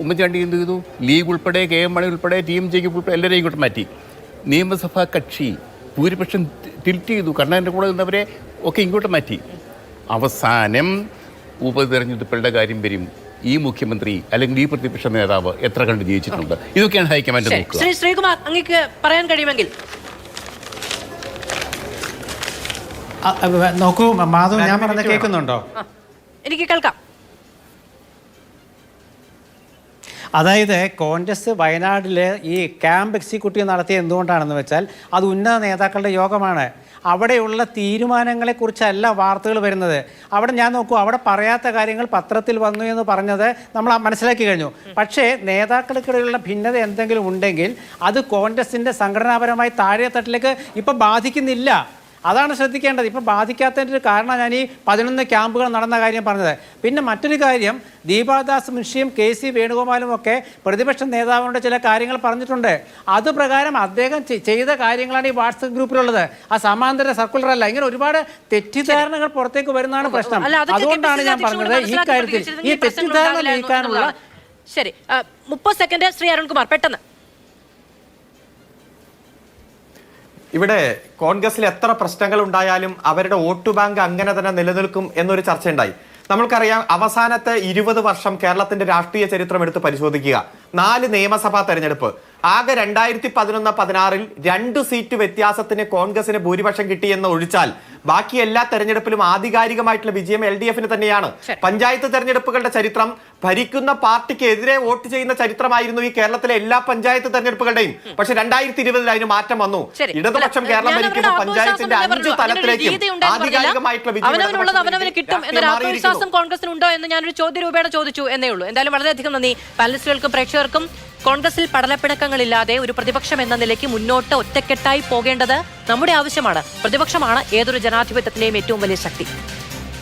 ഉമ്മൻചാണ്ടി എന്ത് ചെയ്തു? ലീഗ് ഉൾപ്പെടെ, KM മണി ഉൾപ്പെടെ, TMJക്ക് ഉൾപ്പെടെ എല്ലാവരെയും ഇങ്ങോട്ട് മാറ്റി. നിയമസഭാ കക്ഷി ഭൂരിപക്ഷം ടിൽറ്റ് ചെയ്തു. കരുണാകരൻ്റെ കൂടെ നിന്നവരെ ഒക്കെ ഇങ്ങോട്ട് മാറ്റി. അവസാനം ഉപതെരഞ്ഞെടുപ്പുകളുടെ കാര്യം വരും. ഈ മുഖ്യമന്ത്രി അല്ലെങ്കിൽ ഈ പ്രതിപക്ഷ നേതാവ് എത്ര കണ്ട് ജീവിച്ചിട്ടുണ്ട്? ഇതൊക്കെയാണ് ഹൈക്കമാൻഡ് ശരി. നോക്കുക. ശ്രീ ശ്രീകുമാർ, അങ്ങേക്ക് പറയാൻ കഴിയുമെങ്കിൽ നോക്കൂ മാധവ്, ഞാൻ പറഞ്ഞത് കേൾക്കുന്നുണ്ടോ? എനിക്ക് കേൾക്കാം. അതായത് കോൺഗ്രസ് വയനാട്ടിൽ ഈ ക്യാമ്പ് എക്സിക്യൂട്ടീവ് നടത്തിയത് എന്തുകൊണ്ടാണെന്ന് വെച്ചാൽ അത് ഉന്നത നേതാക്കളുടെ യോഗമാണ്. അവിടെയുള്ള തീരുമാനങ്ങളെക്കുറിച്ചല്ല വാർത്തകൾ വരുന്നത്. അവിടെ ഞാൻ നോക്കൂ, അവിടെ പറയാത്ത കാര്യങ്ങൾ പത്രത്തിൽ വന്നു എന്ന് പറഞ്ഞത് നമ്മൾ മനസ്സിലാക്കി കഴിഞ്ഞു. പക്ഷേ നേതാക്കൾക്കിടയിലുള്ള ഭിന്നത എന്തെങ്കിലും ഉണ്ടെങ്കിൽ അത് കോൺഗ്രസിൻ്റെ സംഘടനാപരമായി താഴെ തട്ടിലേക്ക് ഇപ്പം ബാധിക്കുന്നില്ല. അതാണ് ശ്രദ്ധിക്കേണ്ടത്. ഇപ്പം ബാധിക്കാത്തതിൻ്റെ ഒരു കാരണം ഞാൻ ഈ 11 ക്യാമ്പുകൾ നടന്ന കാര്യം പറഞ്ഞത്. പിന്നെ മറ്റൊരു കാര്യം, ദീപാദാസ് മുൻഷിയും KC വേണുഗോപാലും ഒക്കെ പ്രതിപക്ഷ നേതാവിനോട് ചില കാര്യങ്ങൾ പറഞ്ഞിട്ടുണ്ട്. അത് പ്രകാരം അദ്ദേഹം ചെയ്ത കാര്യങ്ങളാണ് ഈ വാട്സപ്പ് ഗ്രൂപ്പിലുള്ളത്. ആ സമാന്തര സർക്കുലർ അല്ല. ഇങ്ങനെ ഒരുപാട് തെറ്റിദ്ധാരണകൾ പുറത്തേക്ക് വരുന്നതാണ് പ്രശ്നം. അതുകൊണ്ടാണ് ഞാൻ പറഞ്ഞത് ഈ കാര്യത്തിൽ ഈ തെറ്റിദ്ധാരണ നീക്കാനുള്ള. ശരി, 30 സെക്കൻഡ് ശ്രീ അരുൺകുമാർ പെട്ടെന്ന്. ഇവിടെ കോൺഗ്രസിൽ എത്ര പ്രശ്നങ്ങൾ ഉണ്ടായാലും അവരുടെ വോട്ട് ബാങ്ക് അങ്ങനെ തന്നെ നിലനിൽക്കും എന്നൊരു ചർച്ചയുണ്ടായി. നമ്മൾക്കറിയാം, അവസാനത്തെ 20 വർഷം കേരളത്തിന്റെ രാഷ്ട്രീയ ചരിത്രം എടുത്ത് പരിശോധിക്കുക. 4 നിയമസഭാ തെരഞ്ഞെടുപ്പ്. ആകെ 2011-16 2 സീറ്റ് വ്യത്യാസത്തിന് കോൺഗ്രസിന് ഭൂരിപക്ഷം കിട്ടിയെന്ന് ഒഴിച്ചാൽ ബാക്കി എല്ലാ തെരഞ്ഞെടുപ്പിലും ആധികാരികമായിട്ടുള്ള വിജയം LDF-ന് തന്നെയാണ്. പഞ്ചായത്ത് തെരഞ്ഞെടുപ്പുകളുടെ ചരിത്രം ഭരിക്കുന്ന പാർട്ടിക്ക് എതിരെ വോട്ട് ചെയ്യുന്ന ചരിത്രമായിരുന്നു ഈ കേരളത്തിലെ എല്ലാ പഞ്ചായത്ത് തെരഞ്ഞെടുപ്പുകളുടെയും. പക്ഷെ 2020 അതിന് മാറ്റം വന്നു. ഇടതുപക്ഷം കേരളം ഭരിക്കുന്ന പഞ്ചായത്തിന്റെ 5 തലത്തിലേക്കും ആധികാരികമായിട്ടുള്ള വിശ്വാസം കോൺഗ്രസിനുണ്ടോ എന്ന് ഞാനൊരു ചോദ്യ രൂപേണ ചോദിച്ചു എന്നേ ഉള്ളൂ. എന്തായാലും വളരെയധികം നന്ദി പാനലിസ്റ്റുകൾക്കും പ്രേക്ഷകർക്കും. കോൺഗ്രസിൽ പടലപ്പിണക്കങ്ങളില്ലാതെ ഒരു പ്രതിപക്ഷം എന്ന നിലയ്ക്ക് മുന്നോട്ട് ഒറ്റക്കെട്ടായി പോകേണ്ടത് നമ്മുടെ ആവശ്യമാണ്. പ്രതിപക്ഷമാണ് ഏതൊരു ജനാധിപത്യത്തിന്റെയും ഏറ്റവും വലിയ ശക്തി.